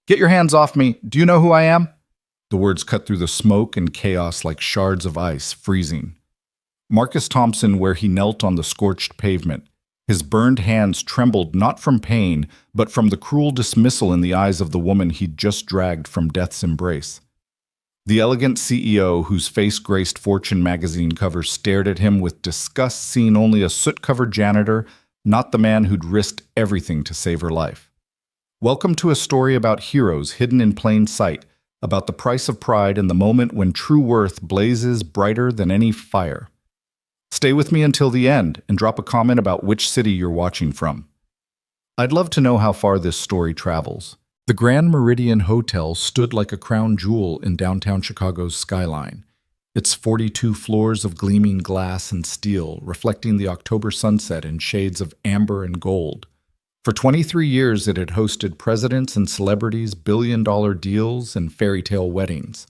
Get your hands off me. Do you know who I am? The words cut through the smoke and chaos like shards of ice, freezing. Marcus Thompson, where he knelt on the scorched pavement. His burned hands trembled not from pain, but from the cruel dismissal in the eyes of the woman he'd just dragged from death's embrace. The elegant CEO, whose face graced Fortune magazine covers, stared at him with disgust, seeing only a soot-covered janitor, not the man who'd risked everything to save her life. Welcome to a story about heroes hidden in plain sight, about the price of pride and the moment when true worth blazes brighter than any fire. Stay with me until the end and drop a comment about which city you're watching from. I'd love to know how far this story travels. The Grand Meridian Hotel stood like a crown jewel in downtown Chicago's skyline, its 42 floors of gleaming glass and steel reflecting the October sunset in shades of amber and gold. For 23 years, it had hosted presidents and celebrities, billion-dollar deals, and fairy tale weddings.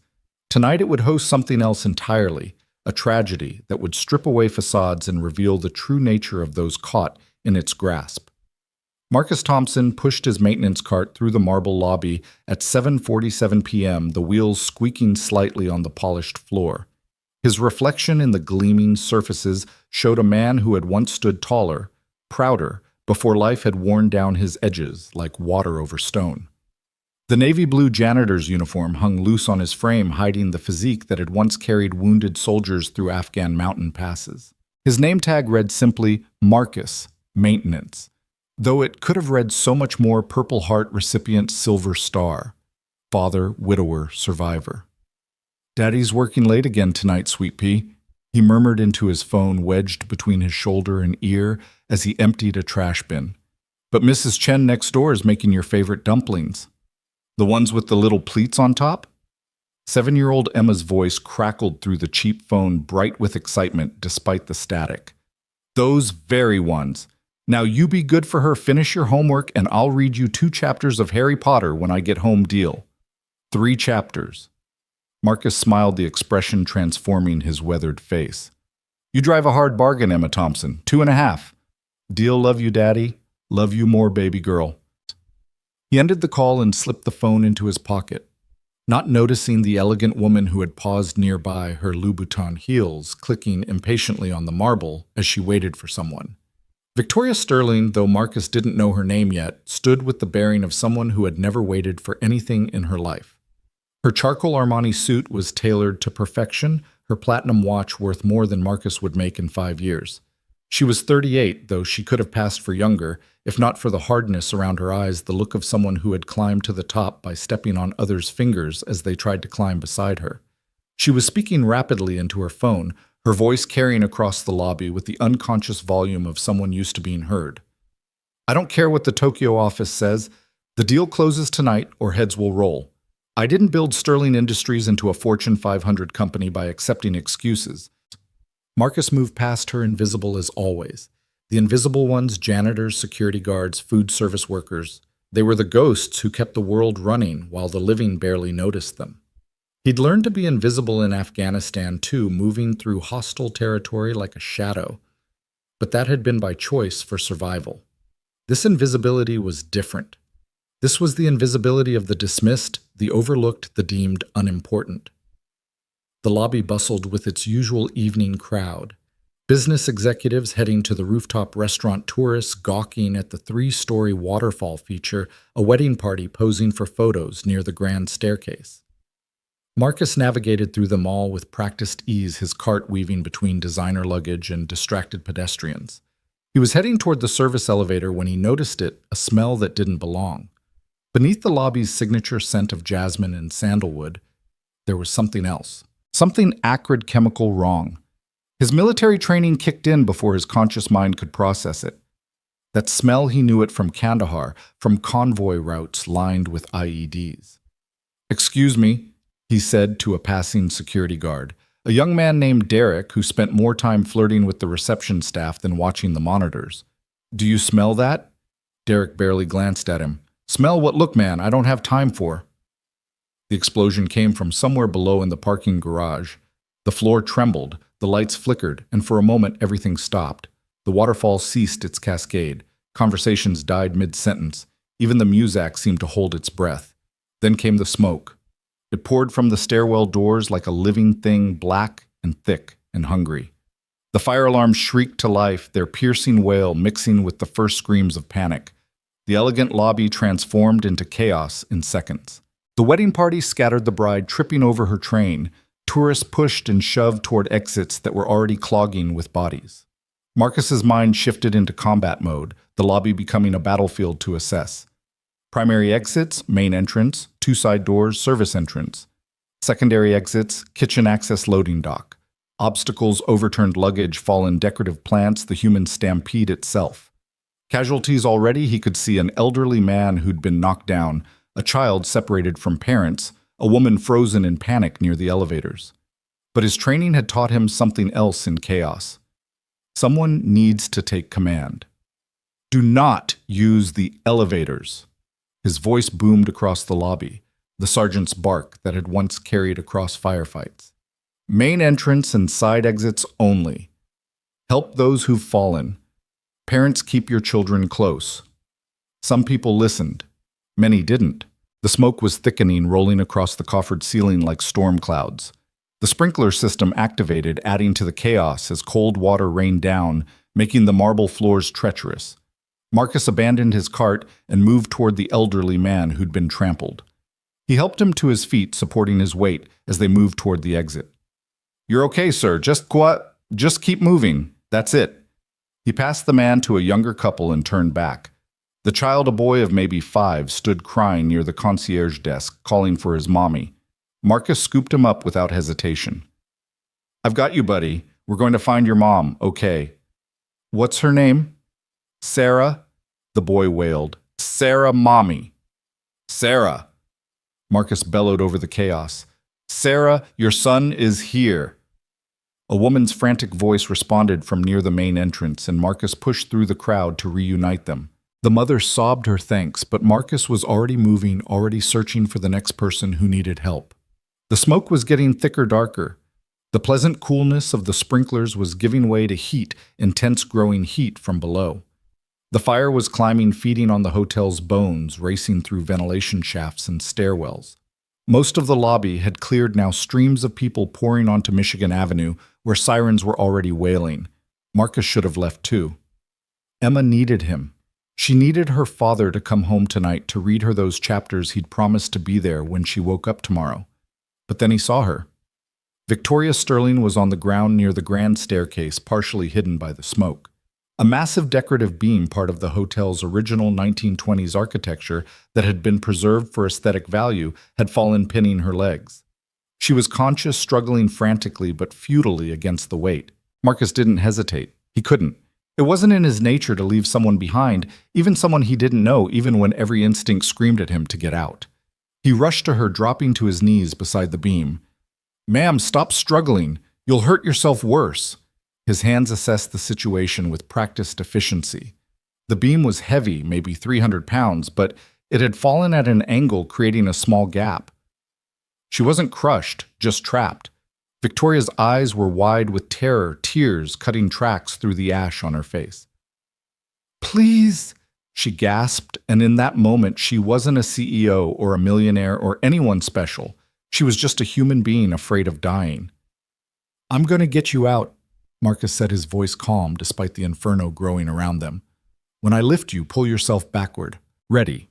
Tonight, it would host something else entirely, a tragedy that would strip away facades and reveal the true nature of those caught in its grasp. Marcus Thompson pushed his maintenance cart through the marble lobby at 7:47 p.m., the wheels squeaking slightly on the polished floor. His reflection in the gleaming surfaces showed a man who had once stood taller, prouder, before life had worn down his edges like water over stone. The navy blue janitor's uniform hung loose on his frame, hiding the physique that had once carried wounded soldiers through Afghan mountain passes. His name tag read simply, Marcus, Maintenance, though it could have read so much more: Purple Heart recipient, Silver Star, father, widower, survivor. Daddy's working late again tonight, Sweet Pea, he murmured into his phone wedged between his shoulder and ear as he emptied a trash bin. But Mrs. Chen next door is making your favorite dumplings. The ones with the little pleats on top? 7-year-old Emma's voice crackled through the cheap phone, bright with excitement despite the static. Those very ones. Now you be good for her, finish your homework, and I'll read you 2 chapters of Harry Potter when I get home, deal. 3 chapters. Marcus smiled, the expression transforming his weathered face. You drive a hard bargain, Emma Thompson. 2.5. Deal, love you, Daddy. Love you more, baby girl. He ended the call and slipped the phone into his pocket, not noticing the elegant woman who had paused nearby, her Louboutin heels clicking impatiently on the marble as she waited for someone. Victoria Sterling, though Marcus didn't know her name yet, stood with the bearing of someone who had never waited for anything in her life. Her charcoal Armani suit was tailored to perfection, her platinum watch worth more than Marcus would make in 5 years. She was 38, though she could have passed for younger, if not for the hardness around her eyes, the look of someone who had climbed to the top by stepping on others' fingers as they tried to climb beside her. She was speaking rapidly into her phone, her voice carrying across the lobby with the unconscious volume of someone used to being heard. I don't care what the Tokyo office says. The deal closes tonight or heads will roll. I didn't build Sterling Industries into a Fortune 500 company by accepting excuses. Marcus moved past her, invisible as always. The invisible ones, janitors, security guards, food service workers. They were the ghosts who kept the world running while the living barely noticed them. He'd learned to be invisible in Afghanistan too, moving through hostile territory like a shadow. But that had been by choice for survival. This invisibility was different. This was the invisibility of the dismissed, the overlooked, the deemed unimportant. The lobby bustled with its usual evening crowd. Business executives heading to the rooftop restaurant, tourists gawking at the 3-story waterfall feature, a wedding party posing for photos near the grand staircase. Marcus navigated through them all with practiced ease, his cart weaving between designer luggage and distracted pedestrians. He was heading toward the service elevator when he noticed a smell that didn't belong. Beneath the lobby's signature scent of jasmine and sandalwood, there was something else. Something acrid, chemical wrong. His military training kicked in before his conscious mind could process it. That smell, he knew it from Kandahar, from convoy routes lined with IEDs. Excuse me, he said to a passing security guard, a young man named Derek who spent more time flirting with the reception staff than watching the monitors. Do you smell that? Derek barely glanced at him. Smell what? Look, man, I don't have time for. The explosion came from somewhere below in the parking garage. The floor trembled, the lights flickered, and for a moment everything stopped. The waterfall ceased its cascade. Conversations died mid-sentence. Even the muzak seemed to hold its breath. Then came the smoke. It poured from the stairwell doors like a living thing, black and thick and hungry. The fire alarms shrieked to life, their piercing wail mixing with the first screams of panic. The elegant lobby transformed into chaos in seconds. The wedding party scattered the bride, tripping over her train. Tourists pushed and shoved toward exits that were already clogging with bodies. Marcus's mind shifted into combat mode, the lobby becoming a battlefield to assess. Primary exits, main entrance, two side doors, service entrance. Secondary exits, kitchen access loading dock. Obstacles, overturned luggage, fallen decorative plants, the human stampede itself. Casualties already, he could see an elderly man who'd been knocked down, a child separated from parents, a woman frozen in panic near the elevators. But his training had taught him something else in chaos. Someone needs to take command. Do not use the elevators. His voice boomed across the lobby, the sergeant's bark that had once carried across firefights. Main entrance and side exits only. Help those who've fallen. Parents, keep your children close. Some people listened. Many didn't. The smoke was thickening, rolling across the coffered ceiling like storm clouds. The sprinkler system activated, adding to the chaos as cold water rained down, making the marble floors treacherous. Marcus abandoned his cart and moved toward the elderly man who'd been trampled. He helped him to his feet, supporting his weight as they moved toward the exit. "You're okay, sir. Just keep moving. That's it." He passed the man to a younger couple and turned back. The child, a boy of maybe 5, stood crying near the concierge desk, calling for his mommy. Marcus scooped him up without hesitation. "I've got you, buddy. We're going to find your mom, okay." "What's her name?" "Sarah," the boy wailed. "Sarah, mommy." "Sarah!" Marcus bellowed over the chaos. "Sarah, your son is here." A woman's frantic voice responded from near the main entrance, and Marcus pushed through the crowd to reunite them. The mother sobbed her thanks, but Marcus was already moving, already searching for the next person who needed help. The smoke was getting thicker, darker. The pleasant coolness of the sprinklers was giving way to heat, intense growing heat from below. The fire was climbing, feeding on the hotel's bones, racing through ventilation shafts and stairwells. Most of the lobby had cleared, now streams of people pouring onto Michigan Avenue, where sirens were already wailing. Marcus should have left too. Emma needed him. She needed her father to come home tonight to read her those chapters he'd promised to be there when she woke up tomorrow. But then he saw her. Victoria Sterling was on the ground near the grand staircase, partially hidden by the smoke. A massive decorative beam, part of the hotel's original 1920s architecture that had been preserved for aesthetic value, had fallen, pinning her legs. She was conscious, struggling frantically but futilely against the weight. Marcus didn't hesitate. He couldn't. It wasn't in his nature to leave someone behind, even someone he didn't know, even when every instinct screamed at him to get out. He rushed to her, dropping to his knees beside the beam. "Ma'am, stop struggling. You'll hurt yourself worse." His hands assessed the situation with practiced efficiency. The beam was heavy, maybe 300 pounds, but it had fallen at an angle, creating a small gap. She wasn't crushed, just trapped. Victoria's eyes were wide with terror, tears cutting tracks through the ash on her face. "Please," she gasped, and in that moment she wasn't a CEO or a millionaire or anyone special. She was just a human being afraid of dying. "I'm going to get you out," Marcus said, his voice calm despite the inferno growing around them. "When I lift you, pull yourself backward. Ready."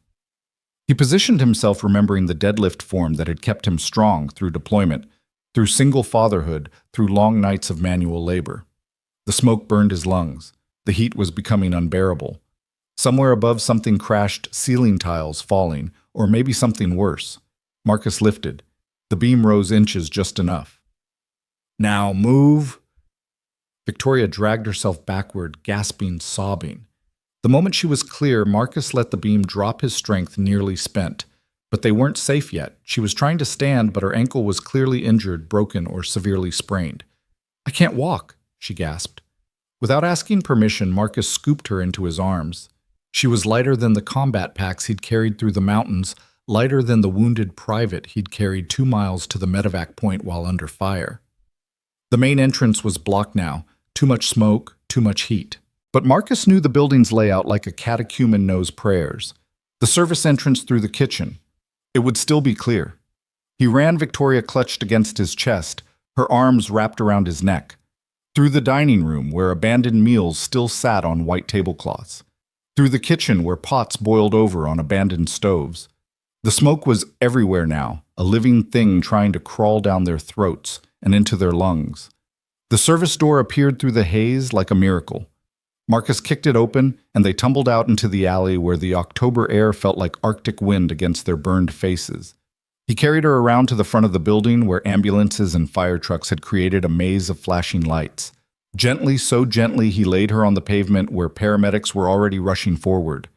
He positioned himself, remembering the deadlift form that had kept him strong through deployment, through single fatherhood, through long nights of manual labor. The smoke burned his lungs. The heat was becoming unbearable. Somewhere above, something crashed, ceiling tiles falling, or maybe something worse. Marcus lifted. The beam rose inches, just enough. "Now move." Victoria dragged herself backward, gasping, sobbing. The moment she was clear, Marcus let the beam drop, his strength nearly spent. But they weren't safe yet. She was trying to stand, but her ankle was clearly injured, broken, or severely sprained. "I can't walk," she gasped. Without asking permission, Marcus scooped her into his arms. She was lighter than the combat packs he'd carried through the mountains, lighter than the wounded private he'd carried 2 miles to the medevac point while under fire. The main entrance was blocked now. Too much smoke, too much heat. But Marcus knew the building's layout like a catechumen knows prayers. The service entrance through the kitchen. It would still be clear. He ran, Victoria clutched against his chest, her arms wrapped around his neck. Through the dining room, where abandoned meals still sat on white tablecloths. Through the kitchen, where pots boiled over on abandoned stoves. The smoke was everywhere now, a living thing trying to crawl down their throats and into their lungs. The service door appeared through the haze like a miracle. Marcus kicked it open, and they tumbled out into the alley where the October air felt like Arctic wind against their burned faces. He carried her around to the front of the building where ambulances and fire trucks had created a maze of flashing lights. Gently, so gently, he laid her on the pavement where paramedics were already rushing forward.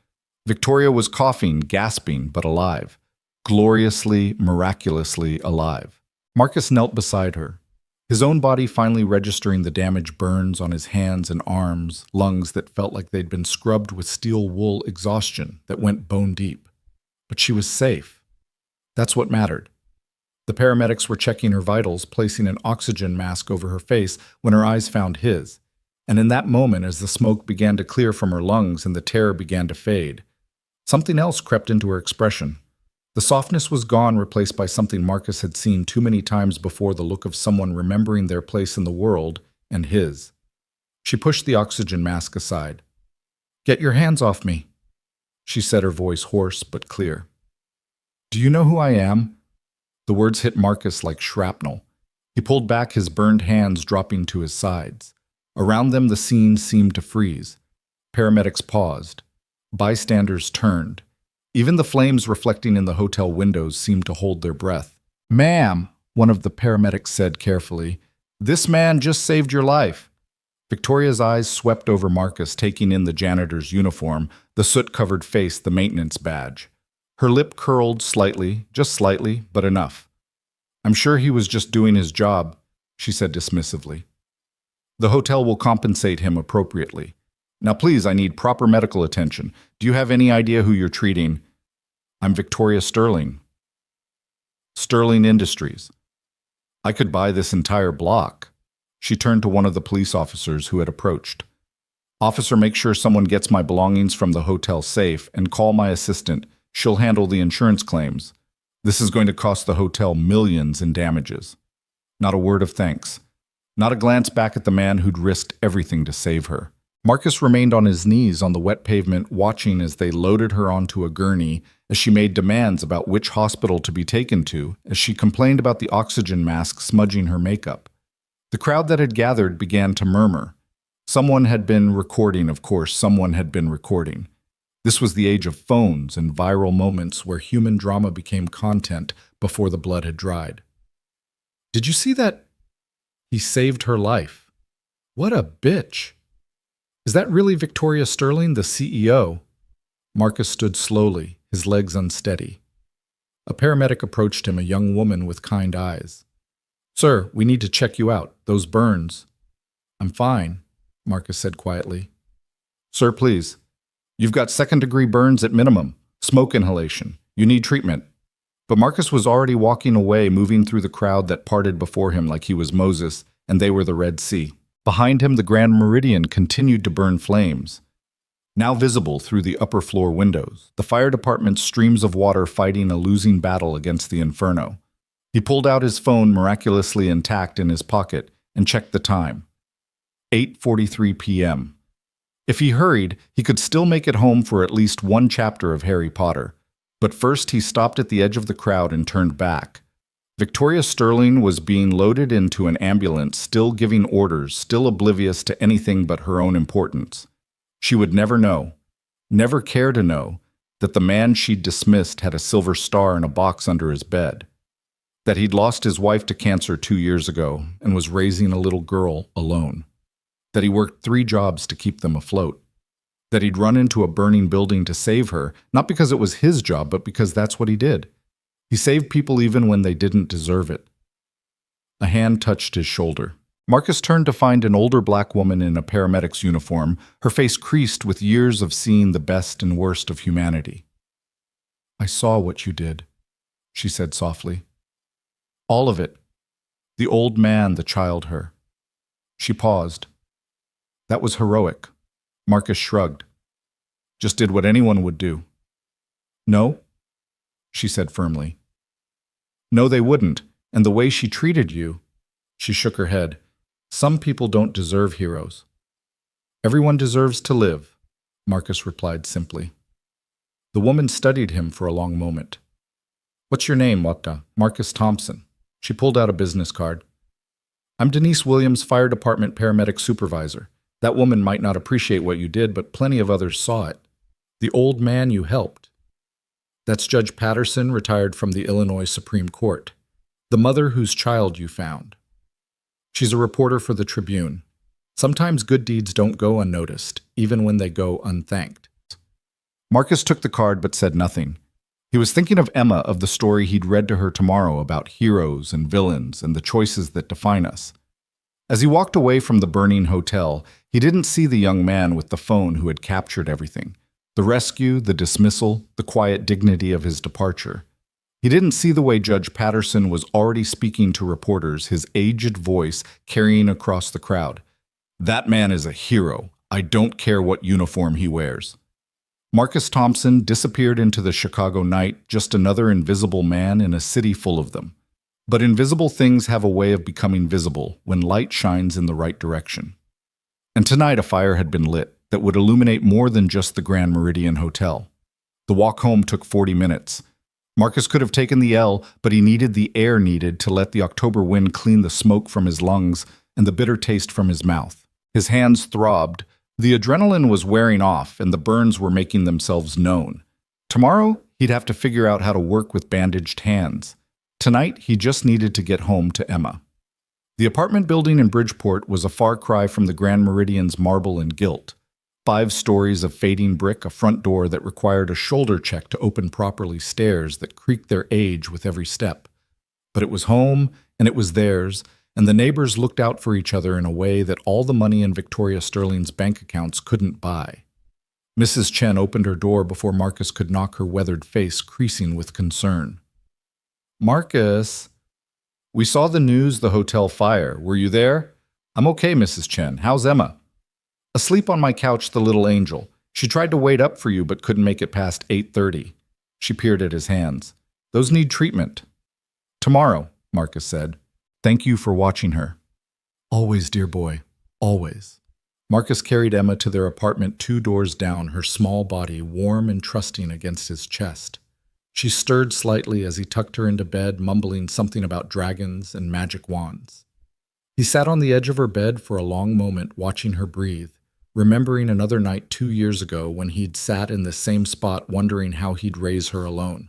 Victoria was coughing, gasping, but alive. Gloriously, miraculously alive. Marcus knelt beside her, his own body finally registering the damaged burns on his hands and arms, lungs that felt like they'd been scrubbed with steel wool exhaustion that went bone deep. But she was safe. That's what mattered. The paramedics were checking her vitals, placing an oxygen mask over her face when her eyes found his. And in that moment, as the smoke began to clear from her lungs and the terror began to fade, something else crept into her expression. The softness was gone, replaced by something Marcus had seen too many times before, the look of someone remembering their place in the world and his. She pushed the oxygen mask aside. "Get your hands off me," she said, her voice hoarse but clear. "Do you know who I am?" The words hit Marcus like shrapnel. He pulled back, his burned hands dropping to his sides. Around them, the scene seemed to freeze. Paramedics paused. Bystanders turned. Even the flames reflecting in the hotel windows seemed to hold their breath. "Ma'am," one of the paramedics said carefully, "this man just saved your life." Victoria's eyes swept over Marcus, taking in the janitor's uniform, the soot-covered face, the maintenance badge. Her lip curled slightly, just slightly, but enough. "I'm sure he was just doing his job," she said dismissively. "The hotel will compensate him appropriately. Now please, I need proper medical attention. Do you have any idea who you're treating?" "I'm Victoria Sterling." "Sterling Industries." "I could buy this entire block." She turned to one of the police officers who had approached. "Officer, make sure someone gets my belongings from the hotel safe and call my assistant. She'll handle the insurance claims. This is going to cost the hotel millions in damages." Not a word of thanks. Not a glance back at the man who'd risked everything to save her. Marcus remained on his knees on the wet pavement, watching as they loaded her onto a gurney, as she made demands about which hospital to be taken to, as she complained about the oxygen mask smudging her makeup. The crowd that had gathered began to murmur. Someone had been recording, of course, someone had been recording. This was the age of phones and viral moments where human drama became content before the blood had dried. "Did you see that? He saved her life. What a bitch. Is that really Victoria Sterling, the CEO?" Marcus stood slowly, his legs unsteady. A paramedic approached him, a young woman with kind eyes. "Sir, we need to check you out. Those burns." "I'm fine," Marcus said quietly. "Sir, please. You've got second-degree burns at minimum. Smoke inhalation. You need treatment." But Marcus was already walking away, moving through the crowd that parted before him like he was Moses, and they were the Red Sea. Behind him, the Grand Meridian continued to burn flames. Now visible through the upper floor windows, the fire department's streams of water fighting a losing battle against the inferno. He pulled out his phone, miraculously intact, in his pocket and checked the time. 8:43 p.m. If he hurried, he could still make it home for at least one chapter of Harry Potter. But first he stopped at the edge of the crowd and turned back. Victoria Sterling was being loaded into an ambulance, still giving orders, still oblivious to anything but her own importance. She would never know, never care to know, that the man she'd dismissed had a silver star in a box under his bed, that he'd lost his wife to cancer 2 years ago and was raising a little girl alone, that he worked 3 jobs to keep them afloat, that he'd run into a burning building to save her, not because it was his job, but because that's what he did. He saved people even when they didn't deserve it. A hand touched his shoulder. Marcus turned to find an older black woman in a paramedic's uniform, her face creased with years of seeing the best and worst of humanity. "I saw what you did," she said softly. "All of it. The old man, the child, her." She paused. "That was heroic." Marcus shrugged. "Just did what anyone would do." "No?" she said firmly. No, they wouldn't, and the way she treated you. She shook her head. Some people don't deserve heroes. Everyone deserves to live, Marcus replied simply. The woman studied him for a long moment. What's your name, Waka? Marcus Thompson. She pulled out a business card. I'm Denise Williams, Fire Department Paramedic Supervisor. That woman might not appreciate what you did, but plenty of others saw it. The old man you helped. That's Judge Patterson, retired from the Illinois Supreme Court. The mother whose child you found. She's a reporter for the Tribune. Sometimes good deeds don't go unnoticed, even when they go unthanked. Marcus took the card but said nothing. He was thinking of Emma, of the story he'd read to her tomorrow about heroes and villains and the choices that define us. As he walked away from the burning hotel, he didn't see the young man with the phone who had captured everything. The rescue, the dismissal, the quiet dignity of his departure. He didn't see the way Judge Patterson was already speaking to reporters, his aged voice carrying across the crowd. That man is a hero. I don't care what uniform he wears. Marcus Thompson disappeared into the Chicago night, just another invisible man in a city full of them. But invisible things have a way of becoming visible when light shines in the right direction. And tonight a fire had been lit that would illuminate more than just the Grand Meridian Hotel. The walk home took 40 minutes. Marcus could have taken the L, but he needed the air needed to let the October wind clean the smoke from his lungs and the bitter taste from his mouth. His hands throbbed. The adrenaline was wearing off, and the burns were making themselves known. Tomorrow, he'd have to figure out how to work with bandaged hands. Tonight, he just needed to get home to Emma. The apartment building in Bridgeport was a far cry from the Grand Meridian's marble and gilt. 5 stories of fading brick, a front door that required a shoulder check to open properly, stairs that creaked their age with every step. But it was home, and it was theirs, and the neighbors looked out for each other in a way that all the money in Victoria Sterling's bank accounts couldn't buy. Mrs. Chen opened her door before Marcus could knock her weathered face creasing with concern. Marcus, we saw the news, the hotel fire. Were you there? I'm okay, Mrs. Chen. How's Emma? Asleep on my couch, the little angel. She tried to wait up for you but couldn't make it past 8:30. She peered at his hands. Those need treatment. Tomorrow, Marcus said. Thank you for watching her. Always, dear boy, always. Marcus carried Emma to their apartment 2 doors down, her small body warm and trusting against his chest. She stirred slightly as he tucked her into bed, mumbling something about dragons and magic wands. He sat on the edge of her bed for a long moment, watching her breathe, remembering another night 2 years ago when he'd sat in the same spot wondering how he'd raise her alone.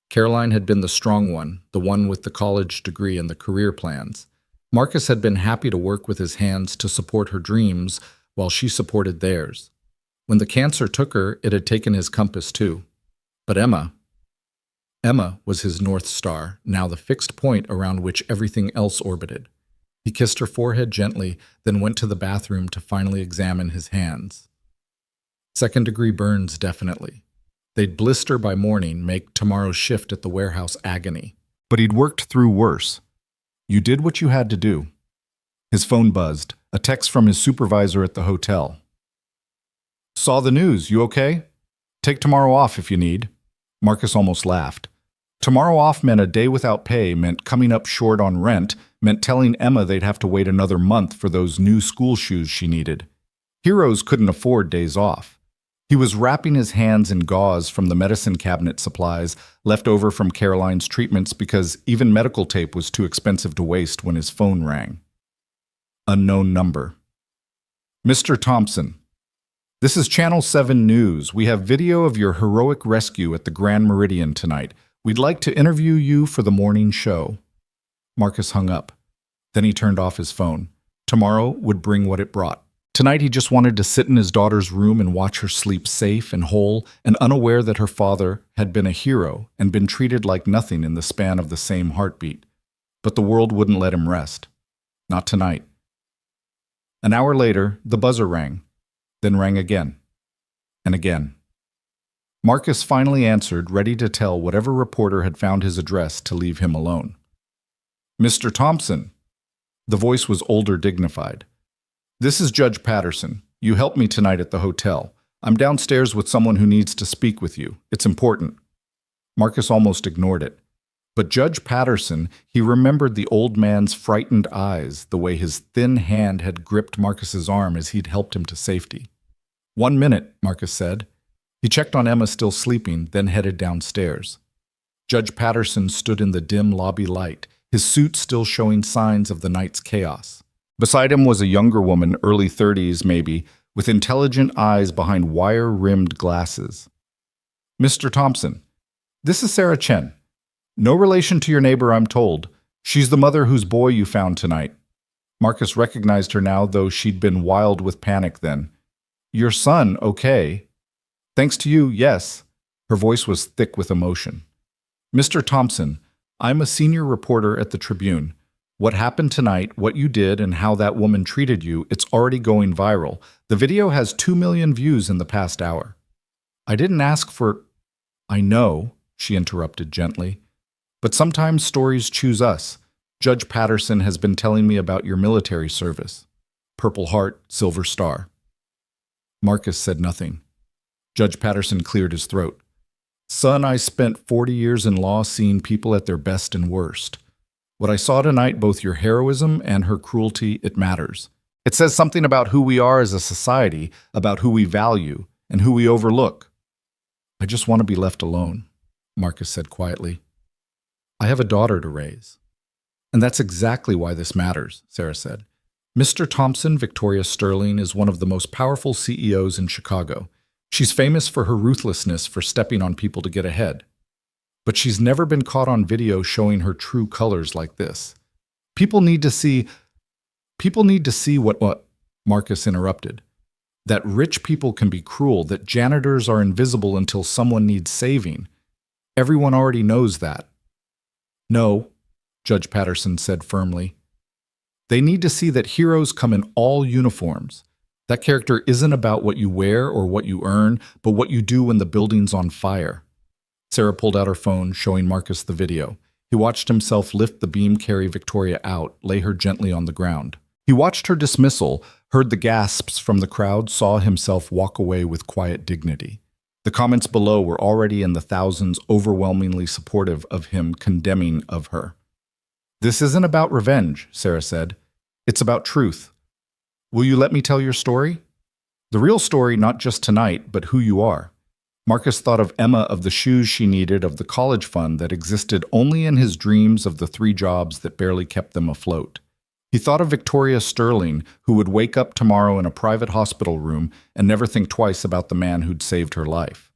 Caroline had been the strong one, the one with the college degree and the career plans. Marcus had been happy to work with his hands to support her dreams while she supported theirs. When the cancer took her, it had taken his compass too. But Emma was his North Star, now the fixed point around which everything else orbited. He kissed her forehead gently, then went to the bathroom to finally examine his hands. Second-degree burns, definitely. They'd blister by morning, make tomorrow's shift at the warehouse agony. But he'd worked through worse. You did what you had to do. His phone buzzed, a text from his supervisor at the hotel. Saw the news, you okay? Take tomorrow off if you need. Marcus almost laughed. Tomorrow off meant a day without pay, meant coming up short on rent, meant telling Emma they'd have to wait another month for those new school shoes she needed. Heroes couldn't afford days off. He was wrapping his hands in gauze from the medicine cabinet supplies left over from Caroline's treatments because even medical tape was too expensive to waste when his phone rang. Unknown number. Mr. Thompson, this is Channel 7 News. We have video of your heroic rescue at the Grand Meridian tonight. We'd like to interview you for the morning show. Marcus hung up. Then he turned off his phone. Tomorrow would bring what it brought. Tonight he just wanted to sit in his daughter's room and watch her sleep safe and whole and unaware that her father had been a hero and been treated like nothing in the span of the same heartbeat. But the world wouldn't let him rest. Not tonight. An hour later, the buzzer rang, then rang again, and again. Marcus finally answered, ready to tell whatever reporter had found his address to leave him alone. Mr. Thompson. The voice was older, dignified. This is Judge Patterson. You helped me tonight at the hotel. I'm downstairs with someone who needs to speak with you. It's important. Marcus almost ignored it. But Judge Patterson, he remembered the old man's frightened eyes, the way his thin hand had gripped Marcus's arm as he'd helped him to safety. 1 minute, Marcus said. He checked on Emma still sleeping, then headed downstairs. Judge Patterson stood in the dim lobby light, his suit still showing signs of the night's chaos. Beside him was a younger woman, early 30s maybe, with intelligent eyes behind wire-rimmed glasses. Mr. Thompson, this is Sarah Chen. No relation to your neighbor, I'm told. She's the mother whose boy you found tonight. Marcus recognized her now, though she'd been wild with panic then. Your son, okay. Thanks to you, yes. Her voice was thick with emotion. Mr. Thompson, I'm a senior reporter at the Tribune. What happened tonight, what you did, and how that woman treated you, it's already going viral. The video has 2 million views in the past hour. I didn't ask for... I know, she interrupted gently. But sometimes stories choose us. Judge Patterson has been telling me about your military service. Purple Heart, Silver Star. Marcus said nothing. Judge Patterson cleared his throat. Son, I spent 40 years in law seeing people at their best and worst. What I saw tonight, both your heroism and her cruelty, it matters. It says something about who we are as a society, about who we value, and who we overlook. I just want to be left alone, Marcus said quietly. I have a daughter to raise. And that's exactly why this matters, Sarah said. Mr. Thompson, Victoria Sterling, is one of the most powerful CEOs in Chicago. She's famous for her ruthlessness for stepping on people to get ahead. But she's never been caught on video showing her true colors like this. People need to see what Marcus interrupted. That rich people can be cruel, that janitors are invisible until someone needs saving. Everyone already knows that. No, Judge Patterson said firmly. They need to see that heroes come in all uniforms. That character isn't about what you wear or what you earn, but what you do when the building's on fire. Sarah pulled out her phone, showing Marcus the video. He watched himself lift the beam carry Victoria out, lay her gently on the ground. He watched her dismissal, heard the gasps from the crowd, saw himself walk away with quiet dignity. The comments below were already in the thousands, overwhelmingly supportive of him, condemning of her. This isn't about revenge, Sarah said. It's about truth. Will you let me tell your story? The real story, not just tonight, but who you are. Marcus thought of Emma, of the shoes she needed, of the college fund that existed only in his dreams, of the 3 jobs that barely kept them afloat. He thought of Victoria Sterling, who would wake up tomorrow in a private hospital room and never think twice about the man who'd saved her life.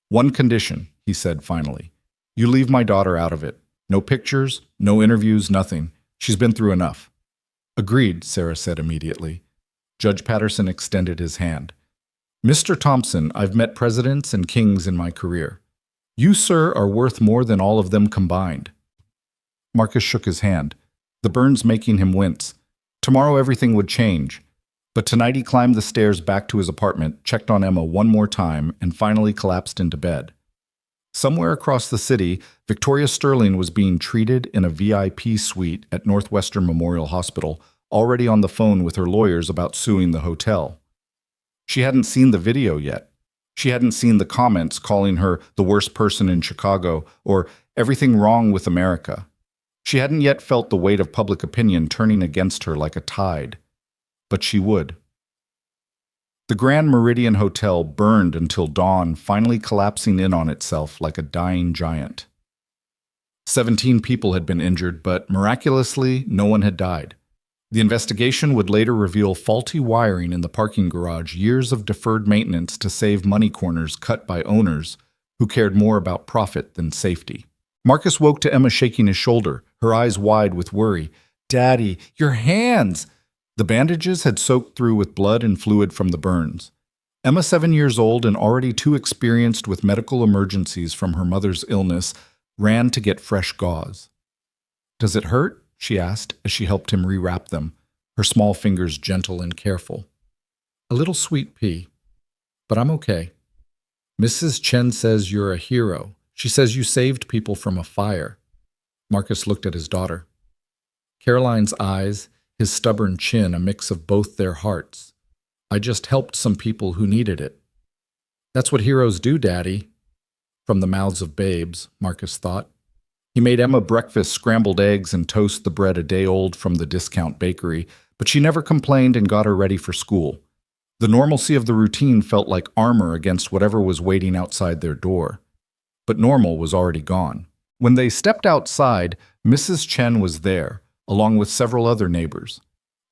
One condition, he said finally. You leave my daughter out of it. No pictures, no interviews, nothing. She's been through enough. Agreed, Sarah said immediately. Judge Patterson extended his hand. Mr. Thompson, I've met presidents and kings in my career. You, sir, are worth more than all of them combined. Marcus shook his hand, the burns making him wince. Tomorrow everything would change. But tonight he climbed the stairs back to his apartment, checked on Emma one more time, and finally collapsed into bed. Somewhere across the city, Victoria Sterling was being treated in a VIP suite at Northwestern Memorial Hospital, already on the phone with her lawyers about suing the hotel. She hadn't seen the video yet. She hadn't seen the comments calling her the worst person in Chicago or everything wrong with America. She hadn't yet felt the weight of public opinion turning against her like a tide. But she would. The Grand Meridian Hotel burned until dawn, finally collapsing in on itself like a dying giant. 17 people had been injured, but miraculously, no one had died. The investigation would later reveal faulty wiring in the parking garage, years of deferred maintenance to save money corners cut by owners who cared more about profit than safety. Marcus woke to Emma shaking his shoulder, her eyes wide with worry. Daddy, your hands! The bandages had soaked through with blood and fluid from the burns. Emma, 7 years old and already too experienced with medical emergencies from her mother's illness, ran to get fresh gauze. Does it hurt? She asked as she helped him rewrap them, her small fingers gentle and careful. A little sweet pea, but I'm okay. Mrs. Chen says you're a hero. She says you saved people from a fire. Marcus looked at his daughter. Caroline's eyes, his stubborn chin, a mix of both their hearts. I just helped some people who needed it. That's what heroes do, Daddy. From the mouths of babes, Marcus thought. He made Emma breakfast scrambled eggs and toast the bread a day old from the discount bakery, but she never complained and got her ready for school. The normalcy of the routine felt like armor against whatever was waiting outside their door. But normal was already gone. When they stepped outside, Mrs. Chen was there, along with several other neighbors.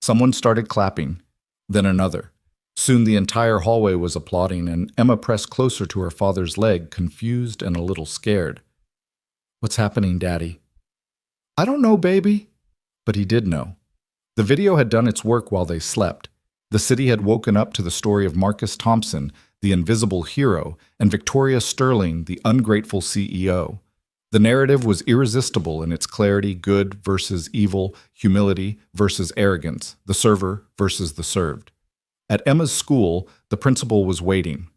Someone started clapping, then another. Soon the entire hallway was applauding, and Emma pressed closer to her father's leg, confused and a little scared. "What's happening, Daddy?" "I don't know, baby." But he did know. The video had done its work while they slept. The city had woken up to the story of Marcus Thompson, the invisible hero, and Victoria Sterling, the ungrateful CEO. The narrative was irresistible in its clarity: good versus evil, humility versus arrogance, the server versus the served. At Emma's school, the principal was waiting.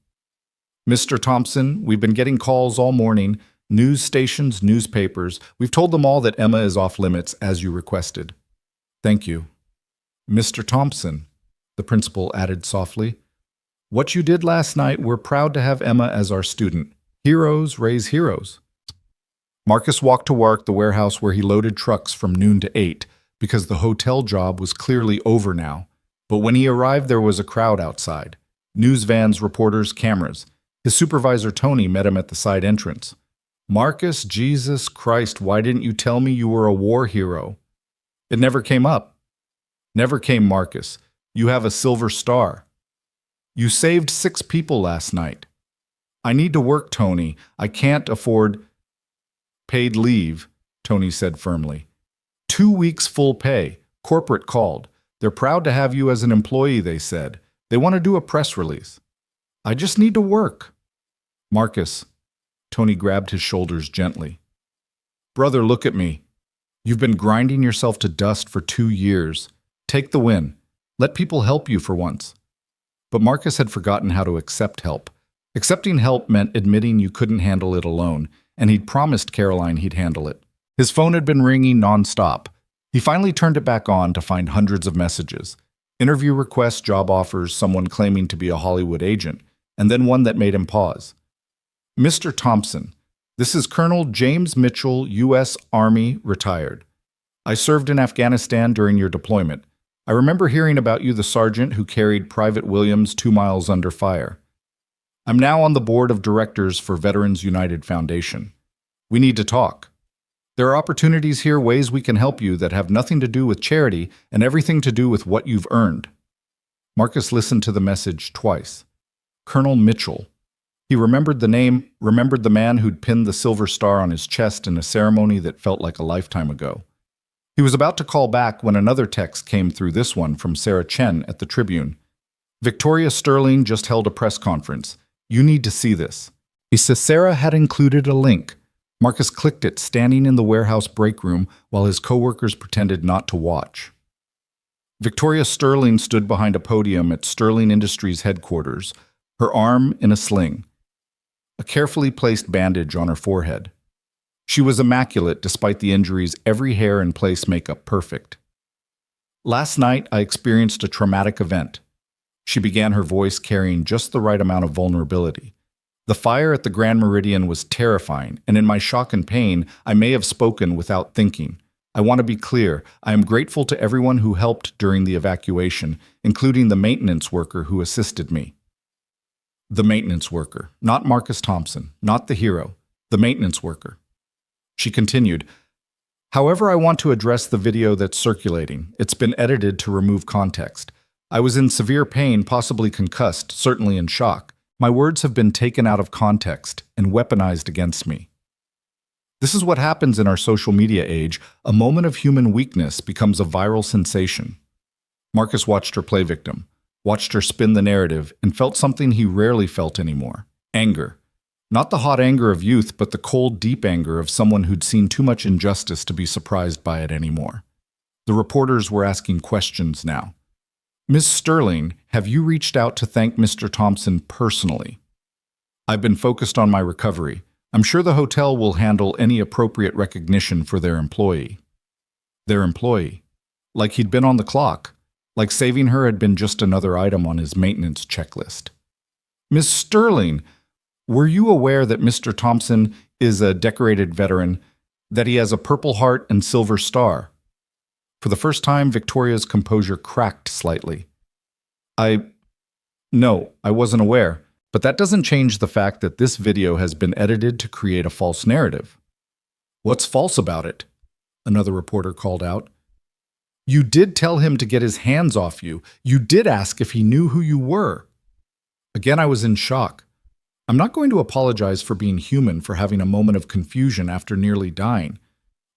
"Mr. Thompson, we've been getting calls all morning, news stations, newspapers. We've told them all that Emma is off limits, as you requested." "Thank you." "Mr. Thompson," the principal added softly, "what you did last night, we're proud to have Emma as our student. Heroes raise heroes." Marcus walked to work, the warehouse where he loaded trucks from noon to 8, because the hotel job was clearly over now. But when he arrived, there was a crowd outside. News vans, reporters, cameras. His supervisor, Tony, met him at the side entrance. "Marcus, Jesus Christ, why didn't you tell me you were a war hero?" "It never came up." "Never came, Marcus. You have a silver star. You saved 6 people last night." "I need to work, Tony. I can't afford—" "Paid leave," Tony said firmly. 2 weeks full pay. Corporate called. They're proud to have you as an employee, they said. They want to do a press release. "I just need to work." "Marcus," Tony grabbed his shoulders gently. "Brother, look at me. You've been grinding yourself to dust for 2 years. Take the win. Let people help you for once." But Marcus had forgotten how to accept help. Accepting help meant admitting you couldn't handle it alone, and he'd promised Caroline he'd handle it. His phone had been ringing nonstop. He finally turned it back on to find hundreds of messages. Interview requests, job offers, someone claiming to be a Hollywood agent, and then one that made him pause. "Mr. Thompson, this is Colonel James Mitchell, U.S. Army, retired. I served in Afghanistan during your deployment. I remember hearing about you, the sergeant who carried Private Williams 2 miles under fire. I'm now on the board of directors for Veterans United Foundation. We need to talk. There are opportunities here, ways we can help you that have nothing to do with charity and everything to do with what you've earned." Marcus listened to the message twice. Colonel Mitchell. He remembered the name, remembered the man who'd pinned the silver star on his chest in a ceremony that felt like a lifetime ago. He was about to call back when another text came through, this one from Sarah Chen at the Tribune. "Victoria Sterling just held a press conference. You need to see this." Sarah had included a link. Marcus clicked it, standing in the warehouse break room while his coworkers pretended not to watch. Victoria Sterling stood behind a podium at Sterling Industries headquarters, her arm in a sling, a carefully placed bandage on her forehead. She was immaculate despite the injuries, every hair in place, makeup perfect. "Last night, I experienced a traumatic event." She began, her voice carrying just the right amount of vulnerability. "The fire at the Grand Meridian was terrifying, and in my shock and pain, I may have spoken without thinking. I want to be clear. I am grateful to everyone who helped during the evacuation, including the maintenance worker who assisted me." The maintenance worker, not Marcus Thompson, not the hero, the maintenance worker. She continued, "However, I want to address the video that's circulating. It's been edited to remove context. I was in severe pain, possibly concussed, certainly in shock. My words have been taken out of context and weaponized against me." This is what happens in our social media age. A moment of human weakness becomes a viral sensation. Marcus watched her play victim, watched her spin the narrative, and felt something he rarely felt anymore: anger. Not the hot anger of youth, but the cold, deep anger of someone who'd seen too much injustice to be surprised by it anymore. The reporters were asking questions now. "Ms. Sterling, have you reached out to thank Mr. Thompson personally?" "I've been focused on my recovery. I'm sure the hotel will handle any appropriate recognition for their employee." Their employee. Like he'd been on the clock. Like saving her had been just another item on his maintenance checklist. "Ms. Sterling, Were you aware that Mr. Thompson is a decorated veteran, that he has a Purple Heart and Silver Star? For the first time, Victoria's composure cracked slightly. No, I wasn't aware, but that doesn't change the fact that this video has been edited to create a false narrative. What's false about it? Another reporter called out. You did tell him to get his hands off you. You did ask if he knew who you were. Again, I was in shock. I'm not going to apologize for being human for having a moment of confusion after nearly dying.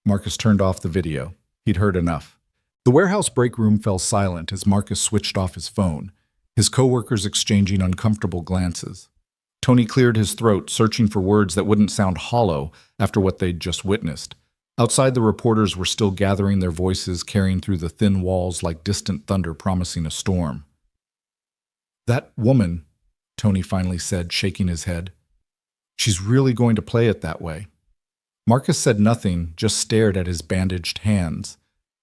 Marcus turned off the video. He'd heard enough. The warehouse break room fell silent as Marcus switched off his phone, his coworkers exchanging uncomfortable glances. Tony cleared his throat, searching for words that wouldn't sound hollow after what they'd just witnessed. Outside, the reporters were still gathering their voices, carrying through the thin walls like distant thunder promising a storm. That woman, Tony finally said, shaking his head. She's really going to play it that way. Marcus said nothing, just stared at his bandaged hands.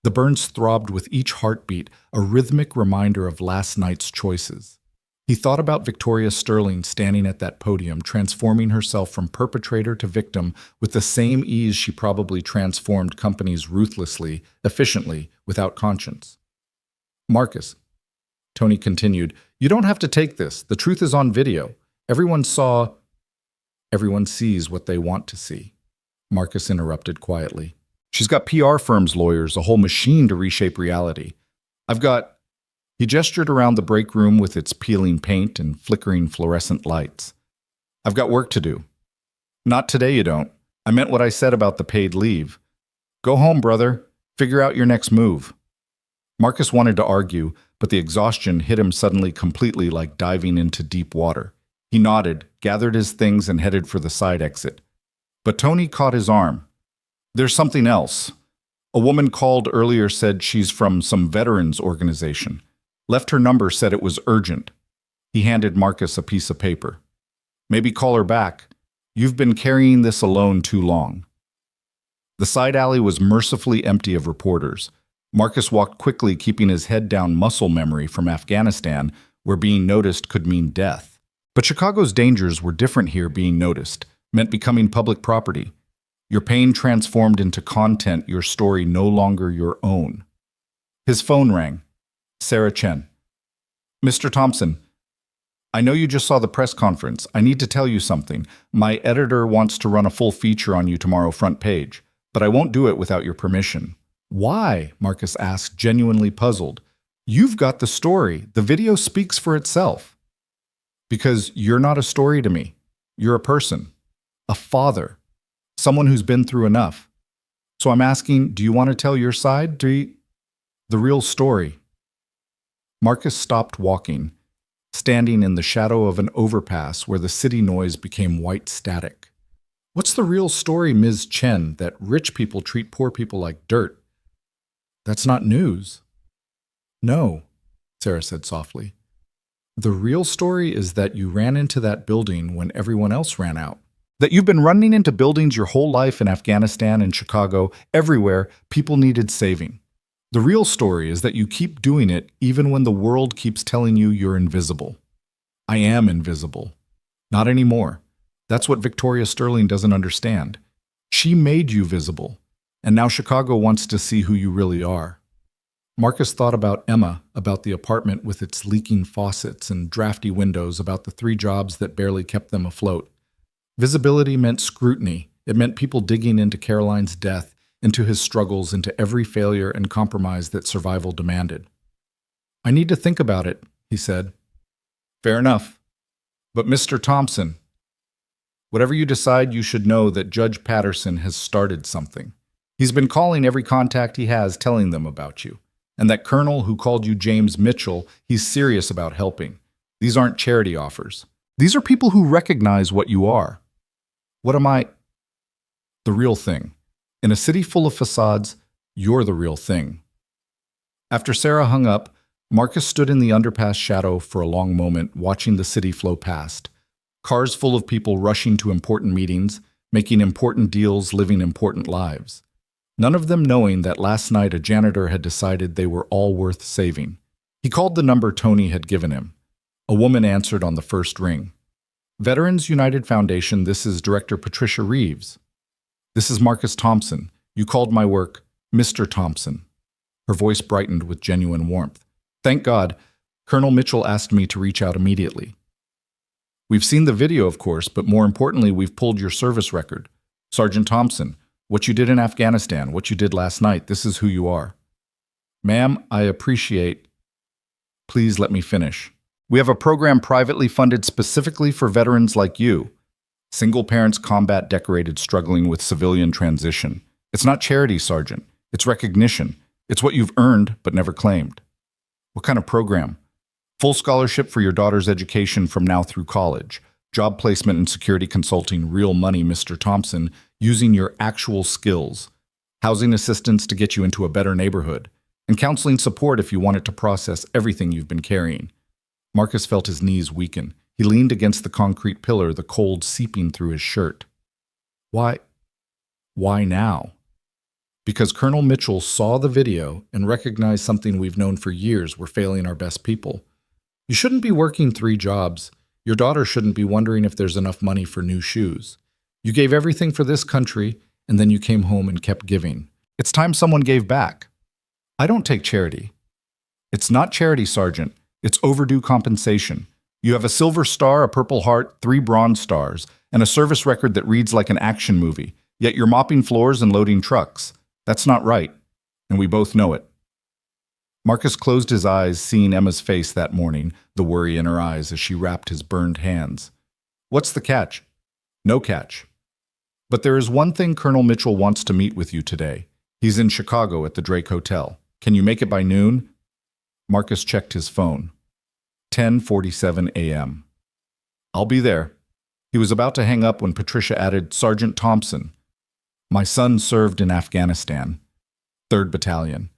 The burns throbbed with each heartbeat, a rhythmic reminder of last night's choices. He thought about Victoria Sterling standing at that podium, transforming herself from perpetrator to victim with the same ease she probably transformed companies ruthlessly, efficiently, without conscience. Marcus, Tony continued, you don't have to take this. The truth is on video. Everyone sees what they want to see. Marcus interrupted quietly. She's got PR firms, lawyers, a whole machine to reshape reality. He gestured around the break room with its peeling paint and flickering fluorescent lights. I've got work to do. Not today, you don't. I meant what I said about the paid leave. Go home, brother. Figure out your next move. Marcus wanted to argue, but the exhaustion hit him suddenly completely like diving into deep water. He nodded, gathered his things, and headed for the side exit. But Tony caught his arm. There's something else. A woman called earlier, said she's from some veterans organization. Left her number, said it was urgent. He handed Marcus a piece of paper. Maybe call her back. You've been carrying this alone too long. The side alley was mercifully empty of reporters. Marcus walked quickly, keeping his head down, muscle memory from Afghanistan, where being noticed could mean death. But Chicago's dangers were different here. Being noticed meant becoming public property. Your pain transformed into content, your story no longer your own. His phone rang. Sarah Chen. Mr. Thompson, I know you just saw the press conference. I need to tell you something. My editor wants to run a full feature on you tomorrow, front page, but I won't do it without your permission. Why? Marcus asked, genuinely puzzled. You've got the story. The video speaks for itself. Because you're not a story to me. You're a person. A father. Someone who's been through enough. So I'm asking, do you want to tell your side? The real story. Marcus stopped walking, standing in the shadow of an overpass where the city noise became white static. What's the real story, Ms. Chen, that rich people treat poor people like dirt? That's not news. No, Sarah said softly. The real story is that you ran into that building when everyone else ran out. That you've been running into buildings your whole life in Afghanistan and Chicago, everywhere people needed saving. The real story is that you keep doing it even when the world keeps telling you you're invisible. I am invisible. Not anymore. That's what Victoria Sterling doesn't understand. She made you visible, and now Chicago wants to see who you really are. Marcus thought about Emma, about the apartment with its leaking faucets and drafty windows, about the 3 jobs that barely kept them afloat. Visibility meant scrutiny. It meant people digging into Caroline's death, into his struggles, into every failure and compromise that survival demanded. I need to think about it, he said. Fair enough. But Mr. Thompson, whatever you decide, you should know that Judge Patterson has started something. He's been calling every contact he has, telling them about you. And that colonel who called you James Mitchell, he's serious about helping. These aren't charity offers. These are people who recognize what you are. What am I? The real thing. In a city full of facades, you're the real thing. After Sarah hung up, Marcus stood in the underpass shadow for a long moment, watching the city flow past. Cars full of people rushing to important meetings, making important deals, living important lives. None of them knowing that last night a janitor had decided they were all worth saving. He called the number Tony had given him. A woman answered on the first ring. Veterans United Foundation, this is Director Patricia Reeves. This is Marcus Thompson. You called my work Mr. Thompson. Her voice brightened with genuine warmth. Thank God, Colonel Mitchell asked me to reach out immediately. We've seen the video, of course, but more importantly, we've pulled your service record. Sergeant Thompson, what you did in Afghanistan, what you did last night, this is who you are. Ma'am, I appreciate. Please let me finish. We have a program privately funded specifically for veterans like you. Single parents, combat decorated, struggling with civilian transition. It's not charity, Sergeant. It's recognition. It's what you've earned but never claimed. What kind of program? Full scholarship for your daughter's education from now through college. Job placement and security consulting, real money, Mr. Thompson, using your actual skills. Housing assistance to get you into a better neighborhood. And counseling support if you wanted to process everything you've been carrying. Marcus felt his knees weaken. He leaned against the concrete pillar, the cold seeping through his shirt. Why now? Because Colonel Mitchell saw the video and recognized something we've known for years: we're failing our best people. You shouldn't be working 3 jobs. Your daughter shouldn't be wondering if there's enough money for new shoes. You gave everything for this country, and then you came home and kept giving. It's time someone gave back. I don't take charity. It's not charity, Sergeant. It's overdue compensation. You have a silver star, a purple heart, 3 bronze stars, and a service record that reads like an action movie, yet you're mopping floors and loading trucks. That's not right, and we both know it. Marcus closed his eyes, seeing Emma's face that morning, the worry in her eyes as she wrapped his burned hands. What's the catch? No catch. But there is one thing: Colonel Mitchell wants to meet with you today. He's in Chicago at the Drake Hotel. Can you make it by noon? Marcus checked his phone. 10:47 a.m. I'll be there. He was about to hang up when Patricia added, Sergeant Thompson. My son served in Afghanistan, 3rd Battalion.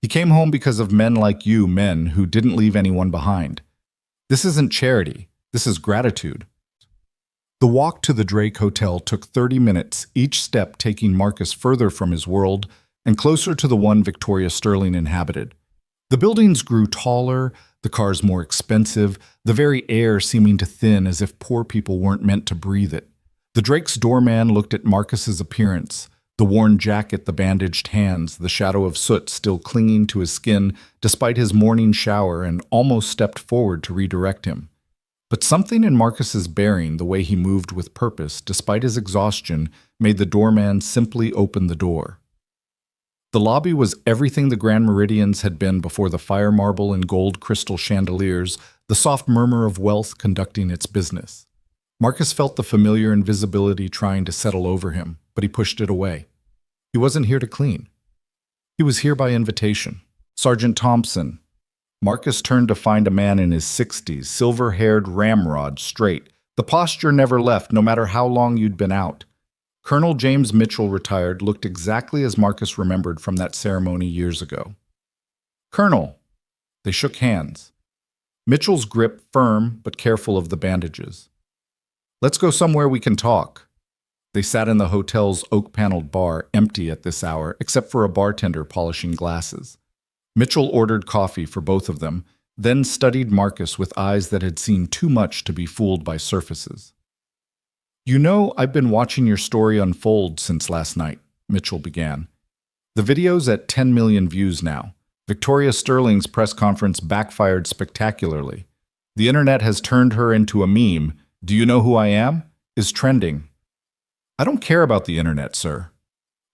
He came home because of men like you, men who didn't leave anyone behind. This isn't charity. This is gratitude. The walk to the Drake Hotel took 30 minutes, each step taking Marcus further from his world and closer to the one Victoria Sterling inhabited. The buildings grew taller, the cars more expensive, the very air seeming to thin as if poor people weren't meant to breathe it. The Drake's doorman looked at Marcus's appearance, the worn jacket, the bandaged hands, the shadow of soot still clinging to his skin despite his morning shower, and almost stepped forward to redirect him. But something in Marcus's bearing, the way he moved with purpose despite his exhaustion, made the doorman simply open the door. The lobby was everything the Grand Meridians had been before the fire marble and gold crystal chandeliers, the soft murmur of wealth conducting its business. Marcus felt the familiar invisibility trying to settle over him, but he pushed it away. He wasn't here to clean. He was here by invitation. Sergeant Thompson. Marcus turned to find a man in his 60s, silver-haired ramrod, straight. The posture never left, no matter how long you'd been out. Colonel James Mitchell, retired, looked exactly as Marcus remembered from that ceremony years ago. Colonel. They shook hands. Mitchell's grip firm but careful of the bandages. Let's go somewhere we can talk. They sat in the hotel's oak-paneled bar, empty at this hour, except for a bartender polishing glasses. Mitchell ordered coffee for both of them, then studied Marcus with eyes that had seen too much to be fooled by surfaces. You know, I've been watching your story unfold since last night, Mitchell began. The video's at 10 million views now. Victoria Sterling's press conference backfired spectacularly. The internet has turned her into a meme. Do you know who I am? Is trending. I don't care about the internet, sir.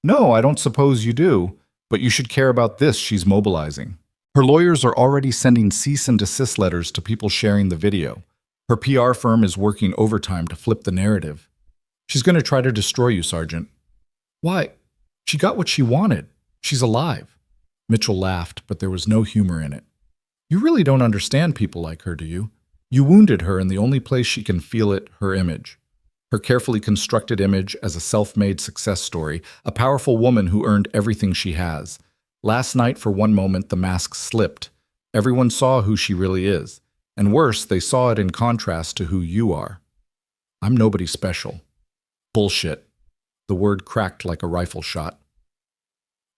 No, I don't suppose you do, but you should care about this she's mobilizing. Her lawyers are already sending cease and desist letters to people sharing the video. Her PR firm is working overtime to flip the narrative. She's going to try to destroy you, Sergeant. Why? She got what she wanted. She's alive. Mitchell laughed, but there was no humor in it. You really don't understand people like her, do you? You wounded her in the only place she can feel it, her image. Her carefully constructed image as a self-made success story, a powerful woman who earned everything she has. Last night, for one moment, the mask slipped. Everyone saw who she really is. And worse, they saw it in contrast to who you are. I'm nobody special. Bullshit. The word cracked like a rifle shot.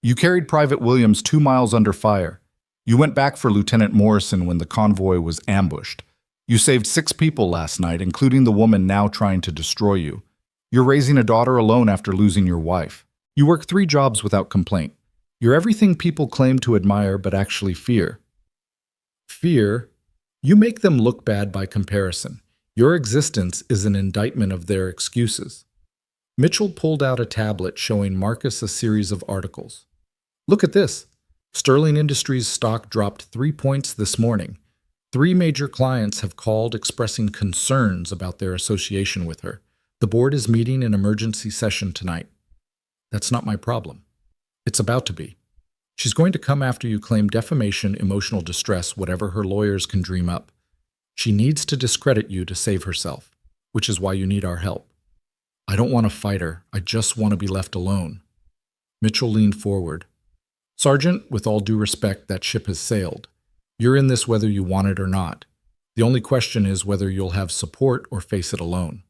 You carried Private Williams 2 miles under fire. You went back for Lieutenant Morrison when the convoy was ambushed. You saved 6 people last night, including the woman now trying to destroy you. You're raising a daughter alone after losing your wife. You work 3 jobs without complaint. You're everything people claim to admire but actually fear. Fear? You make them look bad by comparison. Your existence is an indictment of their excuses. Mitchell pulled out a tablet showing Marcus a series of articles. Look at this. Sterling Industries stock dropped 3 points this morning. 3 major clients have called expressing concerns about their association with her. The board is meeting in emergency session tonight. That's not my problem. It's about to be. She's going to come after you claim defamation, emotional distress, whatever her lawyers can dream up. She needs to discredit you to save herself, which is why you need our help. I don't want to fight her. I just want to be left alone. Mitchell leaned forward. Sergeant, with all due respect, that ship has sailed. You're in this whether you want it or not. The only question is whether you'll have support or face it alone.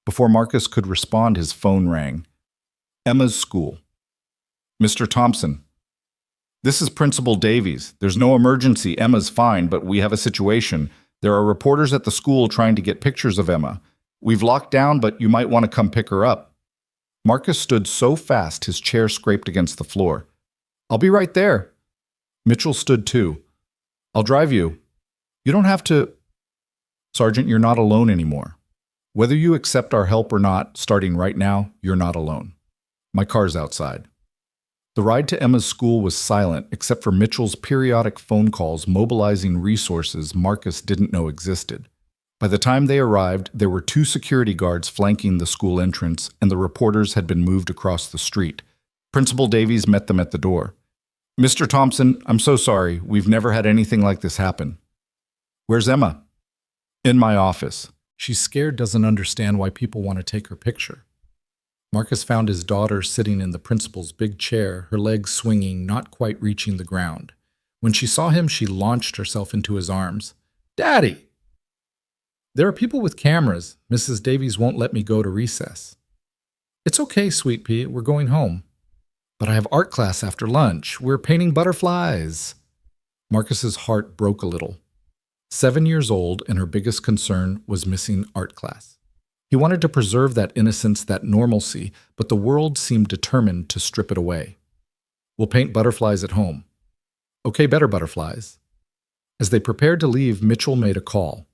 Before Marcus could respond, his phone rang. Emma's school. Mr. Thompson. This is Principal Davies. There's no emergency. Emma's fine, but we have a situation. There are reporters at the school trying to get pictures of Emma. We've locked down, but you might want to come pick her up. Marcus stood so fast his chair scraped against the floor. I'll be right there. Mitchell stood too. I'll drive you. You don't have to. Sergeant, you're not alone anymore. Whether you accept our help or not, starting right now, you're not alone. My car's outside. The ride to Emma's school was silent except for Mitchell's periodic phone calls mobilizing resources Marcus didn't know existed. By the time they arrived, there were 2 security guards flanking the school entrance, and the reporters had been moved across the street. Principal Davies met them at the door. Mr. Thompson, I'm so sorry. We've never had anything like this happen. Where's Emma? In my office. She's scared, doesn't understand why people want to take her picture. Marcus found his daughter sitting in the principal's big chair, her legs swinging, not quite reaching the ground. When she saw him, she launched herself into his arms. Daddy! There are people with cameras. Mrs. Davies won't let me go to recess. It's okay, Sweet Pea. We're going home. But I have art class after lunch. We're painting butterflies. Marcus's heart broke a little. 7 years old, and her biggest concern was missing art class. He wanted to preserve that innocence, that normalcy, but the world seemed determined to strip it away. We'll paint butterflies at home. Okay, better butterflies. As they prepared to leave, Mitchell made a call.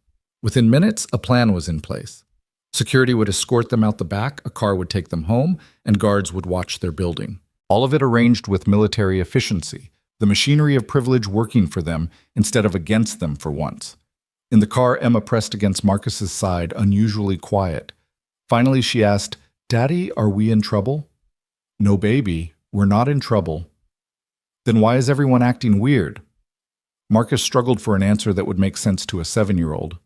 Within minutes, a plan was in place. Security would escort them out the back, a car would take them home, and guards would watch their building. All of it arranged with military efficiency, the machinery of privilege working for them instead of against them for once. In the car, Emma pressed against Marcus's side, unusually quiet. Finally, she asked, Daddy, are we in trouble? No, baby, we're not in trouble. Then why is everyone acting weird? Marcus struggled for an answer that would make sense to a 7-year-old.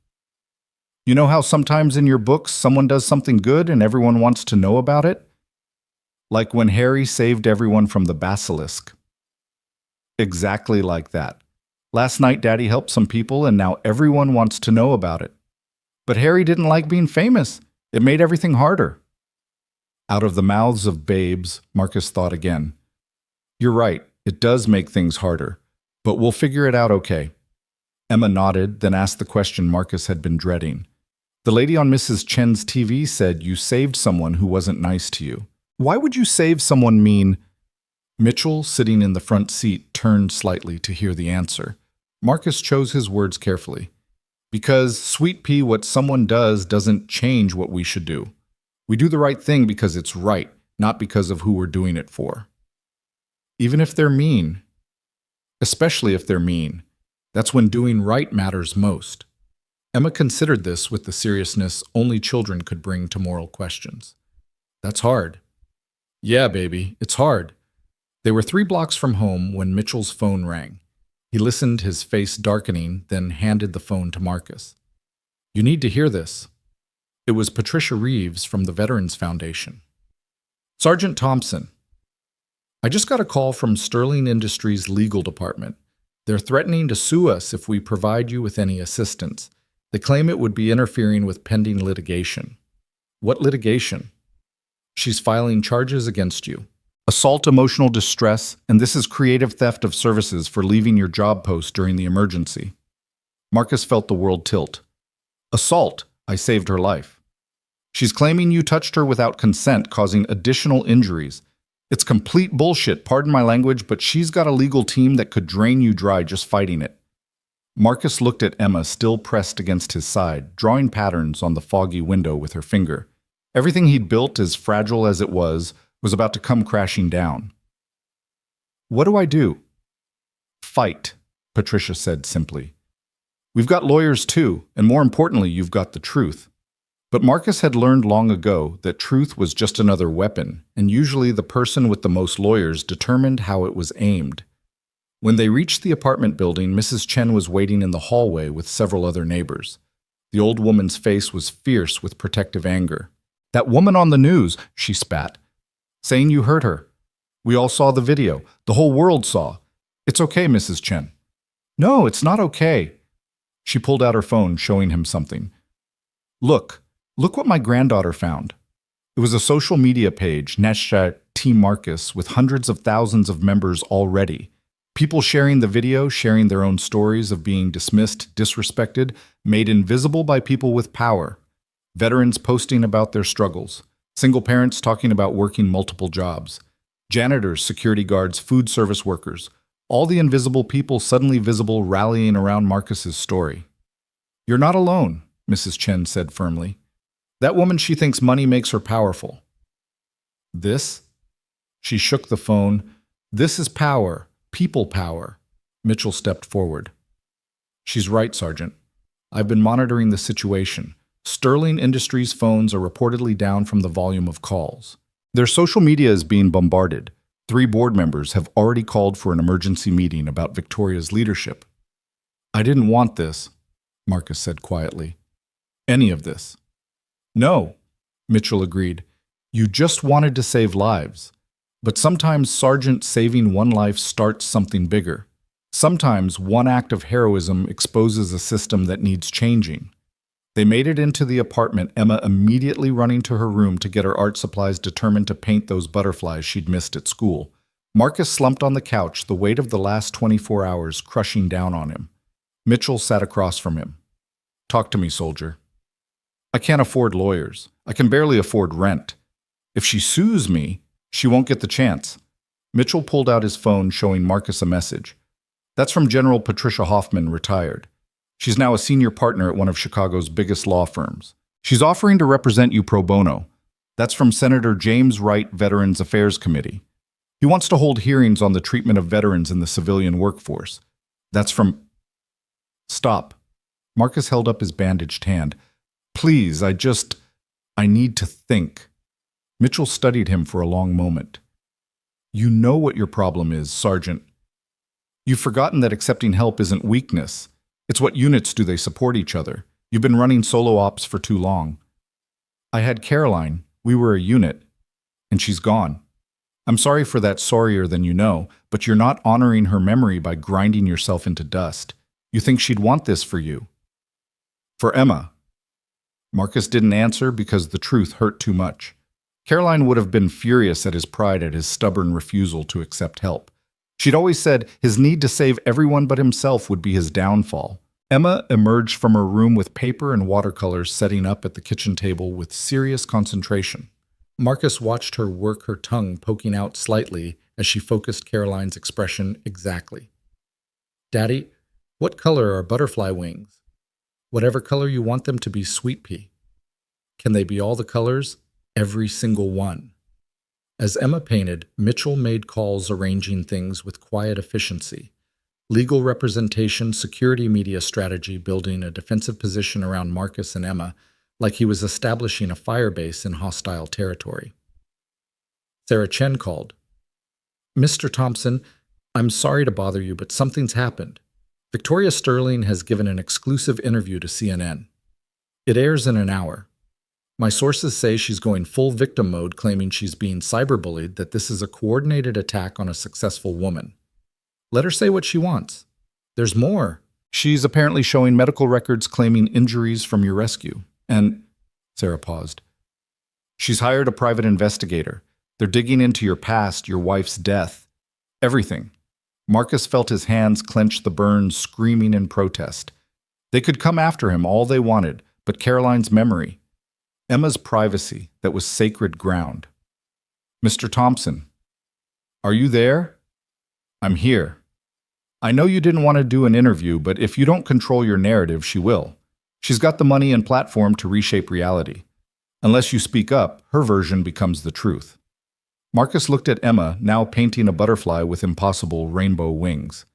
You know how sometimes in your books someone does something good and everyone wants to know about it? Like when Harry saved everyone from the basilisk. Exactly like that. Last night, Daddy helped some people, and now everyone wants to know about it. But Harry didn't like being famous. It made everything harder. Out of the mouths of babes, Marcus thought again. You're right, it does make things harder, but we'll figure it out okay. Emma nodded, then asked the question Marcus had been dreading. The lady on Mrs. Chen's TV said you saved someone who wasn't nice to you. Why would you save someone mean? Mitchell, sitting in the front seat, turned slightly to hear the answer. Marcus chose his words carefully. Because, Sweet Pea, what someone does doesn't change what we should do. We do the right thing because it's right, not because of who we're doing it for. Even if they're mean. Especially if they're mean. That's when doing right matters most. Emma considered this with the seriousness only children could bring to moral questions. That's hard. Yeah, baby, it's hard. They were 3 blocks from home when Mitchell's phone rang. He listened, his face darkening, then handed the phone to Marcus. You need to hear this. It was Patricia Reeves from the Veterans Foundation. Sergeant Thompson, I just got a call from Sterling Industries' legal department. They're threatening to sue us if we provide you with any assistance. They claim it would be interfering with pending litigation. What litigation? She's filing charges against you. Assault, emotional distress, and this is creative theft of services for leaving your job post during the emergency. Marcus felt the world tilt. Assault. I saved her life. She's claiming you touched her without consent, causing additional injuries. It's complete bullshit, pardon my language, but she's got a legal team that could drain you dry just fighting it. Marcus looked at Emma, still pressed against his side, drawing patterns on the foggy window with her finger. Everything he'd built, as fragile as it was about to come crashing down. What do I do? Fight, Patricia said simply. We've got lawyers too, and more importantly, you've got the truth. But Marcus had learned long ago that truth was just another weapon, and usually the person with the most lawyers determined how it was aimed. When they reached the apartment building, Mrs. Chen was waiting in the hallway with several other neighbors. The old woman's face was fierce with protective anger. That woman on the news, she spat, saying you hurt her. We all saw the video. The whole world saw. It's okay, Mrs. Chen. No, it's not okay. She pulled out her phone, showing him something. Look what my granddaughter found. It was a social media page, #Team Marcus, with hundreds of thousands of members already. People sharing the video, sharing their own stories of being dismissed, disrespected, made invisible by people with power. Veterans posting about their struggles. Single parents talking about working multiple jobs. Janitors, security guards, food service workers. All the invisible people suddenly visible rallying around Marcus's story. You're not alone, Mrs. Chen said firmly. That woman, she thinks money makes her powerful. This? She shook the phone. This is power. People power. Mitchell stepped forward. She's right, Sergeant. I've been monitoring the situation. Sterling Industries phones are reportedly down from the volume of calls. Their social media is being bombarded. 3 board members have already called for an emergency meeting about Victoria's leadership. I didn't want this, Marcus said quietly. Any of this. No, Mitchell agreed. You just wanted to save lives. But sometimes, Sergeant, saving one life starts something bigger. Sometimes one act of heroism exposes a system that needs changing. They made it into the apartment, Emma immediately running to her room to get her art supplies, determined to paint those butterflies she'd missed at school. Marcus slumped on the couch, the weight of the last 24 hours crushing down on him. Mitchell sat across from him. Talk to me, soldier. I can't afford lawyers. I can barely afford rent. If she sues me, she won't get the chance. Mitchell pulled out his phone, showing Marcus a message. That's from General Patricia Hoffman, retired. She's now a senior partner at one of Chicago's biggest law firms. She's offering to represent you pro bono. That's from Senator James Wright, Veterans Affairs Committee. He wants to hold hearings on the treatment of veterans in the civilian workforce. That's from... Stop. Marcus held up his bandaged hand. Please, I need to think. Mitchell studied him for a long moment. You know what your problem is, Sergeant. You've forgotten that accepting help isn't weakness. It's what units do they support each other. You've been running solo ops for too long. I had Caroline. We were a unit. And she's gone. I'm sorry for that, sorrier than you know, but you're not honoring her memory by grinding yourself into dust. You think she'd want this for you. For Emma. Marcus didn't answer because the truth hurt too much. Caroline would have been furious at his pride at his stubborn refusal to accept help. She'd always said his need to save everyone but himself would be his downfall. Emma emerged from her room with paper and watercolors, setting up at the kitchen table with serious concentration. Marcus watched her work her tongue, poking out slightly as she focused Caroline's expression exactly. Daddy, what color are butterfly wings? Whatever color you want them to be, sweet pea. Can they be all the colors? Every single one. As Emma painted, Mitchell made calls, arranging things with quiet efficiency. Legal representation, security media strategy, building a defensive position around Marcus and Emma, like he was establishing a fire base in hostile territory. Sarah Chen called. Mr. Thompson, I'm sorry to bother you, but something's happened. Victoria Sterling has given an exclusive interview to CNN. It airs in an hour. My sources say she's going full victim mode, claiming she's being cyberbullied, that this is a coordinated attack on a successful woman. Let her say what she wants. There's more. She's apparently showing medical records claiming injuries from your rescue. And, Sarah paused. She's hired a private investigator. They're digging into your past, your wife's death. Everything. Marcus felt his hands clench the burns, screaming in protest. They could come after him all they wanted, but Caroline's memory, Emma's privacy, that was sacred ground. Mr. Thompson, are you there? I'm here. I know you didn't want to do an interview, but if you don't control your narrative, she will. She's got the money and platform to reshape reality. Unless you speak up, her version becomes the truth. Marcus looked at Emma, now painting a butterfly with impossible rainbow wings.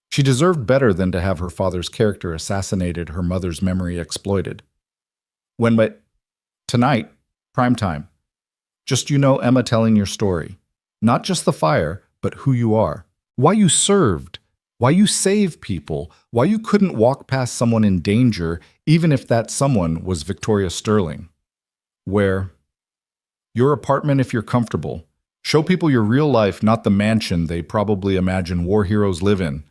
She deserved better than to have her father's character assassinated, her mother's memory exploited. Tonight, prime time. Just Emma telling your story. Not just the fire, but who you are. Why you served. Why you saved people. Why you couldn't walk past someone in danger, even if that someone was Victoria Sterling. Where? Your apartment if you're comfortable. Show people your real life, not the mansion they probably imagine war heroes live in.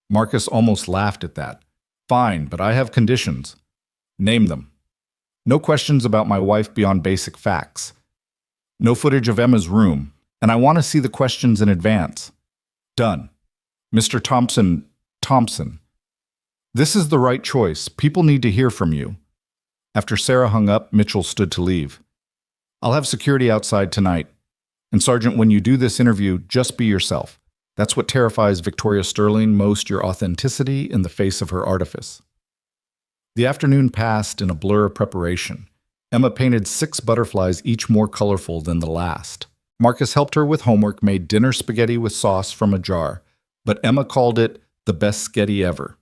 Marcus almost laughed at that. Fine, but I have conditions. Name them. No questions about my wife beyond basic facts. No footage of Emma's room, and I want to see the questions in advance. Done. Mr. Thompson. This is the right choice. People need to hear from you. After Sarah hung up, Mitchell stood to leave. I'll have security outside tonight. And Sergeant, when you do this interview, just be yourself. That's what terrifies Victoria Sterling most, your authenticity in the face of her artifice. The afternoon passed in a blur of preparation. Emma painted 6 butterflies, each more colorful than the last. Marcus helped her with homework, made dinner spaghetti with sauce from a jar, but Emma called it the best sketty ever.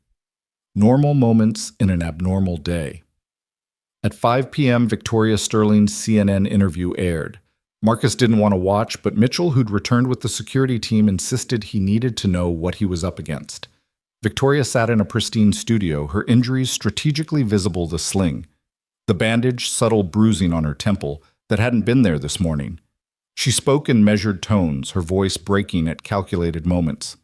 Normal moments in an abnormal day. At 5 p.m., Victoria Sterling's CNN interview aired. Marcus didn't want to watch, but Mitchell, who'd returned with the security team, insisted he needed to know what he was up against. Victoria sat in a pristine studio, her injuries strategically visible, the sling, the bandage, subtle bruising on her temple that hadn't been there this morning. She spoke in measured tones, her voice breaking at calculated moments.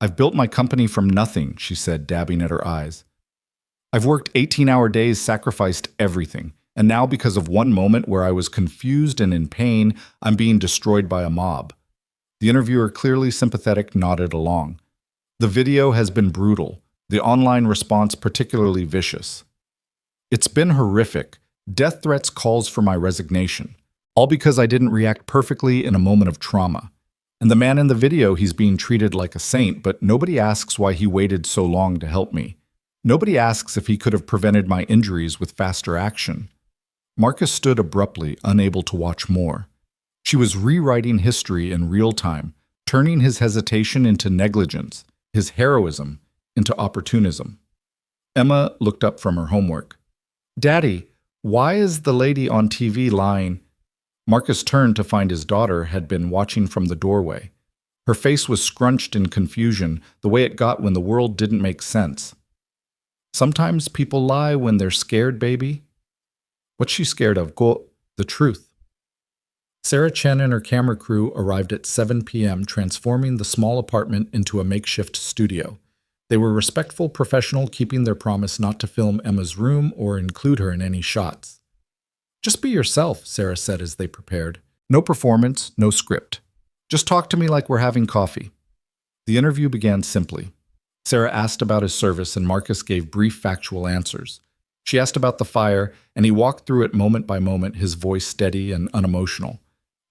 I've built my company from nothing, she said, dabbing at her eyes. I've worked 18-hour days, sacrificed everything, and now because of one moment where I was confused and in pain, I'm being destroyed by a mob. The interviewer, clearly sympathetic, nodded along. The video has been brutal, the online response particularly vicious. It's been horrific. Death threats, calls for my resignation. All because I didn't react perfectly in a moment of trauma. And the man in the video, he's being treated like a saint, but nobody asks why he waited so long to help me. Nobody asks if he could have prevented my injuries with faster action. Marcus stood abruptly, unable to watch more. She was rewriting history in real time, turning his hesitation into negligence, his heroism into opportunism. Emma looked up from her homework. Daddy, why is the lady on TV lying? Marcus turned to find his daughter had been watching from the doorway. Her face was scrunched in confusion, the way it got when the world didn't make sense. Sometimes people lie when they're scared, baby. What's she scared of? The truth. Sarah Chen and her camera crew arrived at 7 p.m., transforming the small apartment into a makeshift studio. They were respectful, professional, keeping their promise not to film Emma's room or include her in any shots. Just be yourself, Sarah said as they prepared. No performance, no script. Just talk to me like we're having coffee. The interview began simply. Sarah asked about his service and Marcus gave brief factual answers. She asked about the fire, and he walked through it moment by moment, his voice steady and unemotional.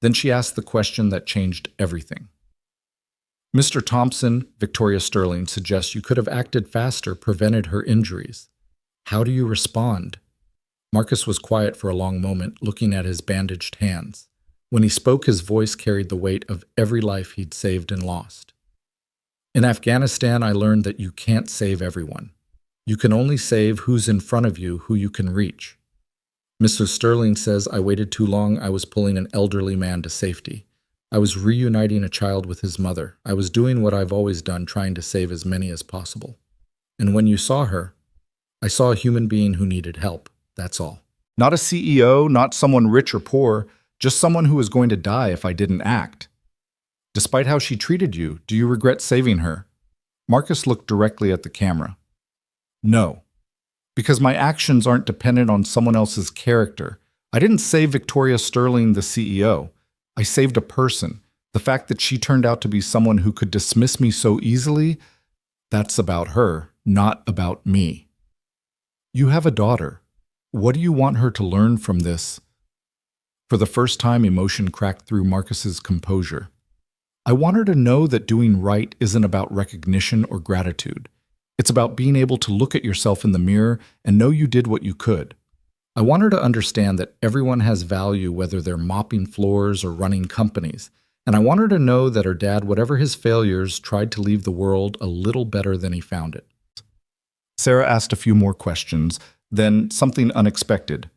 Then she asked the question that changed everything. Mr. Thompson, Victoria Sterling suggests you could have acted faster, prevented her injuries. How do you respond? Marcus was quiet for a long moment, looking at his bandaged hands. When he spoke, his voice carried the weight of every life he'd saved and lost. In Afghanistan, I learned that you can't save everyone. You can only save who's in front of you, who you can reach. Mr. Sterling says I waited too long. I was pulling an elderly man to safety. I was reuniting a child with his mother. I was doing what I've always done, trying to save as many as possible. And when you saw her, I saw a human being who needed help. That's all. Not a CEO, not someone rich or poor, just someone who was going to die if I didn't act. Despite how she treated you, do you regret saving her? Marcus looked directly at the camera. No, because my actions aren't dependent on someone else's character. I didn't save Victoria Sterling, the CEO. I saved a person. The fact that she turned out to be someone who could dismiss me so easily, that's about her, not about me. You have a daughter. What do you want her to learn from this? For the first time, emotion cracked through Marcus's composure. I want her to know that doing right isn't about recognition or gratitude. It's about being able to look at yourself in the mirror and know you did what you could. I want her to understand that everyone has value, whether they're mopping floors or running companies. And I want her to know that her dad, whatever his failures, tried to leave the world a little better than he found it. Sarah asked a few more questions, then something unexpected.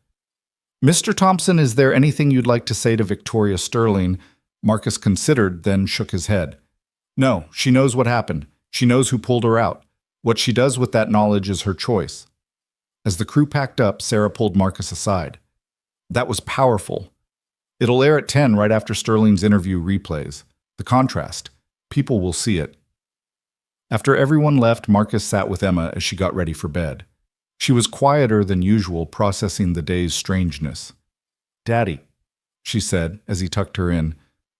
Mr. Thompson, is there anything you'd like to say to Victoria Sterling? Marcus considered, then shook his head. No, she knows what happened. She knows who pulled her out. What she does with that knowledge is her choice. As the crew packed up, Sarah pulled Marcus aside. That was powerful. It'll air at 10 right after Sterling's interview replays. The contrast. People will see it. After everyone left, Marcus sat with Emma as she got ready for bed. She was quieter than usual, processing the day's strangeness. Daddy, she said as he tucked her in,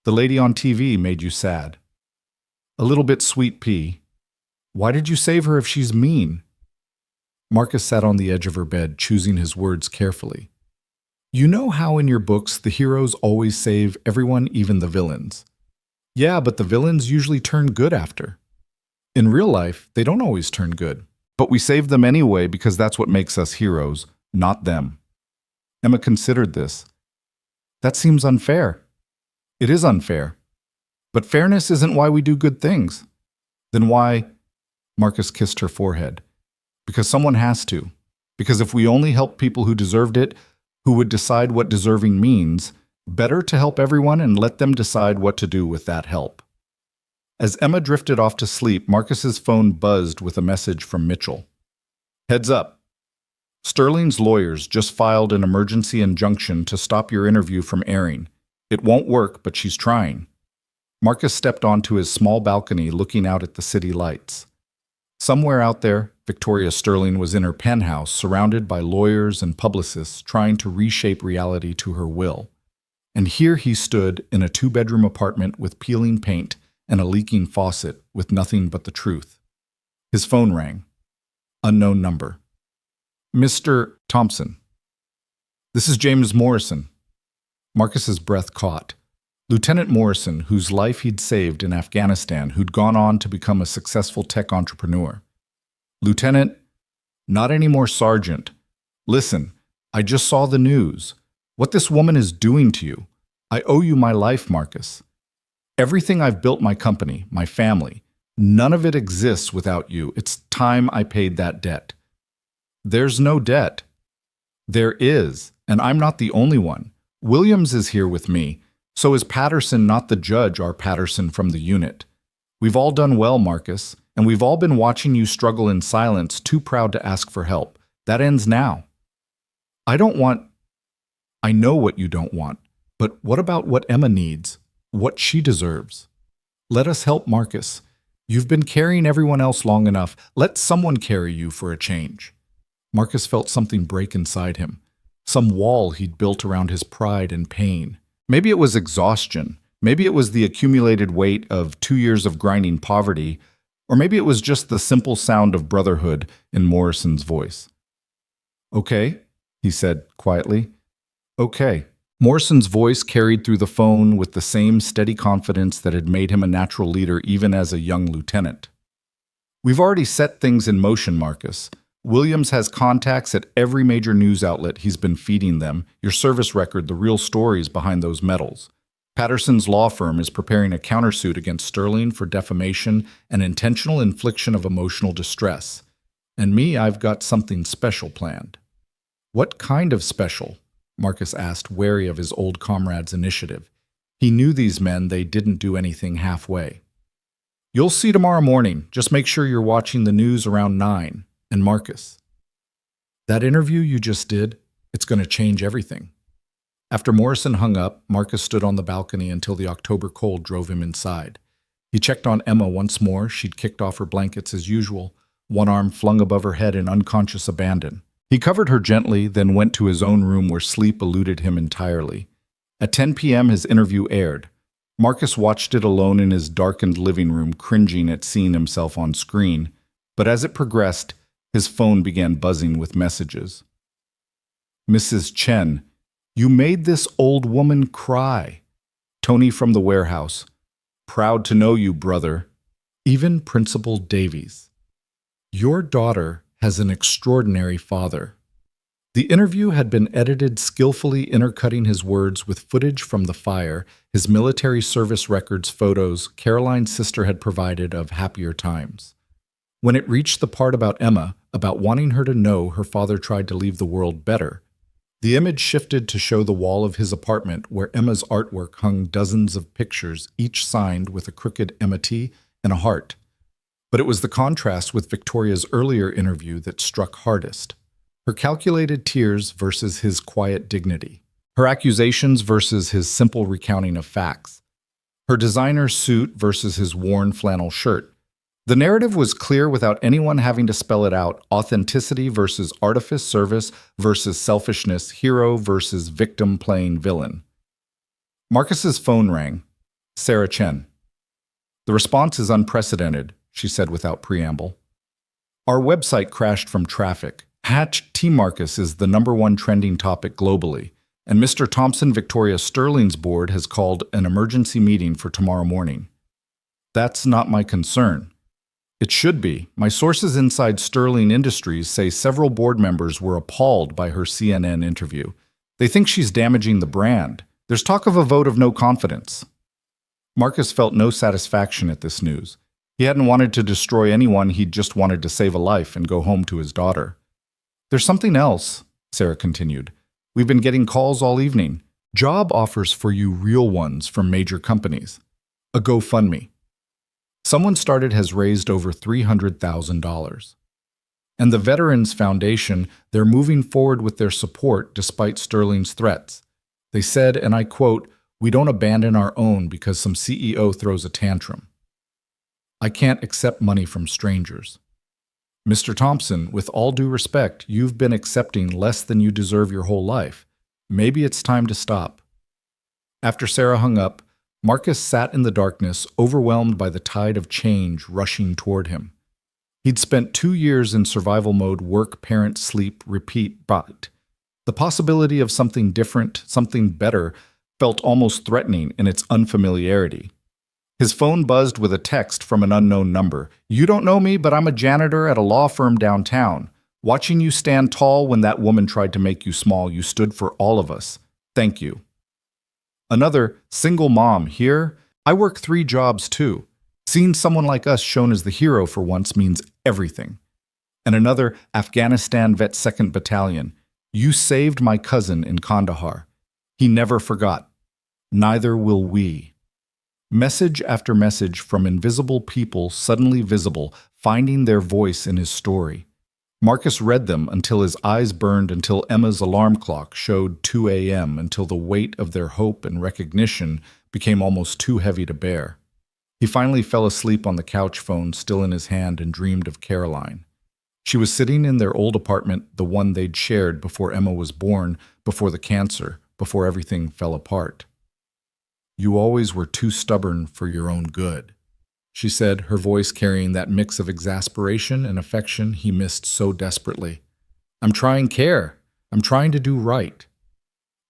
the lady on TV made you sad. A little bit, sweet pea. Why did you save her if she's mean? Marcus sat on the edge of her bed, choosing his words carefully. You know how in your books the heroes always save everyone, even the villains? Yeah, but the villains usually turn good after. In real life, they don't always turn good. But we save them anyway because that's what makes us heroes, not them. Emma considered this. That seems unfair. It is unfair. But fairness isn't why we do good things. Then why? Marcus kissed her forehead. Because someone has to. Because if we only help people who deserved it, who would decide what deserving means, better to help everyone and let them decide what to do with that help. As Emma drifted off to sleep, Marcus's phone buzzed with a message from Mitchell. Heads up. Sterling's lawyers just filed an emergency injunction to stop your interview from airing. It won't work, but she's trying. Marcus stepped onto his small balcony looking out at the city lights. Somewhere out there, Victoria Sterling was in her penthouse, surrounded by lawyers and publicists trying to reshape reality to her will. And here he stood in a two-bedroom apartment with peeling paint and a leaking faucet with nothing but the truth. His phone rang. Unknown number. Mr. Thompson. This is James Morrison. Marcus's breath caught. Lieutenant Morrison, whose life he'd saved in Afghanistan, who'd gone on to become a successful tech entrepreneur. Lieutenant, not anymore Sergeant. Listen, I just saw the news. What this woman is doing to you. I owe you my life, Marcus. Everything I've built, my company, my family, none of it exists without you. It's time I paid that debt. There's no debt. There is, and I'm not the only one. Williams is here with me. So is Patterson, not the judge, our Patterson from the unit. We've all done well, Marcus, and we've all been watching you struggle in silence, too proud to ask for help. That ends now. I know what you don't want, but what about what Emma needs? What she deserves? Let us help Marcus. You've been carrying everyone else long enough. Let someone carry you for a change. Marcus felt something break inside him, some wall he'd built around his pride and pain. Maybe it was exhaustion. Maybe it was the accumulated weight of 2 years of grinding poverty, or maybe it was just the simple sound of brotherhood in Morrison's voice. Okay, he said quietly. Okay. Morrison's voice carried through the phone with the same steady confidence that had made him a natural leader even as a young lieutenant. We've already set things in motion, Marcus. Williams has contacts at every major news outlet. He's been feeding them. Your service record, the real stories behind those medals. Patterson's law firm is preparing a countersuit against Sterling for defamation and intentional infliction of emotional distress. And me, I've got something special planned. What kind of special? Marcus asked, wary of his old comrade's initiative. He knew these men, they didn't do anything halfway. You'll see tomorrow morning. Just make sure you're watching the news around 9. And Marcus, that interview you just did, it's going to change everything. After Morrison hung up, Marcus stood on the balcony until the October cold drove him inside. He checked on Emma once more. She'd kicked off her blankets as usual, one arm flung above her head in unconscious abandon. He covered her gently, then went to his own room where sleep eluded him entirely. At 10 p.m. his interview aired. Marcus watched it alone in his darkened living room, cringing at seeing himself on screen. But as it progressed, His phone began buzzing with messages. Mrs. Chen, you made this old woman cry. Tony from the warehouse. Proud to know you, brother. Even Principal Davies. Your daughter has an extraordinary father. The interview had been edited skillfully, intercutting his words with footage from the fire, his military service records, photos Caroline's sister had provided of happier times. When it reached the part about Emma, about wanting her to know her father tried to leave the world better, the image shifted to show the wall of his apartment where Emma's artwork hung dozens of pictures, each signed with a crooked Emma T and a heart. But it was the contrast with Victoria's earlier interview that struck hardest. Her calculated tears versus his quiet dignity. Her accusations versus his simple recounting of facts. Her designer suit versus his worn flannel shirt. The narrative was clear without anyone having to spell it out. Authenticity versus artifice, service versus selfishness, hero versus victim playing villain. Marcus's phone rang. Sarah Chen. The response is unprecedented, she said without preamble. Our website crashed from traffic. #T Marcus is the #1 trending topic globally, and Mr. Thompson Victoria Sterling's board has called an emergency meeting for tomorrow morning. That's not my concern. It should be. My sources inside Sterling Industries say several board members were appalled by her CNN interview. They think she's damaging the brand. There's talk of a vote of no confidence. Marcus felt no satisfaction at this news. He hadn't wanted to destroy anyone, he'd just wanted to save a life and go home to his daughter. There's something else, Sarah continued. We've been getting calls all evening. Job offers for you, real ones from major companies. A GoFundMe. Someone started has raised over $300,000. And the Veterans Foundation, they're moving forward with their support despite Sterling's threats. They said, and I quote, "We don't abandon our own because some CEO throws a tantrum. I can't accept money from strangers." Mr. Thompson, with all due respect, you've been accepting less than you deserve your whole life. Maybe it's time to stop. After Sarah hung up, Marcus sat in the darkness, overwhelmed by the tide of change rushing toward him. He'd spent 2 years in survival mode, work, parent, sleep, repeat, but the possibility of something different, something better, felt almost threatening in its unfamiliarity. His phone buzzed with a text from an unknown number. You don't know me, but I'm a janitor at a law firm downtown. Watching you stand tall when that woman tried to make you small, you stood for all of us. Thank you. Another, single mom here. I work 3 jobs too. Seeing someone like us shown as the hero for once means everything. And another, Afghanistan vet 2nd Battalion. You saved my cousin in Kandahar. He never forgot. Neither will we. Message after message from invisible people suddenly visible, finding their voice in his story. Marcus read them until his eyes burned, until Emma's alarm clock showed 2 a.m., until the weight of their hope and recognition became almost too heavy to bear. He finally fell asleep on the couch, phone still in his hand, and dreamed of Caroline. She was sitting in their old apartment, the one they'd shared before Emma was born, before the cancer, before everything fell apart. You always were too stubborn for your own good, she said, her voice carrying that mix of exasperation and affection he missed so desperately. I'm trying care. I'm trying to do right.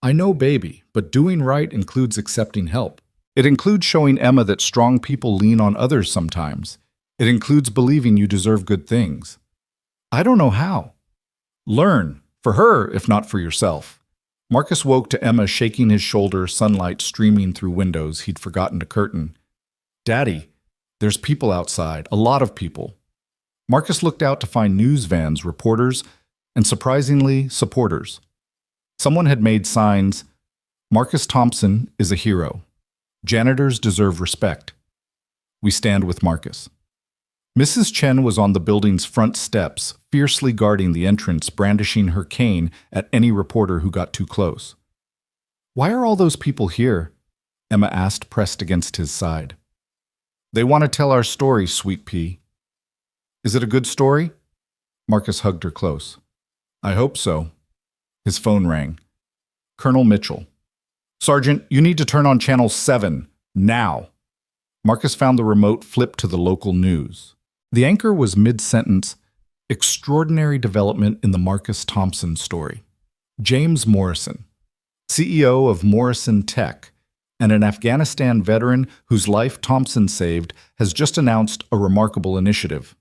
I know, baby, but doing right includes accepting help. It includes showing Emma that strong people lean on others sometimes. It includes believing you deserve good things. I don't know how. Learn, for her, if not for yourself. Marcus woke to Emma shaking his shoulder, sunlight streaming through windows he'd forgotten to curtain. Daddy, there's people outside, a lot of people. Marcus looked out to find news vans, reporters, and surprisingly, supporters. Someone had made signs, Marcus Thompson is a hero. Janitors deserve respect. We stand with Marcus. Mrs. Chen was on the building's front steps, fiercely guarding the entrance, brandishing her cane at any reporter who got too close. Why are all those people here? Emma asked, pressed against his side. They want to tell our story, sweet pea. Is it a good story? Marcus hugged her close. I hope so. His phone rang. Colonel Mitchell. Sergeant, you need to turn on Channel 7, now. Marcus found the remote, flipped to the local news. The anchor was mid-sentence. Extraordinary development in the Marcus Thompson story. James Morrison, CEO of Morrison Tech, and an Afghanistan veteran whose life Thompson saved, has just announced a remarkable initiative.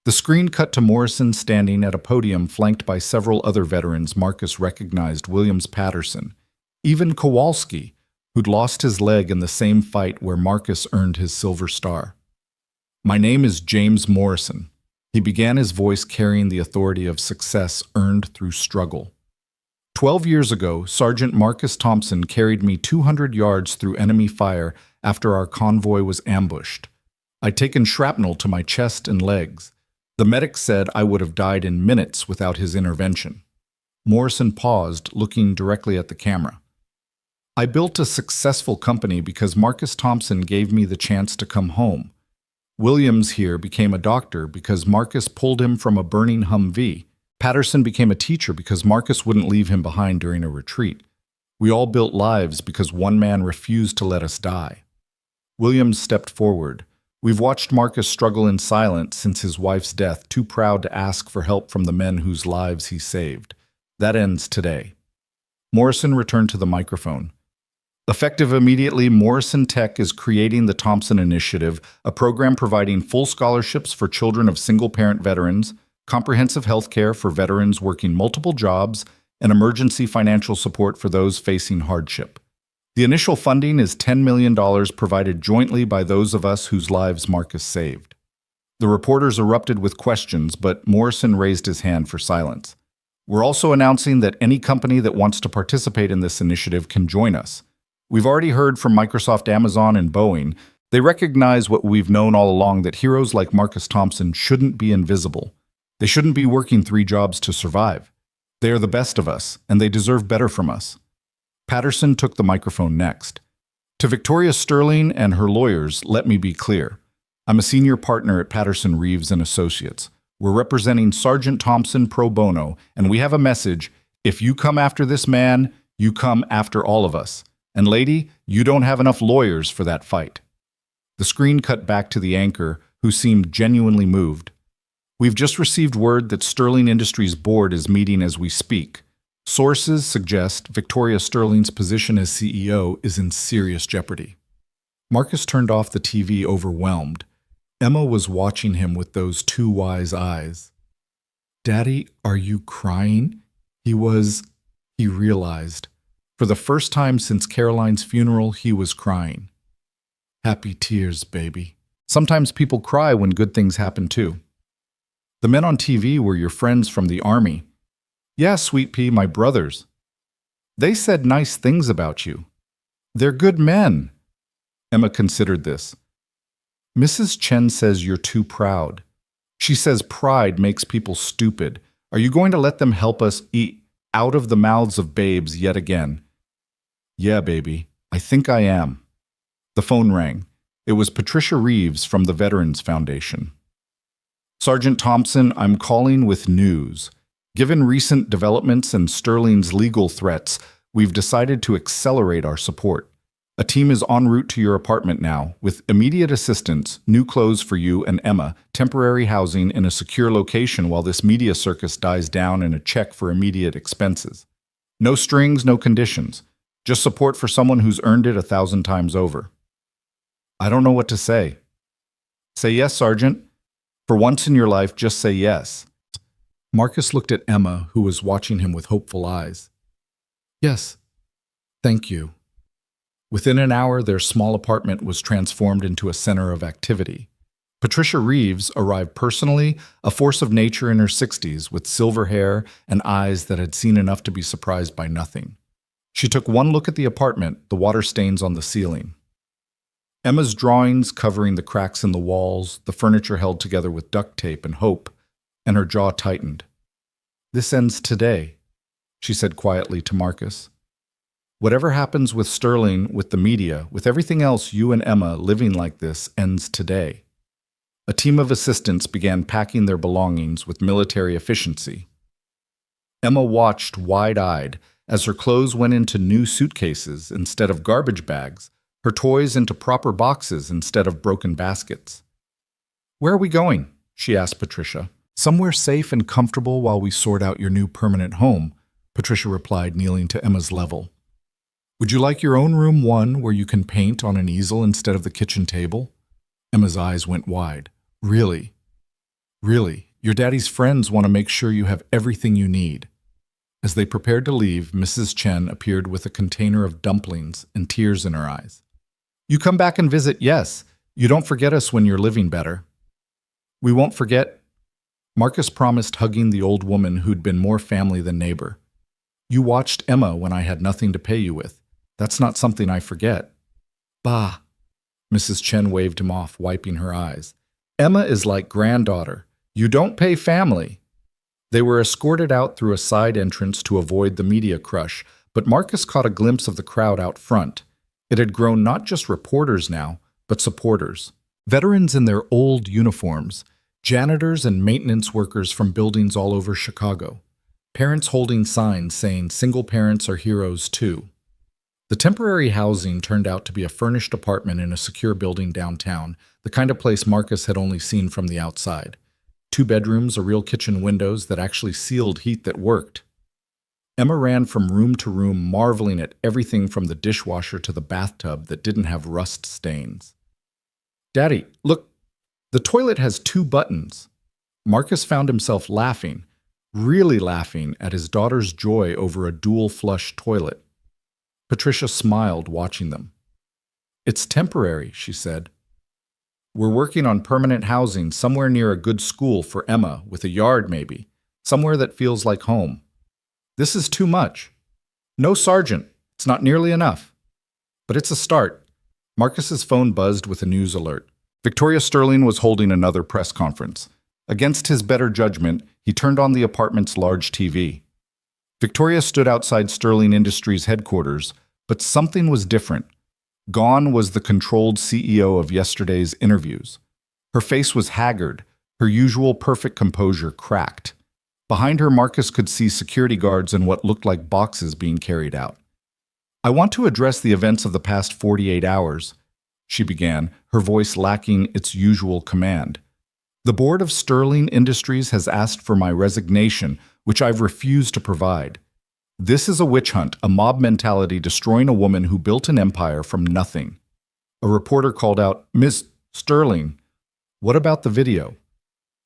The screen cut to Morrison standing at a podium flanked by several other veterans Marcus recognized: Williams Patterson, even Kowalski, who'd lost his leg in the same fight where Marcus earned his Silver Star. "My name is James Morrison." He began, his voice carrying the authority of success earned through struggle. 12 years ago, Sergeant Marcus Thompson carried me 200 yards through enemy fire after our convoy was ambushed. I'd taken shrapnel to my chest and legs. The medic said I would have died in minutes without his intervention. Morrison paused, looking directly at the camera. "I built a successful company because Marcus Thompson gave me the chance to come home. Williams here became a doctor because Marcus pulled him from a burning Humvee. Patterson became a teacher because Marcus wouldn't leave him behind during a retreat. We all built lives because one man refused to let us die." Williams stepped forward. "We've watched Marcus struggle in silence since his wife's death, too proud to ask for help from the men whose lives he saved. That ends today." Morrison returned to the microphone. Effective immediately, Morrison Tech is creating the Thompson Initiative, a program providing full scholarships for children of single-parent veterans, comprehensive health care for veterans working multiple jobs, and emergency financial support for those facing hardship. The initial funding is $10 million provided jointly by those of us whose lives Marcus saved. The reporters erupted with questions, but Morrison raised his hand for silence. "We're also announcing that any company that wants to participate in this initiative can join us. We've already heard from Microsoft, Amazon, and Boeing. They recognize what we've known all along, that heroes like Marcus Thompson shouldn't be invisible. They shouldn't be working 3 jobs to survive. They are the best of us, and they deserve better from us." Patterson took the microphone next. "To Victoria Sterling and her lawyers, let me be clear. I'm a senior partner at Patterson Reeves and Associates. We're representing Sergeant Thompson pro bono, and we have a message. If you come after this man, you come after all of us. And lady, you don't have enough lawyers for that fight." The screen cut back to the anchor, who seemed genuinely moved. "We've just received word that Sterling Industries' board is meeting as we speak. Sources suggest Victoria Sterling's position as CEO is in serious jeopardy." Marcus turned off the TV, overwhelmed. Emma was watching him with those 2 wise eyes. "Daddy, are you crying?" He realized. For the first time since Caroline's funeral, he was crying. "Happy tears, baby. Sometimes people cry when good things happen too." "The men on TV were your friends from the army." "Yeah, Sweet Pea, my brothers. They said nice things about you. They're good men." Emma considered this. "Mrs. Chen says you're too proud. She says pride makes people stupid. Are you going to let them help us eat out of the mouths of babes yet again?" "Yeah, baby, I think I am." The phone rang. It was Patricia Reeves from the Veterans Foundation. "Sergeant Thompson, I'm calling with news. Given recent developments and Sterling's legal threats, we've decided to accelerate our support. A team is en route to your apartment now, with immediate assistance, new clothes for you and Emma, temporary housing in a secure location while this media circus dies down, and a check for immediate expenses. No strings, no conditions. Just support for someone who's earned it 1,000 times over." "I don't know what to say." "Say yes, Sergeant. For once in your life, just say yes." Marcus looked at Emma, who was watching him with hopeful eyes. "Yes, thank you." Within an hour, their small apartment was transformed into a center of activity. Patricia Reeves arrived personally, a force of nature in her 60s, with silver hair and eyes that had seen enough to be surprised by nothing. She took one look at the apartment, the water stains on the ceiling. Emma's drawings covering the cracks in the walls, the furniture held together with duct tape and hope, and her jaw tightened. "This ends today," she said quietly to Marcus. "Whatever happens with Sterling, with the media, with everything else, you and Emma living like this ends today." A team of assistants began packing their belongings with military efficiency. Emma watched wide-eyed as her clothes went into new suitcases instead of garbage bags, her toys into proper boxes instead of broken baskets. "Where are we going?" she asked Patricia. Somewhere safe and comfortable while we sort out your new permanent home, Patricia replied, kneeling to Emma's level. Would you like your own room, one where you can paint on an easel instead of the kitchen table? Emma's eyes went wide. Really? Really? Your daddy's friends want to make sure you have everything you need. As they prepared to leave, Mrs. Chen appeared with a container of dumplings and tears in her eyes. You come back and visit, yes. You don't forget us when you're living better. We won't forget. Marcus promised, hugging the old woman who'd been more family than neighbor. You watched Emma when I had nothing to pay you with. That's not something I forget. Bah. Mrs. Chen waved him off, wiping her eyes. Emma is like granddaughter. You don't pay family. They were escorted out through a side entrance to avoid the media crush, but Marcus caught a glimpse of the crowd out front. It had grown not just reporters now, but supporters. Veterans in their old uniforms, janitors and maintenance workers from buildings all over Chicago. Parents holding signs saying single parents are heroes too. The temporary housing turned out to be a furnished apartment in a secure building downtown, the kind of place Marcus had only seen from the outside. 2 bedrooms, a real kitchen, windows that actually sealed heat that worked. Emma ran from room to room, marveling at everything from the dishwasher to the bathtub that didn't have rust stains. Daddy, look, the toilet has 2 buttons. Marcus found himself laughing, really laughing at his daughter's joy over a dual flush toilet. Patricia smiled, watching them. It's temporary, she said. We're working on permanent housing somewhere near a good school for Emma, with a yard maybe, somewhere that feels like home. This is too much. No, Sergeant, it's not nearly enough. But it's a start. Marcus's phone buzzed with a news alert. Victoria Sterling was holding another press conference. Against his better judgment, he turned on the apartment's large TV. Victoria stood outside Sterling Industries headquarters, but something was different. Gone was the controlled CEO of yesterday's interviews. Her face was haggard, her usual perfect composure cracked. Behind her, Marcus could see security guards and what looked like boxes being carried out. I want to address the events of the past 48 hours, she began, her voice lacking its usual command. The board of Sterling Industries has asked for my resignation, which I've refused to provide. This is a witch hunt, a mob mentality destroying a woman who built an empire from nothing. A reporter called out, Miss Sterling, what about the video?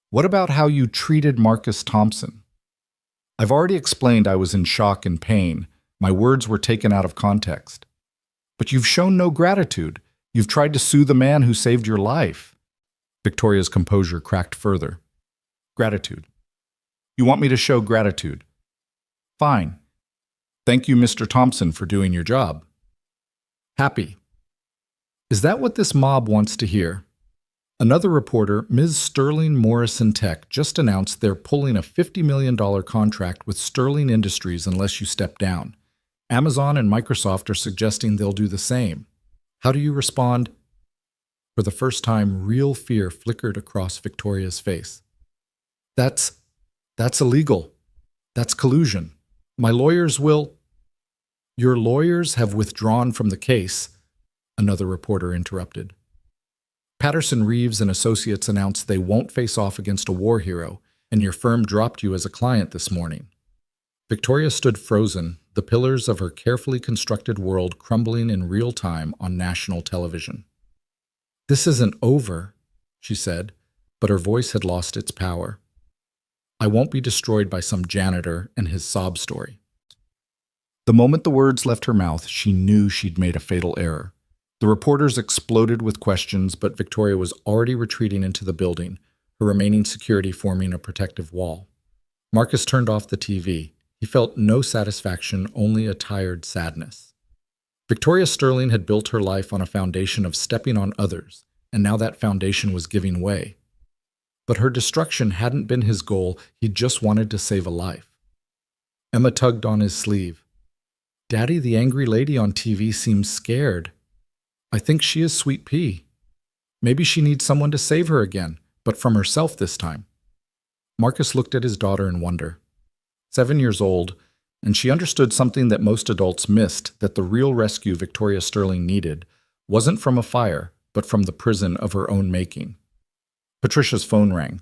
What about how you treated Marcus Thompson? I've already explained I was in shock and pain. My words were taken out of context. But you've shown no gratitude. You've tried to sue the man who saved your life. Victoria's composure cracked further. Gratitude. You want me to show gratitude? Fine. Thank you, Mr. Thompson, for doing your job. Happy. Is that what this mob wants to hear? Another reporter, Ms. Sterling Morrison Tech, just announced they're pulling a $50 million contract with Sterling Industries unless you step down. Amazon and Microsoft are suggesting they'll do the same. How do you respond? For the first time, real fear flickered across Victoria's face. That's illegal. That's collusion. My lawyers will... Your lawyers have withdrawn from the case, another reporter interrupted. Patterson Reeves and Associates announced they won't face off against a war hero, and your firm dropped you as a client this morning. Victoria stood frozen, the pillars of her carefully constructed world crumbling in real time on national television. This isn't over, she said, but her voice had lost its power. I won't be destroyed by some janitor and his sob story. The moment the words left her mouth, she knew she'd made a fatal error. The reporters exploded with questions, but Victoria was already retreating into the building, her remaining security forming a protective wall. Marcus turned off the TV. He felt no satisfaction, only a tired sadness. Victoria Sterling had built her life on a foundation of stepping on others, and now that foundation was giving way. But her destruction hadn't been his goal, he just wanted to save a life. Emma tugged on his sleeve. Daddy, the angry lady on TV seems scared. I think she is Sweet Pea. Maybe she needs someone to save her again, but from herself this time. Marcus looked at his daughter in wonder. 7 years old, and she understood something that most adults missed, that the real rescue Victoria Sterling needed wasn't from a fire, but from the prison of her own making. Patricia's phone rang.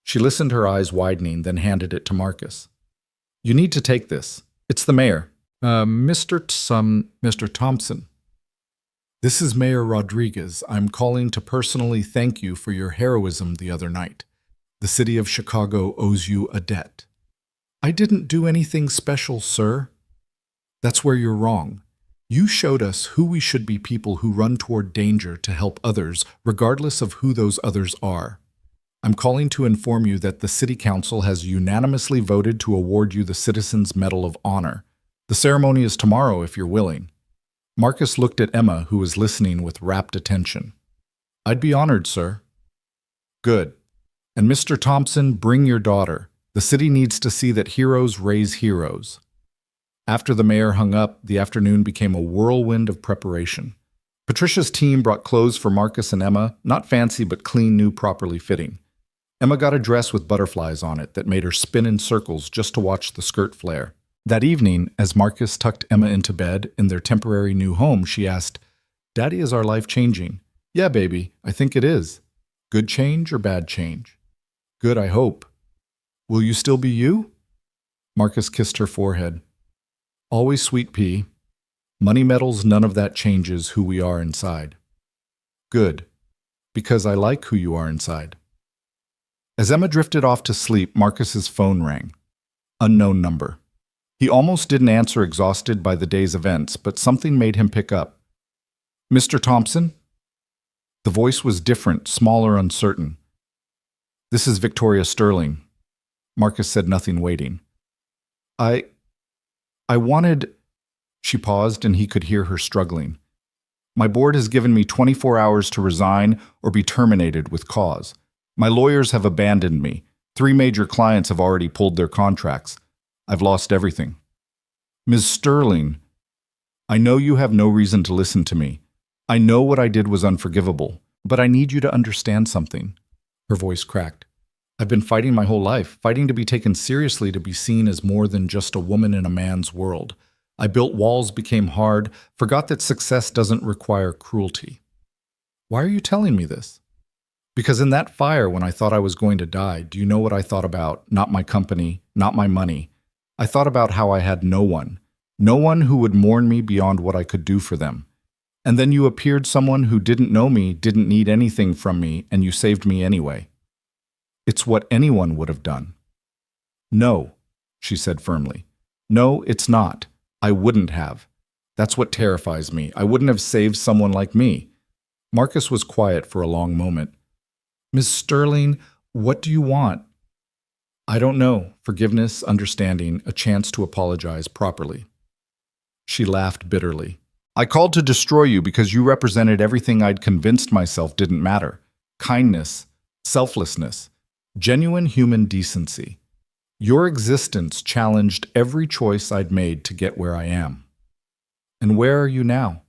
She listened, her eyes widening, then handed it to Marcus. You need to take this. It's the mayor. Mr. Thompson. This is Mayor Rodriguez. I'm calling to personally thank you for your heroism the other night. The city of Chicago owes you a debt. I didn't do anything special, sir. That's where you're wrong. You showed us who we should be, people who run toward danger to help others, regardless of who those others are. I'm calling to inform you that the City Council has unanimously voted to award you the Citizens Medal of Honor. The ceremony is tomorrow if you're willing. Marcus looked at Emma, who was listening with rapt attention. I'd be honored, sir. Good. And Mr. Thompson, bring your daughter. The city needs to see that heroes raise heroes. After the mayor hung up, the afternoon became a whirlwind of preparation. Patricia's team brought clothes for Marcus and Emma, not fancy but clean, new, properly fitting. Emma got a dress with butterflies on it that made her spin in circles just to watch the skirt flare. That evening, as Marcus tucked Emma into bed in their temporary new home, she asked, Daddy, is our life changing? Yeah, baby, I think it is. Good change or bad change? Good, I hope. Will you still be you? Marcus kissed her forehead. Always sweet pea. Money meddles, none of that changes who we are inside. Good, because I like who you are inside. As Emma drifted off to sleep, Marcus's phone rang. Unknown number. He almost didn't answer, exhausted by the day's events, but something made him pick up. Mr. Thompson? The voice was different, smaller, uncertain. This is Victoria Sterling. Marcus said nothing, waiting. I wanted... She paused, and he could hear her struggling. My board has given me 24 hours to resign or be terminated with cause. My lawyers have abandoned me. 3 major clients have already pulled their contracts. I've lost everything. Ms. Sterling, I know you have no reason to listen to me. I know what I did was unforgivable, but I need you to understand something. Her voice cracked. I've been fighting my whole life, fighting to be taken seriously, to be seen as more than just a woman in a man's world. I built walls, became hard, forgot that success doesn't require cruelty. Why are you telling me this? Because in that fire, when I thought I was going to die, do you know what I thought about? Not my company, not my money. I thought about how I had no one who would mourn me beyond what I could do for them. And then you appeared, someone who didn't know me, didn't need anything from me, and you saved me anyway. It's what anyone would have done. No, she said firmly. No, it's not. I wouldn't have. That's what terrifies me. I wouldn't have saved someone like me. Marcus was quiet for a long moment. Miss Sterling, what do you want? I don't know. Forgiveness, understanding, a chance to apologize properly. She laughed bitterly. I called to destroy you because you represented everything I'd convinced myself didn't matter. Kindness, selflessness, genuine human decency. Your existence challenged every choice I'd made to get where I am. And where are you now?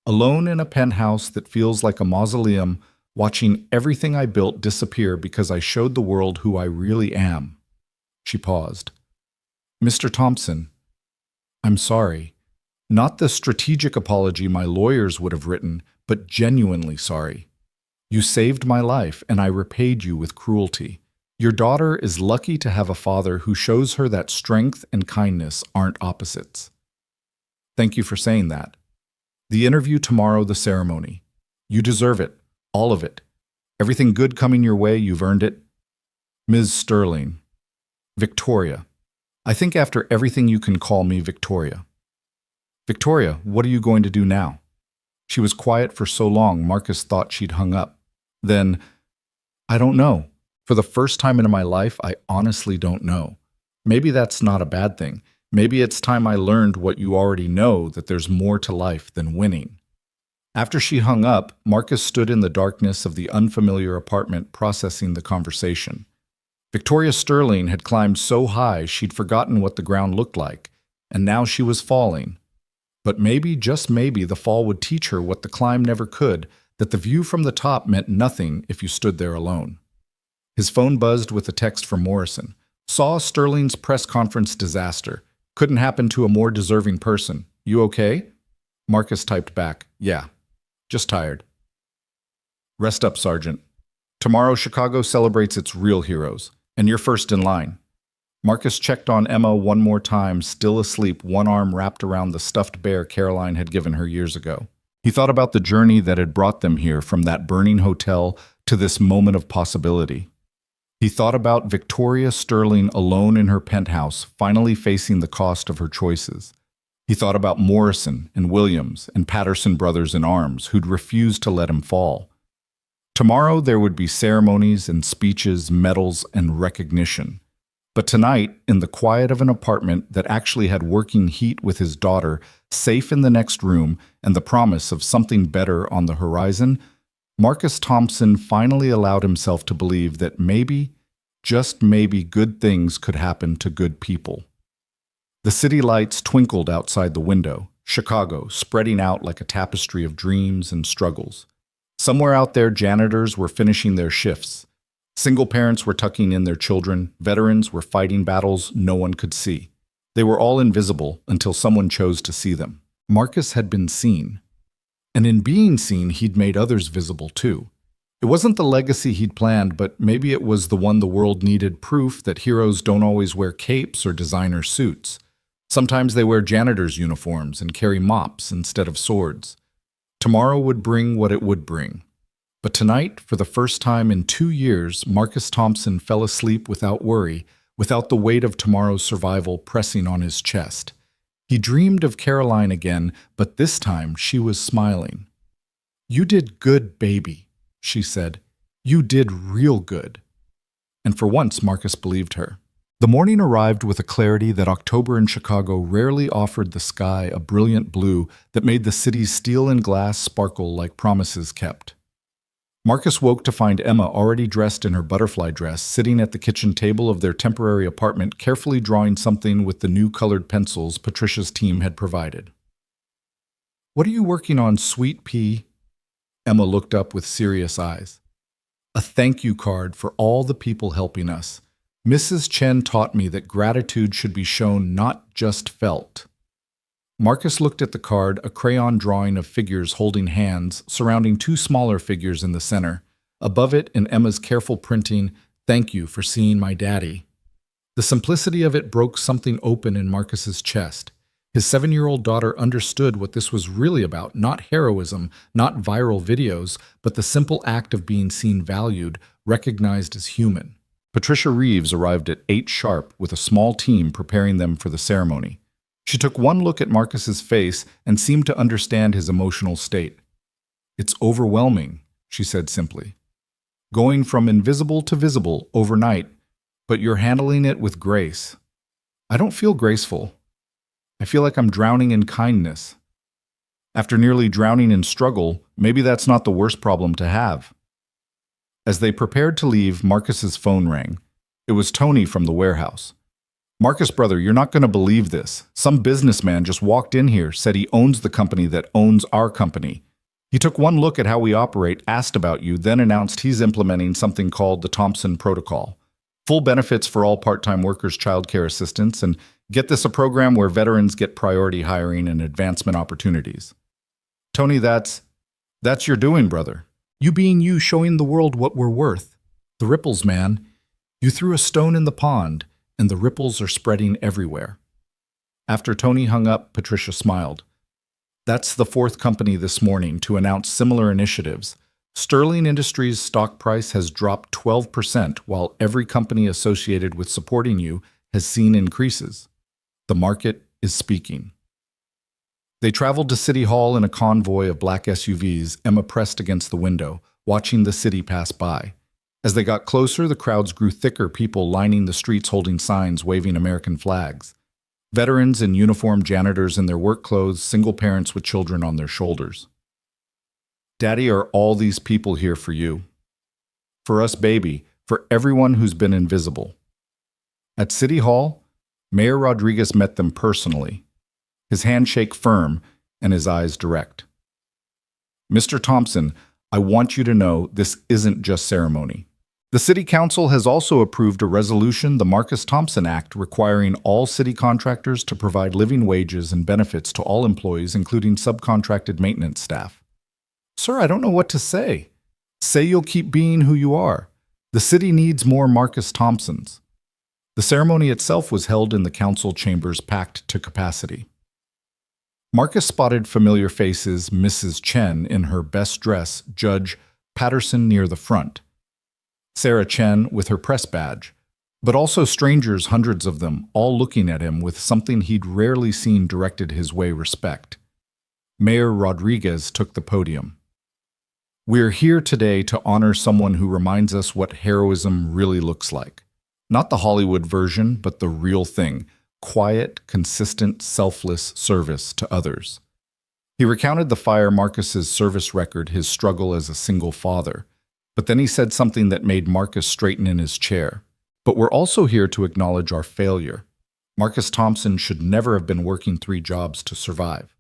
Alone in a penthouse that feels like a mausoleum, watching everything I built disappear because I showed the world who I really am. She paused. Mr. Thompson, I'm sorry. Not the strategic apology my lawyers would have written, but genuinely sorry. You saved my life, and I repaid you with cruelty. Your daughter is lucky to have a father who shows her that strength and kindness aren't opposites. Thank you for saying that. The interview tomorrow, the ceremony. You deserve it. All of it. Everything good coming your way, you've earned it. Ms. Sterling. Victoria. I think after everything you can call me Victoria. Victoria, what are you going to do now? She was quiet for so long, Marcus thought she'd hung up. Then, I don't know. For the first time in my life, I honestly don't know. Maybe that's not a bad thing. Maybe it's time I learned what you already know, that there's more to life than winning. After she hung up, Marcus stood in the darkness of the unfamiliar apartment processing the conversation. Victoria Sterling had climbed so high she'd forgotten what the ground looked like, and now she was falling. But maybe, just maybe, the fall would teach her what the climb never could, that the view from the top meant nothing if you stood there alone. His phone buzzed with a text from Morrison. Saw Sterling's press conference disaster. Couldn't happen to a more deserving person. You okay? Marcus typed back, yeah. Just tired. Rest up, Sergeant. Tomorrow, Chicago celebrates its real heroes, and you're first in line. Marcus checked on Emma one more time, still asleep, one arm wrapped around the stuffed bear Caroline had given her years ago. He thought about the journey that had brought them here, from that burning hotel to this moment of possibility. He thought about Victoria Sterling alone in her penthouse, finally facing the cost of her choices. He thought about Morrison and Williams and Patterson brothers in arms who'd refused to let him fall. Tomorrow there would be ceremonies and speeches, medals, and recognition. But tonight, in the quiet of an apartment that actually had working heat with his daughter, safe in the next room, and the promise of something better on the horizon, Marcus Thompson finally allowed himself to believe that maybe, just maybe, good things could happen to good people. The city lights twinkled outside the window, Chicago spreading out like a tapestry of dreams and struggles. Somewhere out there, janitors were finishing their shifts. Single parents were tucking in their children. Veterans were fighting battles no one could see. They were all invisible until someone chose to see them. Marcus had been seen. And in being seen, he'd made others visible too. It wasn't the legacy he'd planned, but maybe it was the one the world needed: proof that heroes don't always wear capes or designer suits. Sometimes they wear janitor's uniforms and carry mops instead of swords. Tomorrow would bring what it would bring. But tonight, for the first time in 2 years, Marcus Thompson fell asleep without worry, without the weight of tomorrow's survival pressing on his chest. He dreamed of Caroline again, but this time she was smiling. "You did good, baby," she said. "You did real good." And for once, Marcus believed her. The morning arrived with a clarity that October in Chicago rarely offered, the sky a brilliant blue that made the city's steel and glass sparkle like promises kept. Marcus woke to find Emma, already dressed in her butterfly dress, sitting at the kitchen table of their temporary apartment, carefully drawing something with the new colored pencils Patricia's team had provided. "What are you working on, sweet pea?" Emma looked up with serious eyes. "A thank you card for all the people helping us. Mrs. Chen taught me that gratitude should be shown, not just felt." Marcus looked at the card, a crayon drawing of figures holding hands, surrounding two smaller figures in the center. Above it, in Emma's careful printing, "Thank you for seeing my daddy." The simplicity of it broke something open in Marcus's chest. His 7-year-old daughter understood what this was really about: not heroism, not viral videos, but the simple act of being seen, valued, recognized as human. Patricia Reeves arrived at 8 sharp with a small team preparing them for the ceremony. She took one look at Marcus's face and seemed to understand his emotional state. "It's overwhelming," she said simply. "Going from invisible to visible overnight, but you're handling it with grace." "I don't feel graceful. I feel like I'm drowning in kindness." After nearly drowning in struggle, maybe that's not the worst problem to have. As they prepared to leave, Marcus's phone rang. It was Tony from the warehouse. "Marcus, brother, you're not going to believe this. Some businessman just walked in here, said he owns the company that owns our company. He took one look at how we operate, asked about you, then announced he's implementing something called the Thompson Protocol. Full benefits for all part-time workers, childcare assistants, and get this, a program where veterans get priority hiring and advancement opportunities." "Tony, that's your doing, brother. You being you, showing the world what we're worth. The ripples, man. You threw a stone in the pond, and the ripples are spreading everywhere." After Tony hung up, Patricia smiled. "That's the 4th company this morning to announce similar initiatives. Sterling Industries' stock price has dropped 12%, while every company associated with supporting you has seen increases. The market is speaking." They traveled to City Hall in a convoy of black SUVs, Emma pressed against the window, watching the city pass by. As they got closer, the crowds grew thicker, people lining the streets holding signs, waving American flags. Veterans in uniform, janitors in their work clothes, single parents with children on their shoulders. "Daddy, are all these people here for you? For us, baby, for everyone who's been invisible." At City Hall, Mayor Rodriguez met them personally, his handshake firm and his eyes direct. "Mr. Thompson, I want you to know this isn't just ceremony. The City Council has also approved a resolution, the Marcus Thompson Act, requiring all city contractors to provide living wages and benefits to all employees, including subcontracted maintenance staff." "Sir, I don't know what to say." Say you'll keep being who you are. The city needs more Marcus Thompsons. The ceremony itself was held in the council chambers packed to capacity. Marcus spotted familiar faces, Mrs. Chen in her best dress, Judge Patterson near the front, Sarah Chen with her press badge, but also strangers, hundreds of them, all looking at him with something he'd rarely seen directed his way: respect. Mayor Rodriguez took the podium. We're here today to honor someone who reminds us what heroism really looks like. Not the Hollywood version, but the real thing: quiet, consistent, selfless service to others. He recounted the fire Marcus's service record, his struggle as a single father. But then he said something that made Marcus straighten in his chair. But we're also here to acknowledge our failure. Marcus Thompson should never have been working 3 jobs to survive.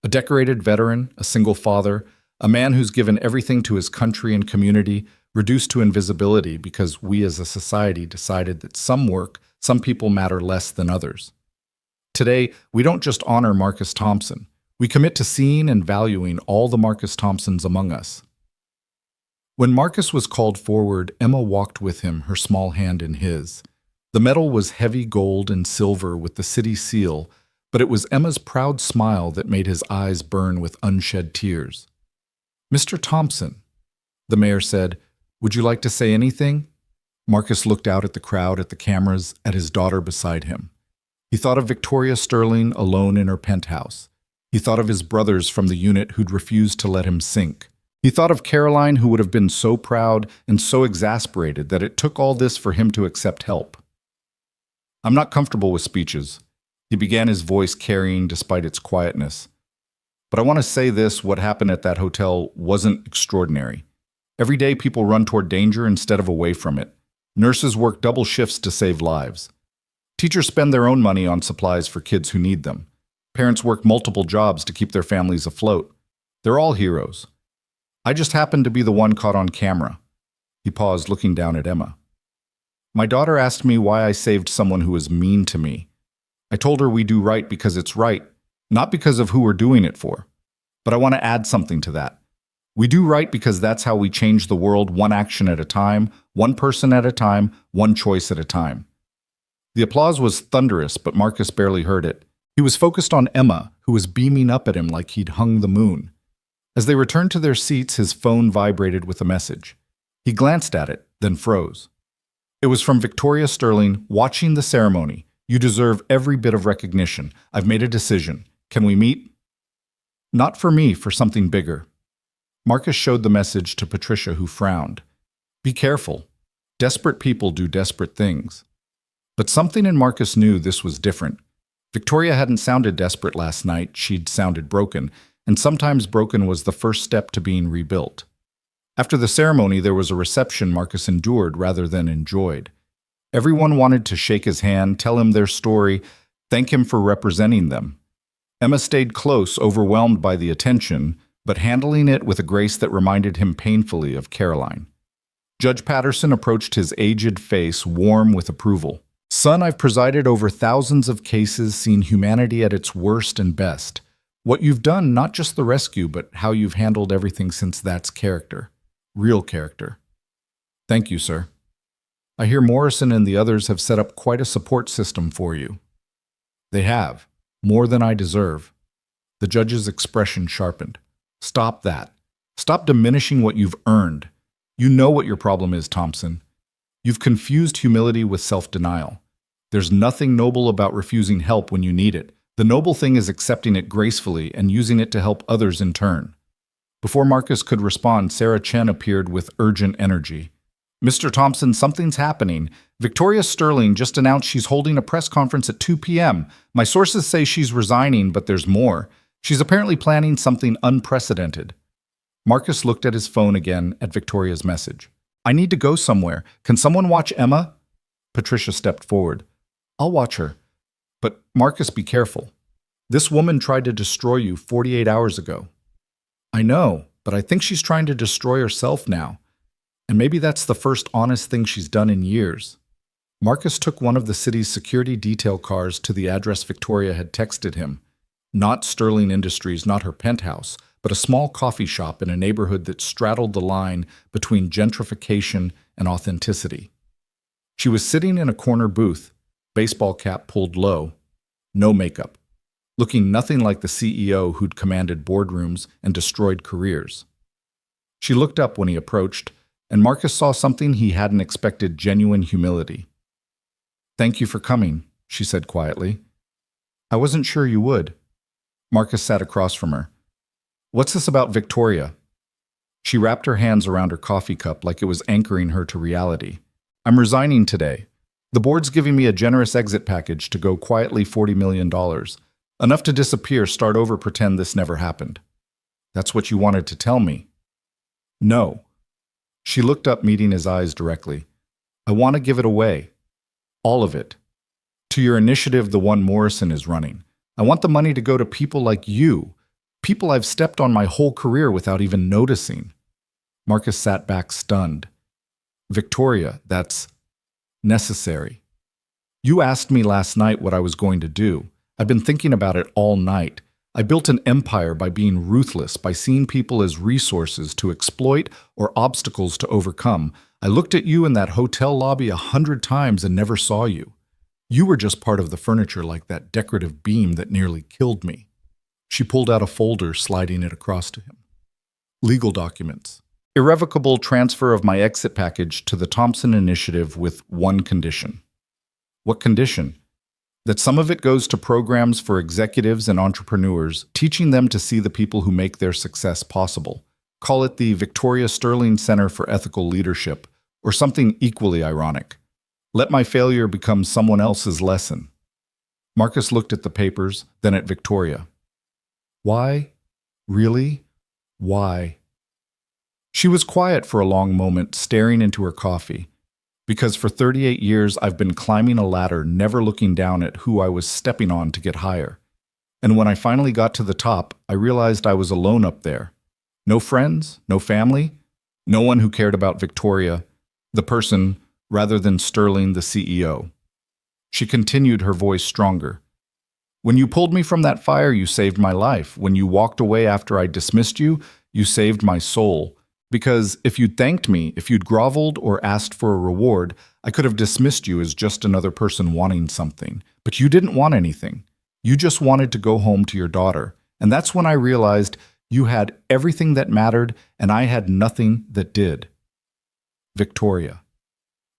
A decorated veteran, a single father, a man who's given everything to his country and community, reduced to invisibility because we as a society decided that some people matter less than others. Today, we don't just honor Marcus Thompson. We commit to seeing and valuing all the Marcus Thompsons among us. When Marcus was called forward, Emma walked with him, her small hand in his. The medal was heavy gold and silver with the city seal, but it was Emma's proud smile that made his eyes burn with unshed tears. "Mr. Thompson," the mayor said, "would you like to say anything?" Marcus looked out at the crowd, at the cameras, at his daughter beside him. He thought of Victoria Sterling alone in her penthouse. He thought of his brothers from the unit who'd refused to let him sink. He thought of Caroline, who would have been so proud and so exasperated that it took all this for him to accept help. "I'm not comfortable with speeches," he began, his voice carrying despite its quietness. "But I want to say this: what happened at that hotel wasn't extraordinary. Every day people run toward danger instead of away from it. Nurses work double shifts to save lives. Teachers spend their own money on supplies for kids who need them. Parents work multiple jobs to keep their families afloat. They're all heroes. I just happened to be the one caught on camera." He paused, looking down at Emma. "My daughter asked me why I saved someone who was mean to me. I told her we do right because it's right, not because of who we're doing it for. But I want to add something to that. We do right because that's how we change the world, one action at a time, one person at a time, one choice at a time." The applause was thunderous, but Marcus barely heard it. He was focused on Emma, who was beaming up at him like he'd hung the moon. As they returned to their seats, his phone vibrated with a message. He glanced at it, then froze. It was from Victoria Sterling, watching the ceremony. "You deserve every bit of recognition. I've made a decision. Can we meet?" "Not for me, for something bigger." Marcus showed the message to Patricia, who frowned. "Be careful. Desperate people do desperate things." But something in Marcus knew this was different. Victoria hadn't sounded desperate last night, she'd sounded broken, and sometimes broken was the first step to being rebuilt. After the ceremony, there was a reception Marcus endured rather than enjoyed. Everyone wanted to shake his hand, tell him their story, thank him for representing them. Emma stayed close, overwhelmed by the attention, but handling it with a grace that reminded him painfully of Caroline. Judge Patterson approached his aged face, warm with approval. "Son, I've presided over thousands of cases, seen humanity at its worst and best. What you've done, not just the rescue, but how you've handled everything since, that's character. Real character." "Thank you, sir. I hear Morrison and the others have set up quite a support system for you." "They have. More than I deserve." The judge's expression sharpened. "Stop that. Stop diminishing what you've earned. You know what your problem is, Thompson. You've confused humility with self-denial. There's nothing noble about refusing help when you need it. The noble thing is accepting it gracefully and using it to help others in turn." Before Marcus could respond, Sarah Chen appeared with urgent energy. "Mr. Thompson, something's happening. Victoria Sterling just announced she's holding a press conference at 2 p.m. My sources say she's resigning, but there's more. She's apparently planning something unprecedented." Marcus looked at his phone again at Victoria's message. "I need to go somewhere. Can someone watch Emma?" Patricia stepped forward. "I'll watch her. But Marcus, be careful. This woman tried to destroy you 48 hours ago." "I know, but I think she's trying to destroy herself now. And maybe that's the first honest thing she's done in years." Marcus took one of the city's security detail cars to the address Victoria had texted him. Not Sterling Industries, not her penthouse, but a small coffee shop in a neighborhood that straddled the line between gentrification and authenticity. She was sitting in a corner booth, baseball cap pulled low, no makeup, looking nothing like the CEO who'd commanded boardrooms and destroyed careers. She looked up when he approached, and Marcus saw something he hadn't expected: genuine humility. "Thank you for coming," she said quietly. "I wasn't sure you would." Marcus sat across from her. "What's this about Victoria?" She wrapped her hands around her coffee cup like it was anchoring her to reality. "I'm resigning today. The board's giving me a generous exit package to go quietly $40 million. Enough to disappear, start over, pretend this never happened." "That's what you wanted to tell me." "No." She looked up, meeting his eyes directly. "I want to give it away. All of it. To your initiative, the one Morrison is running. I want the money to go to people like you, people I've stepped on my whole career without even noticing." Marcus sat back, stunned. "Victoria, that's necessary. You asked me last night what I was going to do. I've been thinking about it all night. I built an empire by being ruthless, by seeing people as resources to exploit or obstacles to overcome. I looked at you in that hotel lobby 100 times and never saw you. You were just part of the furniture, like that decorative beam that nearly killed me." She pulled out a folder, sliding it across to him. "Legal documents. Irrevocable transfer of my exit package to the Thompson Initiative with one condition." "What condition?" "That some of it goes to programs for executives and entrepreneurs, teaching them to see the people who make their success possible. Call it the Victoria Sterling Center for Ethical Leadership, or something equally ironic. Let my failure become someone else's lesson." Marcus looked at the papers, then at Victoria. "Why? Really? Why?" She was quiet for a long moment, staring into her coffee. "Because for 38 years I've been climbing a ladder, never looking down at who I was stepping on to get higher. And when I finally got to the top, I realized I was alone up there. No friends, no family, no one who cared about Victoria, the person, rather than Sterling, the CEO." She continued, her voice stronger. "When you pulled me from that fire, you saved my life. When you walked away after I dismissed you, you saved my soul. Because if you'd thanked me, if you'd groveled or asked for a reward, I could have dismissed you as just another person wanting something. But you didn't want anything. You just wanted to go home to your daughter. And that's when I realized you had everything that mattered, and I had nothing that did." Victoria.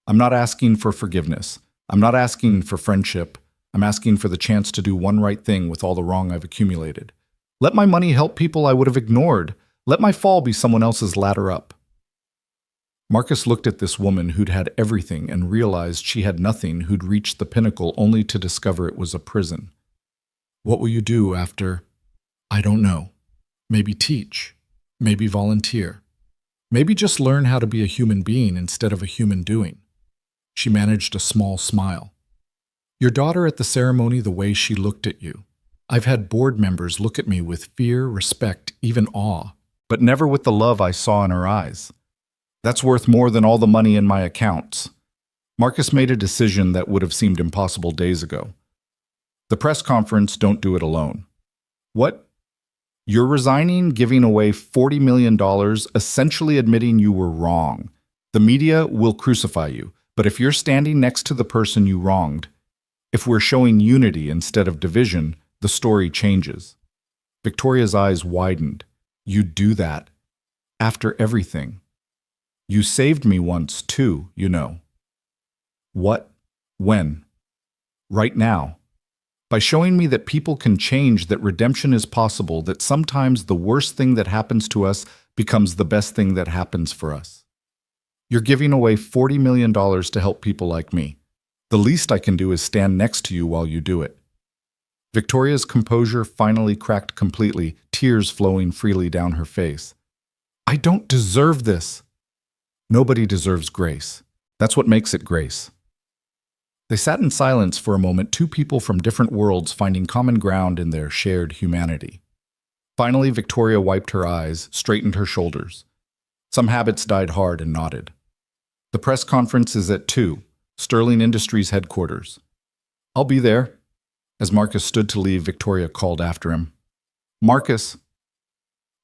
"I'm not asking for forgiveness. I'm not asking for friendship. I'm asking for the chance to do one right thing with all the wrong I've accumulated. Let my money help people I would have ignored. Let my fall be someone else's ladder up." Marcus looked at this woman who'd had everything and realized she had nothing, who'd reached the pinnacle only to discover it was a prison. "What will you do after?" "I don't know. Maybe teach. Maybe volunteer. Maybe just learn how to be a human being instead of a human doing." She managed a small smile. "Your daughter at the ceremony, the way she looked at you. I've had board members look at me with fear, respect, even awe, but never with the love I saw in her eyes. That's worth more than all the money in my accounts." Marcus made a decision that would have seemed impossible days ago. "The press conference, don't do it alone." "What? You're resigning, giving away $40 million, essentially admitting you were wrong. The media will crucify you, but if you're standing next to the person you wronged, if we're showing unity instead of division, the story changes." Victoria's eyes widened. "You'd do that? After everything? You saved me once, too, you know." "What? When?" "Right now. By showing me that people can change, that redemption is possible, that sometimes the worst thing that happens to us becomes the best thing that happens for us. You're giving away $40 million to help people like me. The least I can do is stand next to you while you do it." Victoria's composure finally cracked completely, tears flowing freely down her face. "I don't deserve this." "Nobody deserves grace. That's what makes it grace." They sat in silence for a moment, two people from different worlds finding common ground in their shared humanity. Finally, Victoria wiped her eyes, straightened her shoulders. Some habits died hard and nodded. "The press conference is at 2, Sterling Industries headquarters." "I'll be there." As Marcus stood to leave, Victoria called after him. "Marcus."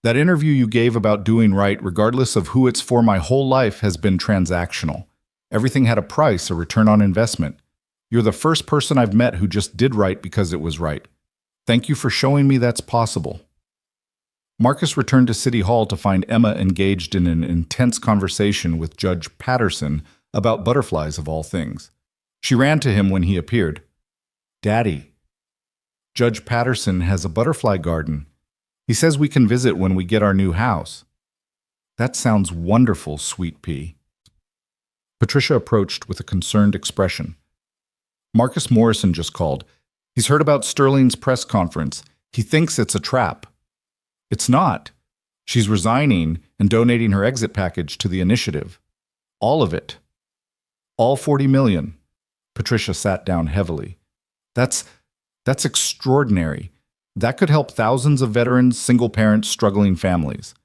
That interview you gave about doing right, regardless of who it's for, my whole life has been transactional. Everything had a price, a return on investment. You're the first person I've met who just did right because it was right. Thank you for showing me that's possible. Marcus returned to City Hall to find Emma engaged in an intense conversation with Judge Patterson about butterflies of all things. She ran to him when he appeared. "Daddy, Judge Patterson has a butterfly garden. He says we can visit when we get our new house." "That sounds wonderful, sweet pea." Patricia approached with a concerned expression. "Marcus Morrison just called. He's heard about Sterling's press conference. He thinks it's a trap." "It's not. She's resigning and donating her exit package to the initiative. All of it. All 40 million. Patricia sat down heavily. That's extraordinary. That could help thousands of veterans, single parents, struggling families.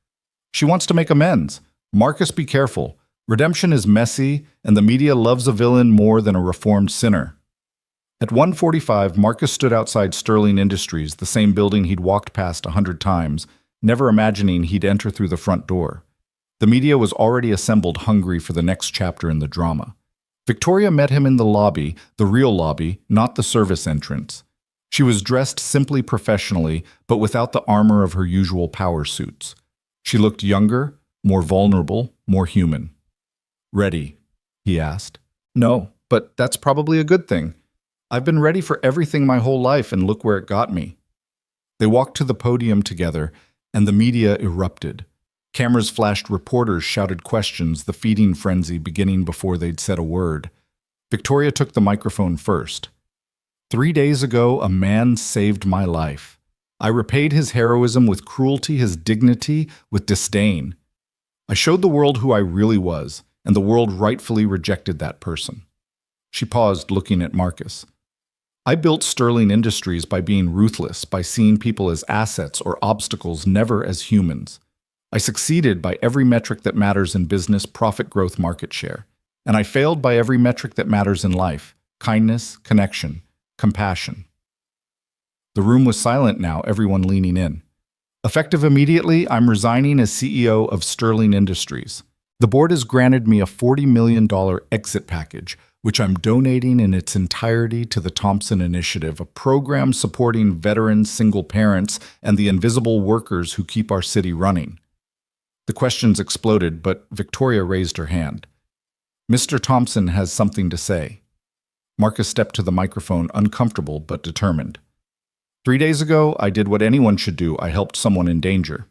She wants to make amends. Marcus, be careful. Redemption is messy, and the media loves a villain more than a reformed sinner. At 1:45, Marcus stood outside Sterling Industries, the same building he'd walked past 100 times, never imagining he'd enter through the front door. The media was already assembled, hungry for the next chapter in the drama. Victoria met him in the lobby, the real lobby, not the service entrance. She was dressed simply professionally, but without the armor of her usual power suits. She looked younger, more vulnerable, more human. "Ready?" he asked. "No, but that's probably a good thing. I've been ready for everything my whole life, and look where it got me." They walked to the podium together, and the media erupted. Cameras flashed, reporters shouted questions, the feeding frenzy beginning before they'd said a word. Victoria took the microphone first. 3 days ago, a man saved my life. I repaid his heroism with cruelty, his dignity with disdain. I showed the world who I really was, and the world rightfully rejected that person." She paused, looking at Marcus. "I built Sterling Industries by being ruthless, by seeing people as assets or obstacles, never as humans. I succeeded by every metric that matters in business, profit growth, market share. And I failed by every metric that matters in life, kindness, connection, compassion." The room was silent now, everyone leaning in. "Effective immediately, I'm resigning as CEO of Sterling Industries. The board has granted me a $40 million exit package, which I'm donating in its entirety to the Thompson Initiative, a program supporting veterans, single parents, and the invisible workers who keep our city running." The questions exploded, but Victoria raised her hand. "Mr. Thompson has something to say." Marcus stepped to the microphone, uncomfortable but determined. 3 days ago, I did what anyone should do. I helped someone in danger.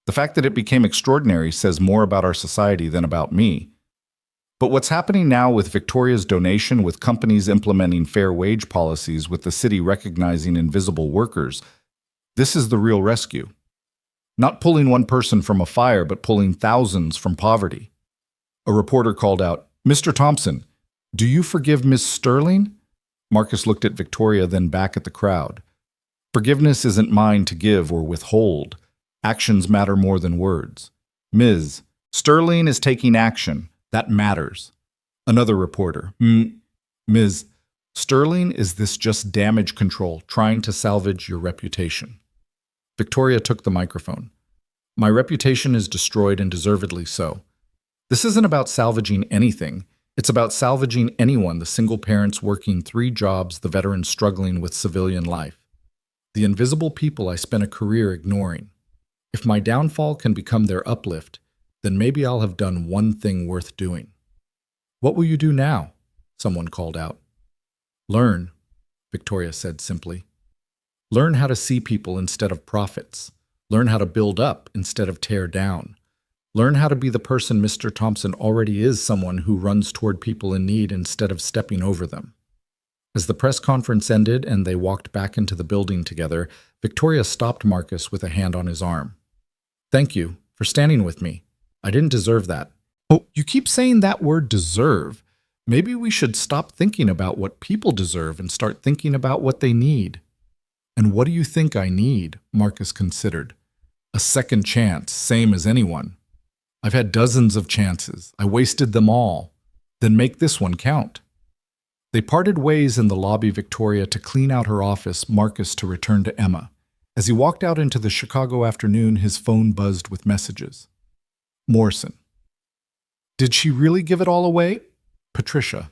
The fact that it became extraordinary says more about our society than about me. But what's happening now with Victoria's donation, with companies implementing fair wage policies, with the city recognizing invisible workers, this is the real rescue. Not pulling one person from a fire, but pulling thousands from poverty. A reporter called out, "Mr. Thompson, do you forgive Miss Sterling?" Marcus looked at Victoria, then back at the crowd. "Forgiveness isn't mine to give or withhold. Actions matter more than words. Ms. Sterling is taking action. That matters." Another reporter, "Ms. Sterling, is this just damage control, trying to salvage your reputation?" Victoria took the microphone. "My reputation is destroyed, and deservedly so. This isn't about salvaging anything. It's about salvaging anyone, the single parents working 3 jobs, the veterans struggling with civilian life. The invisible people I spent a career ignoring. If my downfall can become their uplift, then maybe I'll have done one thing worth doing." "What will you do now?" someone called out. "Learn," Victoria said simply. "Learn how to see people instead of profits. Learn how to build up instead of tear down. Learn how to be the person Mr. Thompson already is, someone who runs toward people in need instead of stepping over them." As the press conference ended and they walked back into the building together, Victoria stopped Marcus with a hand on his arm. "Thank you for standing with me. I didn't deserve that." "Oh, you keep saying that word, deserve. Maybe we should stop thinking about what people deserve and start thinking about what they need." "And what do you think I need?" Marcus considered. "A second chance, same as anyone. I've had dozens of chances. I wasted them all. Then make this one count." They parted ways in the lobby, Victoria to clean out her office, Marcus to return to Emma. As he walked out into the Chicago afternoon, his phone buzzed with messages. Morrison. Did she really give it all away? Patricia.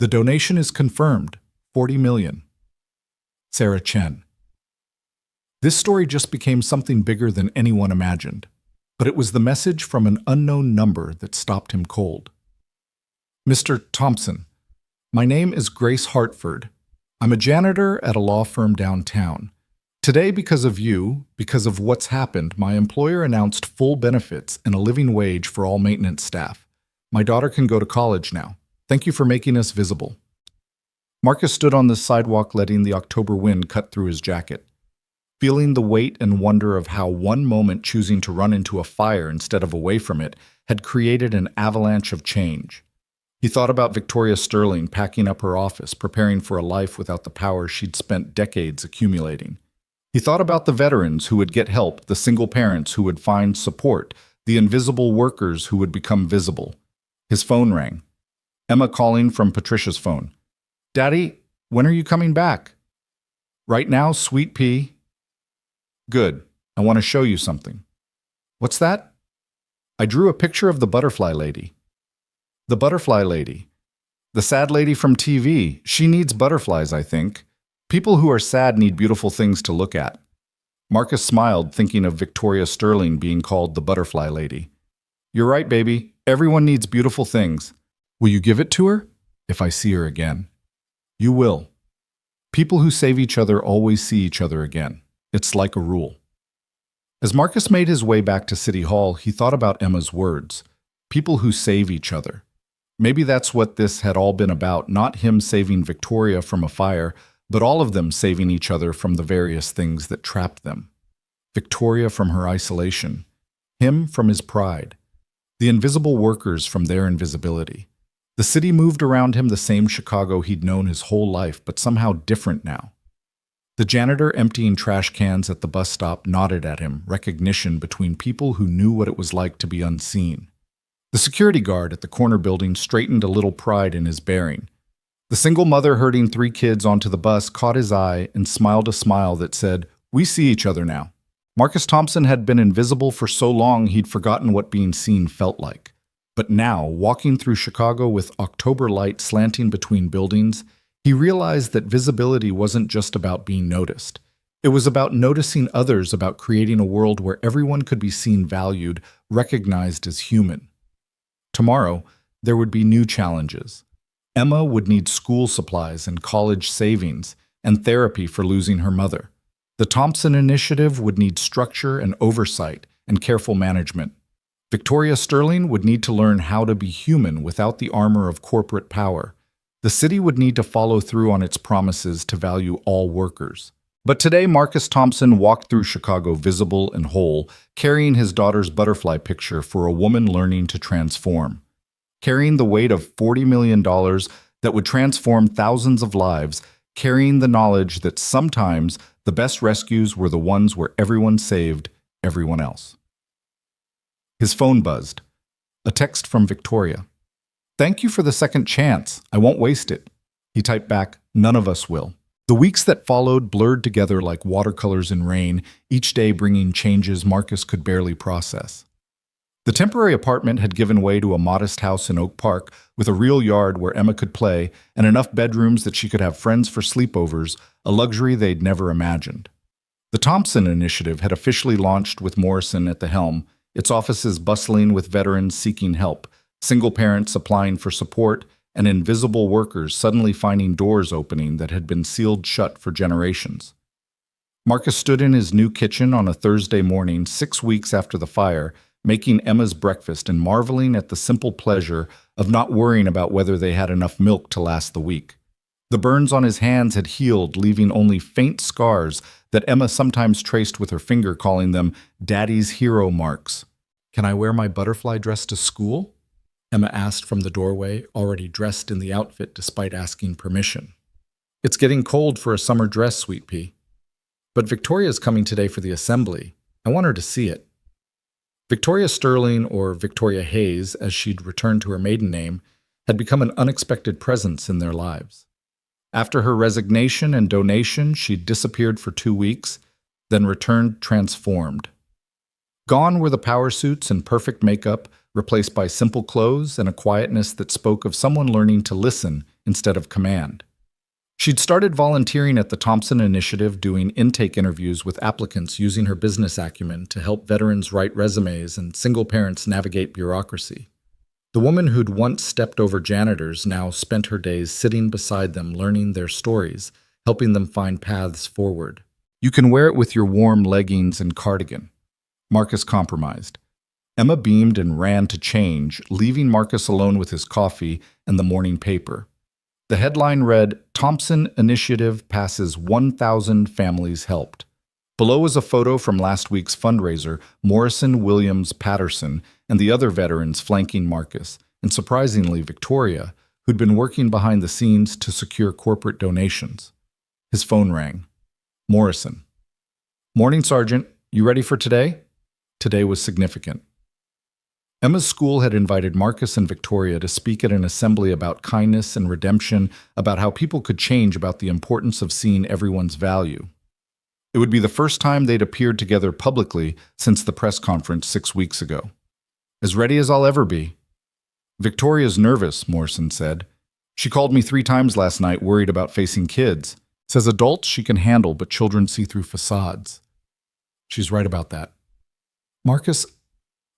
The donation is confirmed, 40 million. Sarah Chen. This story just became something bigger than anyone imagined, but it was the message from an unknown number that stopped him cold. Mr. Thompson, my name is Grace Hartford. I'm a janitor at a law firm downtown. Today, because of you, because of what's happened, my employer announced full benefits and a living wage for all maintenance staff. My daughter can go to college now. Thank you for making us visible. Marcus stood on the sidewalk, letting the October wind cut through his jacket, feeling the weight and wonder of how one moment choosing to run into a fire instead of away from it had created an avalanche of change. He thought about Victoria Sterling packing up her office, preparing for a life without the power she'd spent decades accumulating. He thought about the veterans who would get help, the single parents who would find support, the invisible workers who would become visible. His phone rang. Emma calling from Patricia's phone. Daddy, when are you coming back? Right now, sweet pea. Good. I want to show you something. What's that? I drew a picture of the butterfly lady. The butterfly lady. The sad lady from TV. She needs butterflies, I think. People who are sad need beautiful things to look at. Marcus smiled, thinking of Victoria Sterling being called the butterfly lady. You're right, baby. Everyone needs beautiful things. Will you give it to her? If I see her again. You will. People who save each other always see each other again. It's like a rule. As Marcus made his way back to City Hall, he thought about Emma's words. People who save each other. Maybe that's what this had all been about, not him saving Victoria from a fire, but all of them saving each other from the various things that trapped them. Victoria from her isolation, him from his pride, the invisible workers from their invisibility. The city moved around him, the same Chicago he'd known his whole life, but somehow different now. The janitor emptying trash cans at the bus stop nodded at him, recognition between people who knew what it was like to be unseen. The security guard at the corner building straightened a little pride in his bearing. The single mother herding 3 kids onto the bus caught his eye and smiled a smile that said, "We see each other now." Marcus Thompson had been invisible for so long he'd forgotten what being seen felt like. But now, walking through Chicago with October light slanting between buildings, he realized that visibility wasn't just about being noticed. It was about noticing others, about creating a world where everyone could be seen, valued, recognized as human. Tomorrow, there would be new challenges. Emma would need school supplies and college savings and therapy for losing her mother. The Thompson Initiative would need structure and oversight and careful management. Victoria Sterling would need to learn how to be human without the armor of corporate power. The city would need to follow through on its promises to value all workers. But today, Marcus Thompson walked through Chicago visible and whole, carrying his daughter's butterfly picture for a woman learning to transform. Carrying the weight of $40 million that would transform thousands of lives, carrying the knowledge that sometimes the best rescues were the ones where everyone saved everyone else. His phone buzzed. A text from Victoria. "Thank you for the second chance. I won't waste it." He typed back, "None of us will." The weeks that followed blurred together like watercolors in rain, each day bringing changes Marcus could barely process. The temporary apartment had given way to a modest house in Oak Park with a real yard where Emma could play and enough bedrooms that she could have friends for sleepovers, a luxury they'd never imagined. The Thompson Initiative had officially launched with Morrison at the helm, its offices bustling with veterans seeking help, single parents applying for support, and invisible workers suddenly finding doors opening that had been sealed shut for generations. Marcus stood in his new kitchen on a Thursday morning 6 weeks after the fire, making Emma's breakfast and marveling at the simple pleasure of not worrying about whether they had enough milk to last the week. The burns on his hands had healed, leaving only faint scars that Emma sometimes traced with her finger, calling them Daddy's hero marks. "Can I wear my butterfly dress to school?" Emma asked from the doorway, already dressed in the outfit despite asking permission. "It's getting cold for a summer dress, sweet pea. But Victoria's coming today for the assembly. I want her to see it." Victoria Sterling, or Victoria Hayes, as she'd returned to her maiden name, had become an unexpected presence in their lives. After her resignation and donation, she'd disappeared for 2 weeks. then returned transformed. Gone were the power suits and perfect makeup, replaced by simple clothes and a quietness that spoke of someone learning to listen instead of command. She'd started volunteering at the Thompson Initiative, doing intake interviews with applicants using her business acumen to help veterans write resumes and single parents navigate bureaucracy. The woman who'd once stepped over janitors now spent her days sitting beside them, learning their stories, helping them find paths forward. You can wear it with your warm leggings and cardigan. Marcus compromised. Emma beamed and ran to change, leaving Marcus alone with his coffee and the morning paper. The headline read, "Thompson Initiative passes 1,000 families helped." Below was a photo from last week's fundraiser, Morrison, Williams, Patterson, and the other veterans flanking Marcus, and surprisingly Victoria, who'd been working behind the scenes to secure corporate donations. His phone rang. Morrison. "Morning, Sergeant. You ready for today?" Today was significant. Emma's school had invited Marcus and Victoria to speak at an assembly about kindness and redemption, about how people could change, about the importance of seeing everyone's value. It would be the first time they'd appeared together publicly since the press conference 6 weeks ago. "As ready as I'll ever be." "Victoria's nervous," Morrison said. "She called me 3 times last night, worried about facing kids. Says adults she can handle, but children see through facades." "She's right about that." "Marcus,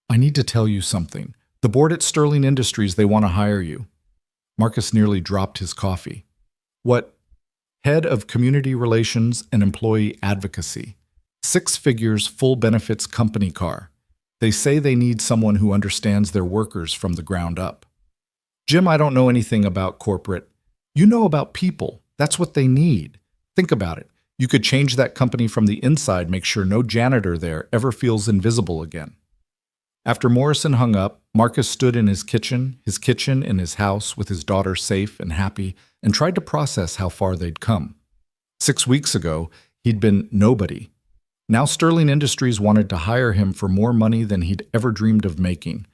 I need to tell you something. The board at Sterling Industries, they want to hire you." Marcus nearly dropped his coffee. "What?" "Head of Community Relations and Employee Advocacy. 6 figures, full benefits company car. They say they need someone who understands their workers from the ground up." "Jim, I don't know anything about corporate." "You know about people. That's what they need. Think about it. You could change that company from the inside, make sure no janitor there ever feels invisible again." After Morrison hung up, Marcus stood in his kitchen in his house with his daughter safe and happy, and tried to process how far they'd come. 6 weeks ago, he'd been nobody. Now Sterling Industries wanted to hire him for more money than he'd ever dreamed of making.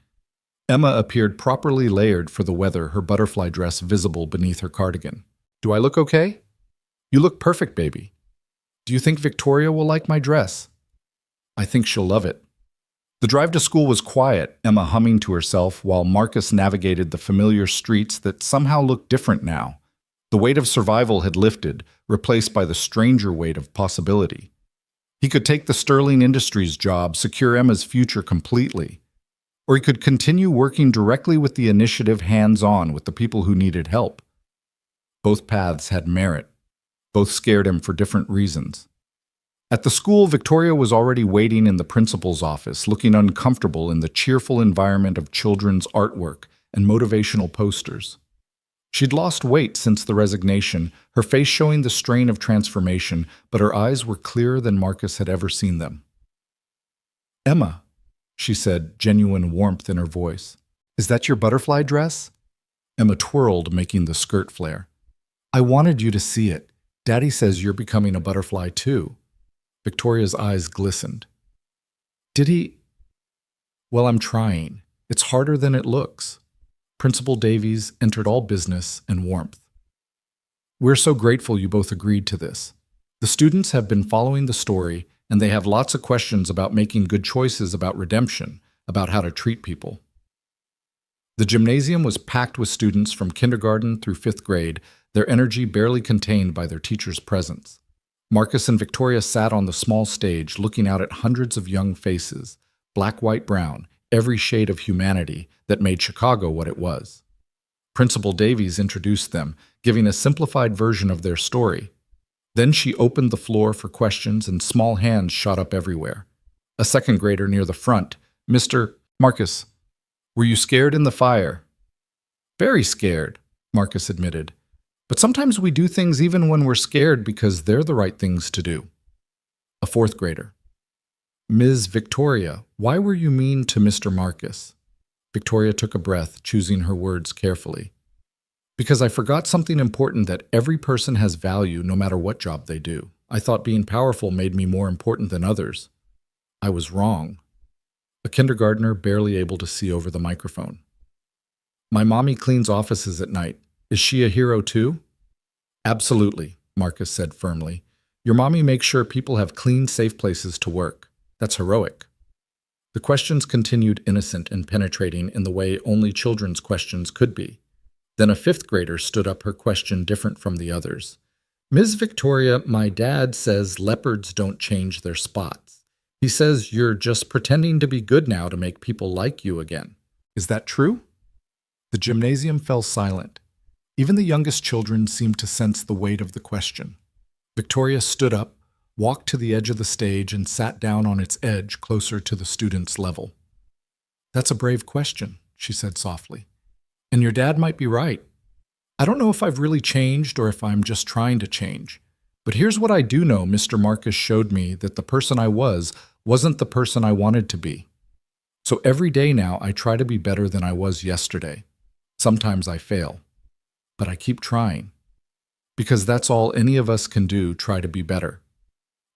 Emma appeared properly layered for the weather, her butterfly dress visible beneath her cardigan. "Do I look okay?" "You look perfect, baby." "Do you think Victoria will like my dress?" "I think she'll love it." The drive to school was quiet, Emma humming to herself while Marcus navigated the familiar streets that somehow looked different now. The weight of survival had lifted, replaced by the stranger weight of possibility. He could take the Sterling Industries job, secure Emma's future completely. Or he could continue working directly with the initiative, hands-on with the people who needed help. Both paths had merit. Both scared him for different reasons. At the school, Victoria was already waiting in the principal's office, looking uncomfortable in the cheerful environment of children's artwork and motivational posters. She'd lost weight since the resignation, her face showing the strain of transformation, but her eyes were clearer than Marcus had ever seen them. "Emma," she said, genuine warmth in her voice. "Is that your butterfly dress?" Emma twirled, making the skirt flare. "I wanted you to see it. Daddy says you're becoming a butterfly too." Victoria's eyes glistened. "Did he?" "Well, I'm trying. It's harder than it looks." Principal Davies entered all business and warmth. "We're so grateful you both agreed to this. The students have been following the story, and they have lots of questions about making good choices about redemption, about how to treat people." The gymnasium was packed with students from kindergarten through 5th grade, their energy barely contained by their teacher's presence. Marcus and Victoria sat on the small stage, looking out at hundreds of young faces, black, white, brown, every shade of humanity that made Chicago what it was. Principal Davies introduced them, giving a simplified version of their story. Then she opened the floor for questions, and small hands shot up everywhere. A 2nd grader near the front, "Mr. Marcus, were you scared in the fire?" "Very scared," Marcus admitted. "But sometimes we do things even when we're scared because they're the right things to do." A 4th grader. "Ms. Victoria, why were you mean to Mr. Marcus?" Victoria took a breath, choosing her words carefully. "Because I forgot something important, that every person has value no matter what job they do. I thought being powerful made me more important than others. I was wrong." A kindergartner barely able to see over the microphone. "My mommy cleans offices at night. Is she a hero too?" "Absolutely," Marcus said firmly. Your mommy makes sure people have clean, safe places to work. That's heroic. The questions continued innocent and penetrating in the way only children's questions could be. Then a fifth grader stood up, her question different from the others. Ms. Victoria, my dad says leopards don't change their spots. He says you're just pretending to be good now to make people like you again. Is that true? The gymnasium fell silent. Even the youngest children seemed to sense the weight of the question. Victoria stood up, walked to the edge of the stage, and sat down on its edge closer to the students' level. That's a brave question, she said softly. And your dad might be right. I don't know if I've really changed or if I'm just trying to change. But here's what I do know. Mr. Marcus showed me that the person I wasn't the person I wanted to be. So every day now I try to be better than I was yesterday. Sometimes I fail, but I keep trying. Because that's all any of us can do, try to be better.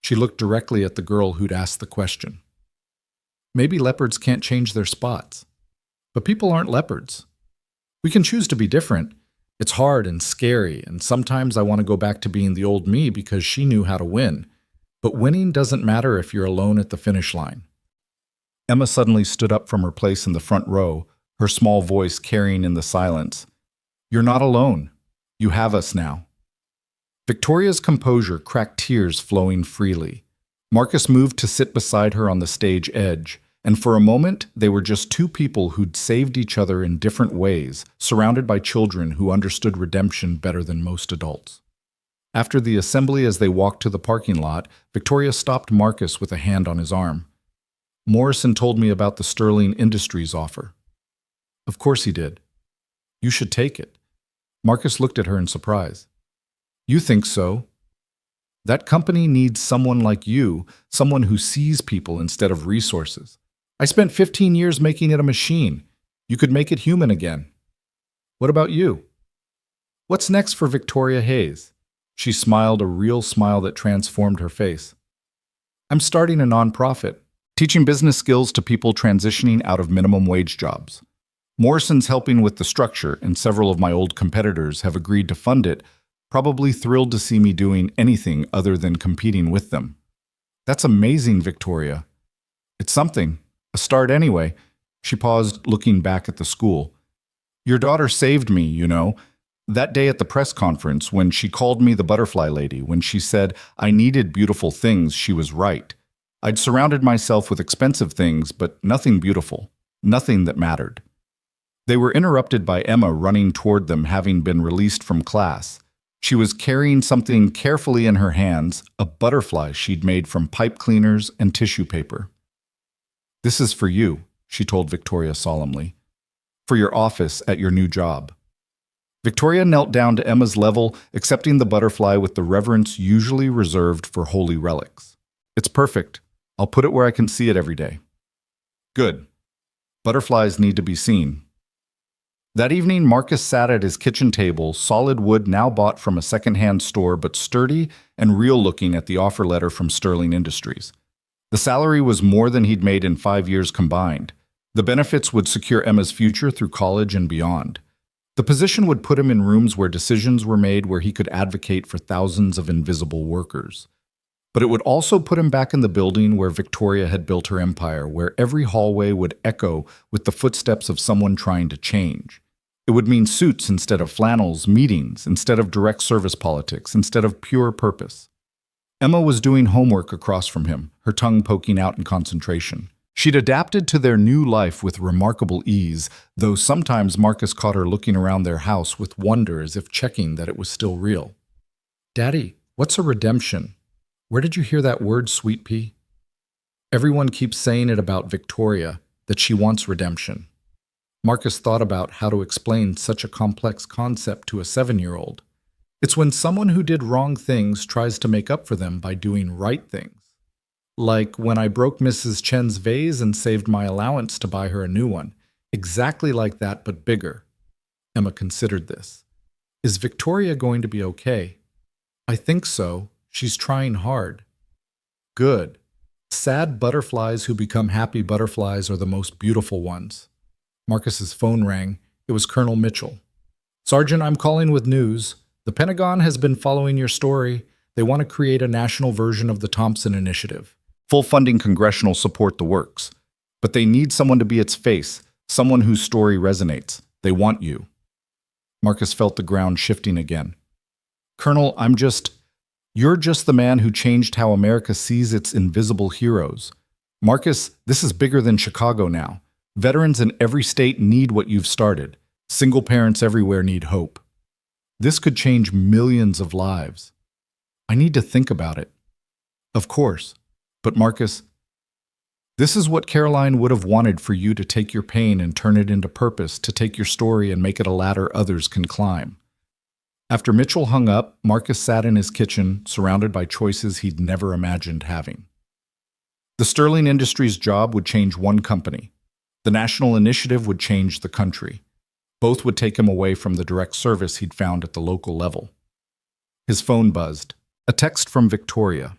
She looked directly at the girl who'd asked the question. Maybe leopards can't change their spots. But people aren't leopards. We can choose to be different. It's hard and scary, and sometimes I want to go back to being the old me because she knew how to win. But winning doesn't matter if you're alone at the finish line. Emma suddenly stood up from her place in the front row, her small voice carrying in the silence. You're not alone. You have us now. Victoria's composure cracked, tears flowing freely. Marcus moved to sit beside her on the stage edge, and for a moment they were just two people who'd saved each other in different ways, surrounded by children who understood redemption better than most adults. After the assembly, as they walked to the parking lot, Victoria stopped Marcus with a hand on his arm. Morrison told me about the Sterling Industries offer. Of course he did. You should take it. Marcus looked at her in surprise. You think so? That company needs someone like you, someone who sees people instead of resources. I spent 15 years making it a machine. You could make it human again. What about you? What's next for Victoria Hayes? She smiled, a real smile that transformed her face. I'm starting a nonprofit, teaching business skills to people transitioning out of minimum wage jobs. Morrison's helping with the structure, and several of my old competitors have agreed to fund it, probably thrilled to see me doing anything other than competing with them. That's amazing, Victoria. It's something. A start anyway. She paused, looking back at the school. Your daughter saved me, you know. That day at the press conference, when she called me the butterfly lady, when she said I needed beautiful things, she was right. I'd surrounded myself with expensive things, but nothing beautiful, nothing that mattered. They were interrupted by Emma running toward them, having been released from class. She was carrying something carefully in her hands, a butterfly she'd made from pipe cleaners and tissue paper. This is for you, she told Victoria solemnly, for your office at your new job. Victoria knelt down to Emma's level, accepting the butterfly with the reverence usually reserved for holy relics. It's perfect. I'll put it where I can see it every day. Good. Butterflies need to be seen. That evening, Marcus sat at his kitchen table, solid wood now bought from a second-hand store, but sturdy and real-looking at the offer letter from Sterling Industries. The salary was more than he'd made in 5 years combined. The benefits would secure Emma's future through college and beyond. The position would put him in rooms where decisions were made, where he could advocate for thousands of invisible workers. But it would also put him back in the building where Victoria had built her empire, where every hallway would echo with the footsteps of someone trying to change. It would mean suits instead of flannels, meetings instead of direct service politics, instead of pure purpose. Emma was doing homework across from him, her tongue poking out in concentration. She'd adapted to their new life with remarkable ease, though sometimes Marcus caught her looking around their house with wonder, as if checking that it was still real. Daddy, what's a redemption? Where did you hear that word, Sweet Pea? Everyone keeps saying it about Victoria, that she wants redemption. Marcus thought about how to explain such a complex concept to a 7-year-old. It's when someone who did wrong things tries to make up for them by doing right things. Like when I broke Mrs. Chen's vase and saved my allowance to buy her a new one. Exactly like that, but bigger. Emma considered this. Is Victoria going to be okay? I think so. She's trying hard. Good. Sad butterflies who become happy butterflies are the most beautiful ones. Marcus's phone rang. It was Colonel Mitchell. Sergeant, I'm calling with news. The Pentagon has been following your story. They want to create a national version of the Thompson Initiative. Full funding congressional support the works. But they need someone to be its face, someone whose story resonates. They want you. Marcus felt the ground shifting again. Colonel, you're just the man who changed how America sees its invisible heroes. Marcus, this is bigger than Chicago now. Veterans in every state need what you've started. Single parents everywhere need hope. This could change millions of lives. I need to think about it. Of course. But Marcus, this is what Caroline would have wanted for you to take your pain and turn it into purpose, to take your story and make it a ladder others can climb. After Mitchell hung up, Marcus sat in his kitchen, surrounded by choices he'd never imagined having. The Sterling Industries job would change one company. The national initiative would change the country. Both would take him away from the direct service he'd found at the local level. His phone buzzed. A text from Victoria.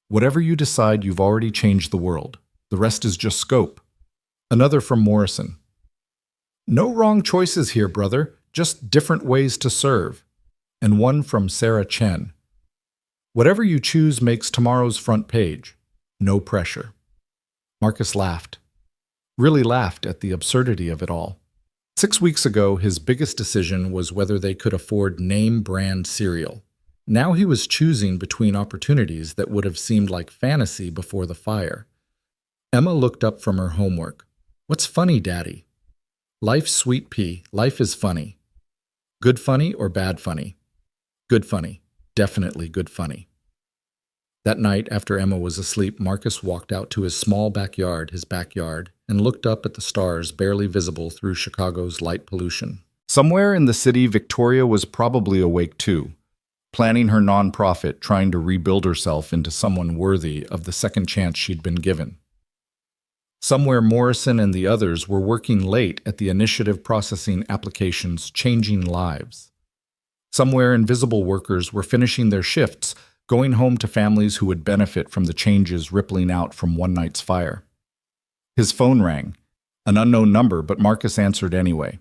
Whatever you decide, you've already changed the world. The rest is just scope. Another from Morrison. No wrong choices here, brother. Just different ways to serve. And one from Sarah Chen. Whatever you choose makes tomorrow's front page. No pressure. Marcus laughed. Really laughed at the absurdity of it all. 6 weeks ago, his biggest decision was whether they could afford name-brand cereal. Now he was choosing between opportunities that would have seemed like fantasy before the fire. Emma looked up from her homework. What's funny, Daddy? Life's sweet pea. Life is funny. Good funny or bad funny? Good funny. Definitely good funny. That night, after Emma was asleep, Marcus walked out to his small backyard, and looked up at the stars barely visible through Chicago's light pollution. Somewhere in the city, Victoria was probably awake too, planning her nonprofit, trying to rebuild herself into someone worthy of the second chance she'd been given. Somewhere Morrison and the others were working late at the initiative processing applications, changing lives. Somewhere invisible workers were finishing their shifts, going home to families who would benefit from the changes rippling out from one night's fire. His phone rang. An unknown number, but Marcus answered anyway.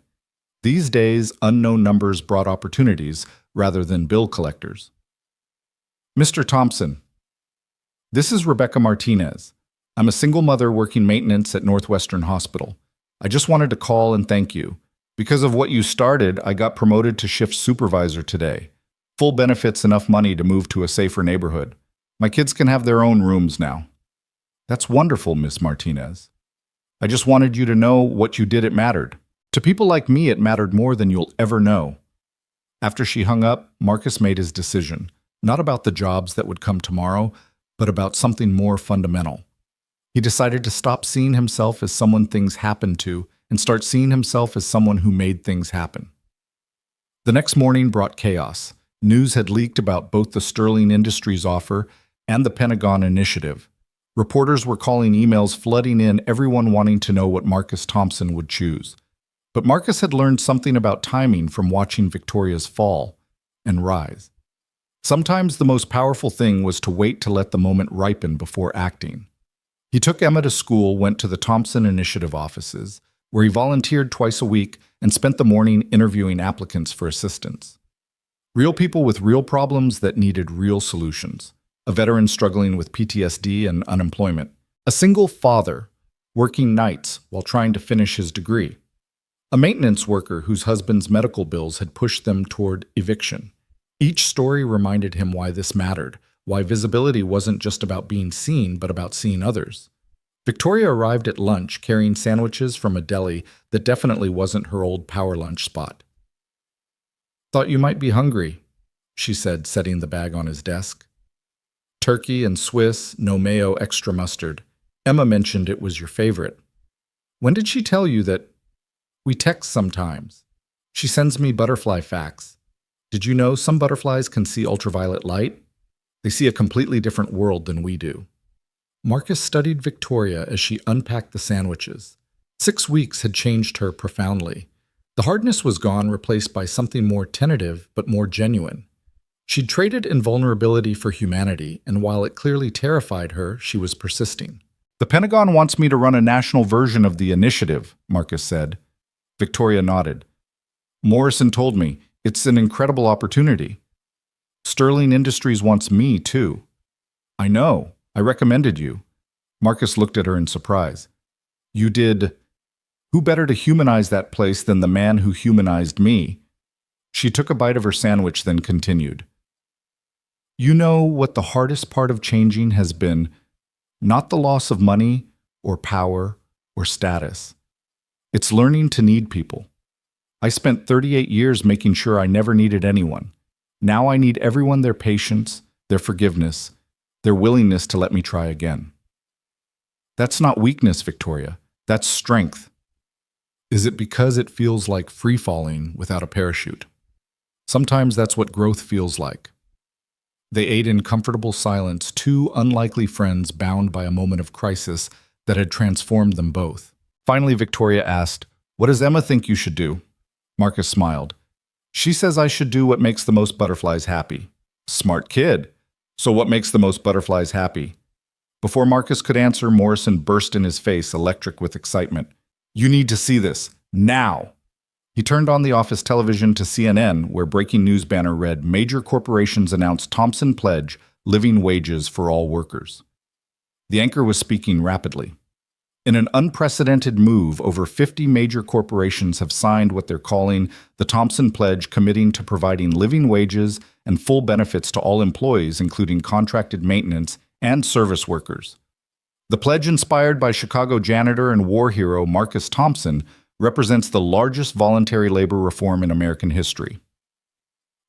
These days, unknown numbers brought opportunities rather than bill collectors. Mr. Thompson, this is Rebecca Martinez. I'm a single mother working maintenance at Northwestern Hospital. I just wanted to call and thank you. Because of what you started, I got promoted to shift supervisor today. Full benefits, enough money to move to a safer neighborhood. My kids can have their own rooms now. That's wonderful, Miss Martinez. I just wanted you to know what you did, it mattered. To people like me, it mattered more than you'll ever know. After she hung up, Marcus made his decision, not about the jobs that would come tomorrow, but about something more fundamental. He decided to stop seeing himself as someone things happened to and start seeing himself as someone who made things happen. The next morning brought chaos. News had leaked about both the Sterling Industries offer and the Pentagon initiative. Reporters were calling emails flooding in, everyone wanting to know what Marcus Thompson would choose. But Marcus had learned something about timing from watching Victoria's fall and rise. Sometimes the most powerful thing was to wait to let the moment ripen before acting. He took Emma to school, went to the Thompson Initiative offices, where he volunteered twice a week and spent the morning interviewing applicants for assistance. Real people with real problems that needed real solutions. A veteran struggling with PTSD and unemployment. A single father working nights while trying to finish his degree. A maintenance worker whose husband's medical bills had pushed them toward eviction. Each story reminded him why this mattered, why visibility wasn't just about being seen, but about seeing others. Victoria arrived at lunch carrying sandwiches from a deli that definitely wasn't her old power lunch spot. Thought you might be hungry, she said, setting the bag on his desk. Turkey and Swiss, no mayo, extra mustard. Emma mentioned it was your favorite. When did she tell you that? We text sometimes. She sends me butterfly facts. Did you know some butterflies can see ultraviolet light? They see a completely different world than we do. Marcus studied Victoria as she unpacked the sandwiches. 6 weeks had changed her profoundly. The hardness was gone, replaced by something more tentative but more genuine. She'd traded invulnerability for humanity, and while it clearly terrified her, she was persisting. The Pentagon wants me to run a national version of the initiative, Marcus said. Victoria nodded. Morrison told me, it's an incredible opportunity. Sterling Industries wants me, too. I know. I recommended you. Marcus looked at her in surprise. You did? Who better to humanize that place than the man who humanized me? She took a bite of her sandwich, then continued. You know what the hardest part of changing has been? Not the loss of money or power or status. It's learning to need people. I spent 38 years making sure I never needed anyone. Now I need everyone their patience, their forgiveness, their willingness to let me try again. That's not weakness, Victoria. That's strength. Is it because it feels like free falling without a parachute? Sometimes that's what growth feels like. They ate in comfortable silence, two unlikely friends bound by a moment of crisis that had transformed them both. Finally, Victoria asked, What does Emma think you should do? Marcus smiled. She says I should do what makes the most butterflies happy. Smart kid. So what makes the most butterflies happy? Before Marcus could answer, Morrison burst in his face, electric with excitement. You need to see this. Now! He turned on the office television to CNN, where breaking news banner read, Major corporations announce Thompson pledge, living wages for all workers. The anchor was speaking rapidly. In an unprecedented move, over 50 major corporations have signed what they're calling the Thompson Pledge, committing to providing living wages and full benefits to all employees, including contracted maintenance and service workers. The pledge, inspired by Chicago janitor and war hero Marcus Thompson, represents the largest voluntary labor reform in American history.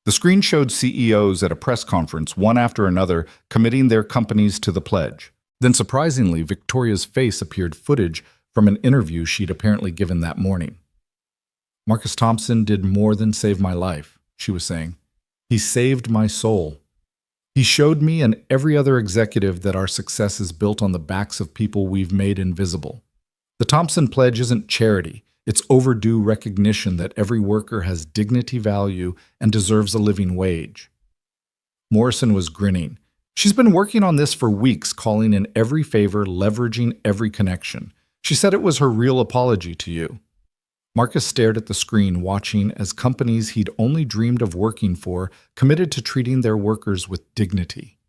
The screen showed CEOs at a press conference, one after another, committing their companies to the pledge. Then, surprisingly, Victoria's face appeared footage from an interview she'd apparently given that morning. Marcus Thompson did more than save my life, she was saying. He saved my soul. He showed me and every other executive that our success is built on the backs of people we've made invisible. The Thompson Pledge isn't charity. It's overdue recognition that every worker has dignity, value, and deserves a living wage. Morrison was grinning. She's been working on this for weeks, calling in every favor, leveraging every connection. She said it was her real apology to you. Marcus stared at the screen, watching as companies he'd only dreamed of working for committed to treating their workers with dignity.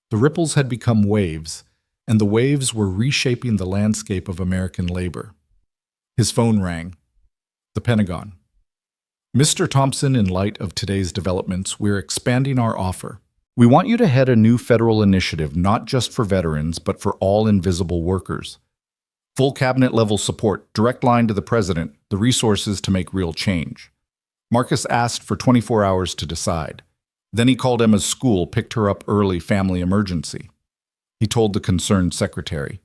The ripples had become waves, and the waves were reshaping the landscape of American labor. His phone rang. The Pentagon. Mr. Thompson, in light of today's developments, we're expanding our offer. We want you to head a new federal initiative, not just for veterans, but for all invisible workers. Full cabinet-level support, direct line to the president, the resources to make real change. Marcus asked for 24 hours to decide. Then he called Emma's school, picked her up early, family emergency. He told the concerned secretary.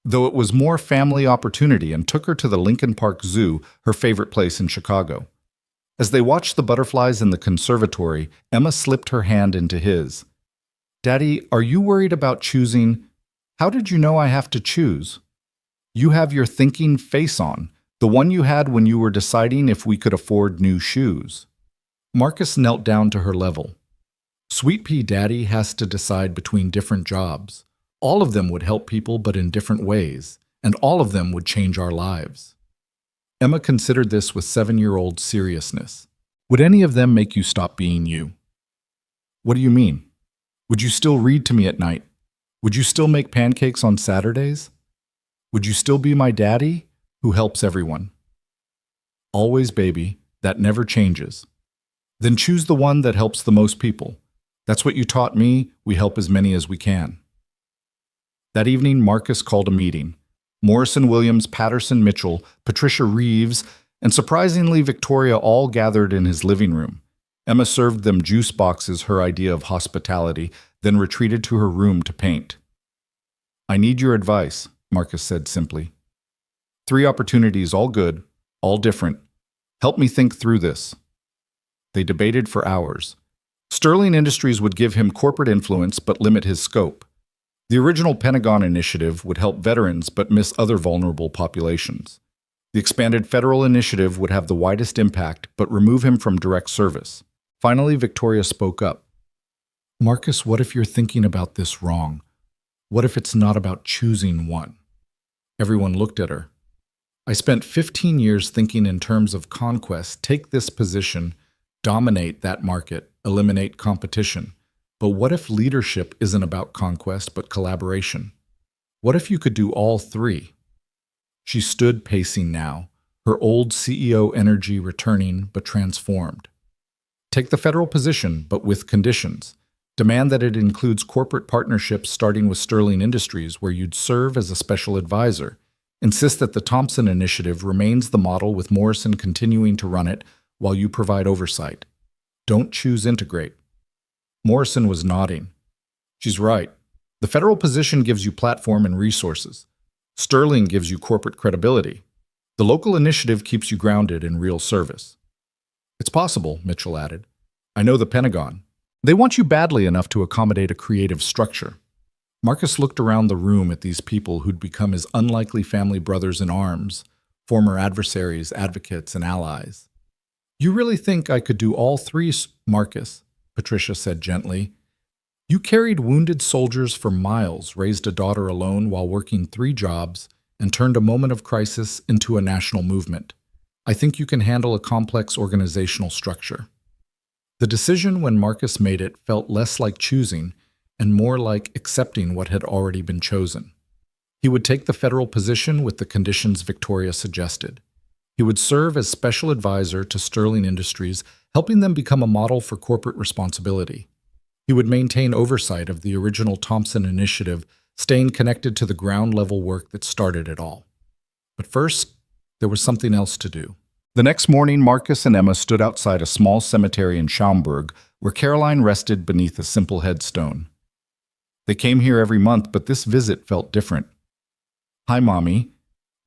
Though it was more family opportunity, and took her to the Lincoln Park Zoo, her favorite place in Chicago. As they watched the butterflies in the conservatory, Emma slipped her hand into his. Daddy, are you worried about choosing? How did you know I have to choose? You have your thinking face on, the one you had when you were deciding if we could afford new shoes. Marcus knelt down to her level. Sweet pea Daddy has to decide between different jobs. All of them would help people, but in different ways, and all of them would change our lives. Emma considered this with 7-year-old seriousness. Would any of them make you stop being you? What do you mean? Would you still read to me at night? Would you still make pancakes on Saturdays? Would you still be my daddy, who helps everyone? Always, baby. That never changes. Then choose the one that helps the most people. That's what you taught me. We help as many as we can. That evening, Marcus called a meeting. Morrison, Williams, Patterson, Mitchell, Patricia Reeves, and surprisingly Victoria all gathered in his living room. Emma served them juice boxes, her idea of hospitality, then retreated to her room to paint. I need your advice, Marcus said simply. 3 opportunities, all good, all different. Help me think through this. They debated for hours. Sterling Industries would give him corporate influence but limit his scope. The original Pentagon initiative would help veterans but miss other vulnerable populations. The expanded federal initiative would have the widest impact but remove him from direct service. Finally, Victoria spoke up. Marcus, what if you're thinking about this wrong? What if it's not about choosing one? Everyone looked at her. I spent 15 years thinking in terms of conquest, take this position, dominate that market, eliminate competition. But what if leadership isn't about conquest but collaboration? What if you could do all three? She stood pacing now, her old CEO energy returning but transformed. Take the federal position, but with conditions. Demand that it includes corporate partnerships starting with Sterling Industries, where you'd serve as a special advisor. Insist that the Thompson Initiative remains the model, with Morrison continuing to run it while you provide oversight. Don't choose integrate. Morrison was nodding. She's right. The federal position gives you platform and resources. Sterling gives you corporate credibility. The local initiative keeps you grounded in real service. It's possible, Mitchell added. I know the Pentagon. They want you badly enough to accommodate a creative structure. Marcus looked around the room at these people who'd become his unlikely family brothers in arms, former adversaries, advocates, and allies. You really think I could do all three, Marcus? Patricia said gently. You carried wounded soldiers for miles, raised a daughter alone while working 3 jobs, and turned a moment of crisis into a national movement. I think you can handle a complex organizational structure. The decision, when Marcus made it, felt less like choosing and more like accepting what had already been chosen. He would take the federal position with the conditions Victoria suggested. He would serve as special advisor to Sterling Industries, helping them become a model for corporate responsibility. He would maintain oversight of the original Thompson Initiative, staying connected to the ground-level work that started it all. But first, there was something else to do. The next morning, Marcus and Emma stood outside a small cemetery in Schaumburg, where Caroline rested beneath a simple headstone. They came here every month, but this visit felt different. Hi, Mommy,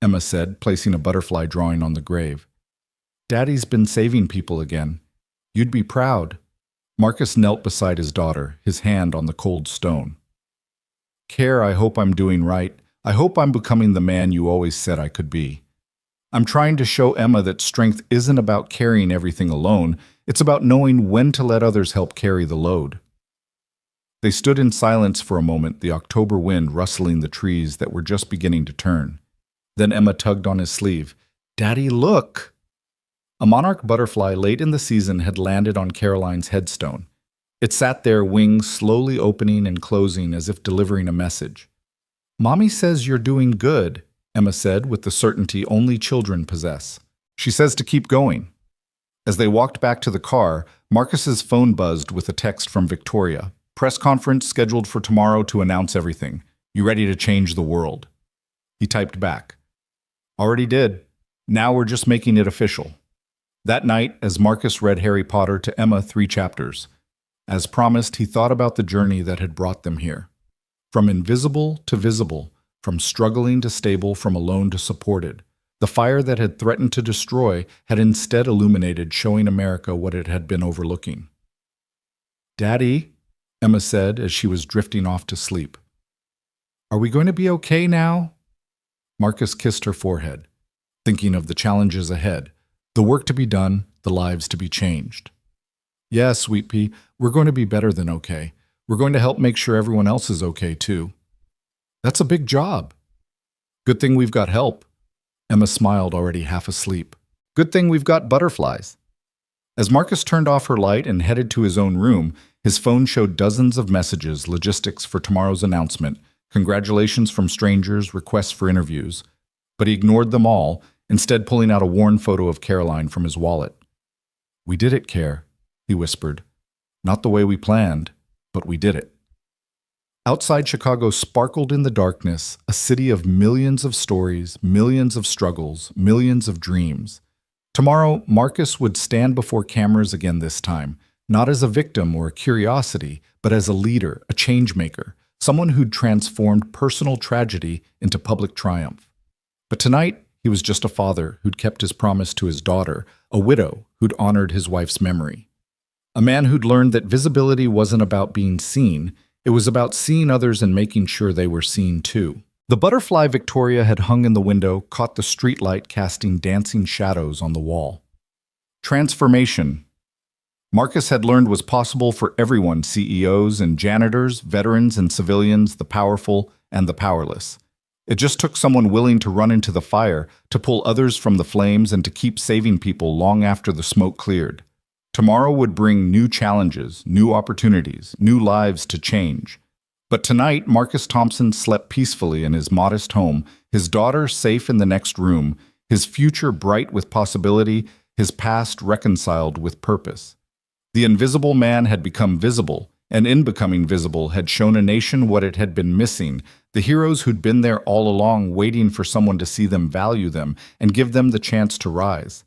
Emma said, placing a butterfly drawing on the grave. Daddy's been saving people again. You'd be proud. Marcus knelt beside his daughter, his hand on the cold stone. Care, I hope I'm doing right. I hope I'm becoming the man you always said I could be. I'm trying to show Emma that strength isn't about carrying everything alone. It's about knowing when to let others help carry the load. They stood in silence for a moment, the October wind rustling the trees that were just beginning to turn. Then Emma tugged on his sleeve. Daddy, look! A monarch butterfly late in the season had landed on Caroline's headstone. It sat there, wings slowly opening and closing as if delivering a message. Mommy says you're doing good, Emma said with the certainty only children possess. She says to keep going. As they walked back to the car, Marcus's phone buzzed with a text from Victoria. Press conference scheduled for tomorrow to announce everything. You ready to change the world? He typed back. Already did. Now we're just making it official. That night, as Marcus read Harry Potter to Emma 3 chapters, as promised, he thought about the journey that had brought them here. From invisible to visible, from struggling to stable, from alone to supported. The fire that had threatened to destroy had instead illuminated, showing America what it had been overlooking. Daddy, Emma said as she was drifting off to sleep. Are we going to be okay now? Marcus kissed her forehead, thinking of the challenges ahead, the work to be done, the lives to be changed. Yes, Sweet Pea, we're going to be better than okay. We're going to help make sure everyone else is okay, too. That's a big job. Good thing we've got help. Emma smiled, already half asleep. Good thing we've got butterflies. As Marcus turned off her light and headed to his own room, his phone showed dozens of messages, logistics for tomorrow's announcement, congratulations from strangers, requests for interviews. But he ignored them all, instead pulling out a worn photo of Caroline from his wallet. We did it, Care, he whispered. Not the way we planned, but we did it. Outside Chicago sparkled in the darkness, a city of millions of stories, millions of struggles, millions of dreams. Tomorrow, Marcus would stand before cameras again this time, not as a victim or a curiosity, but as a leader, a change-maker, someone who'd transformed personal tragedy into public triumph. But tonight, he was just a father who'd kept his promise to his daughter, a widow who'd honored his wife's memory. A man who'd learned that visibility wasn't about being seen, it was about seeing others and making sure they were seen too. The butterfly Victoria had hung in the window caught the streetlight casting dancing shadows on the wall. Transformation. Marcus had learned was possible for everyone, CEOs and janitors, veterans and civilians, the powerful and the powerless. It just took someone willing to run into the fire, to pull others from the flames, and to keep saving people long after the smoke cleared. Tomorrow would bring new challenges, new opportunities, new lives to change. But tonight, Marcus Thompson slept peacefully in his modest home, his daughter safe in the next room, his future bright with possibility, his past reconciled with purpose. The invisible man had become visible, and in becoming visible had shown a nation what it had been missing, the heroes who'd been there all along waiting for someone to see them, value them, and give them the chance to rise.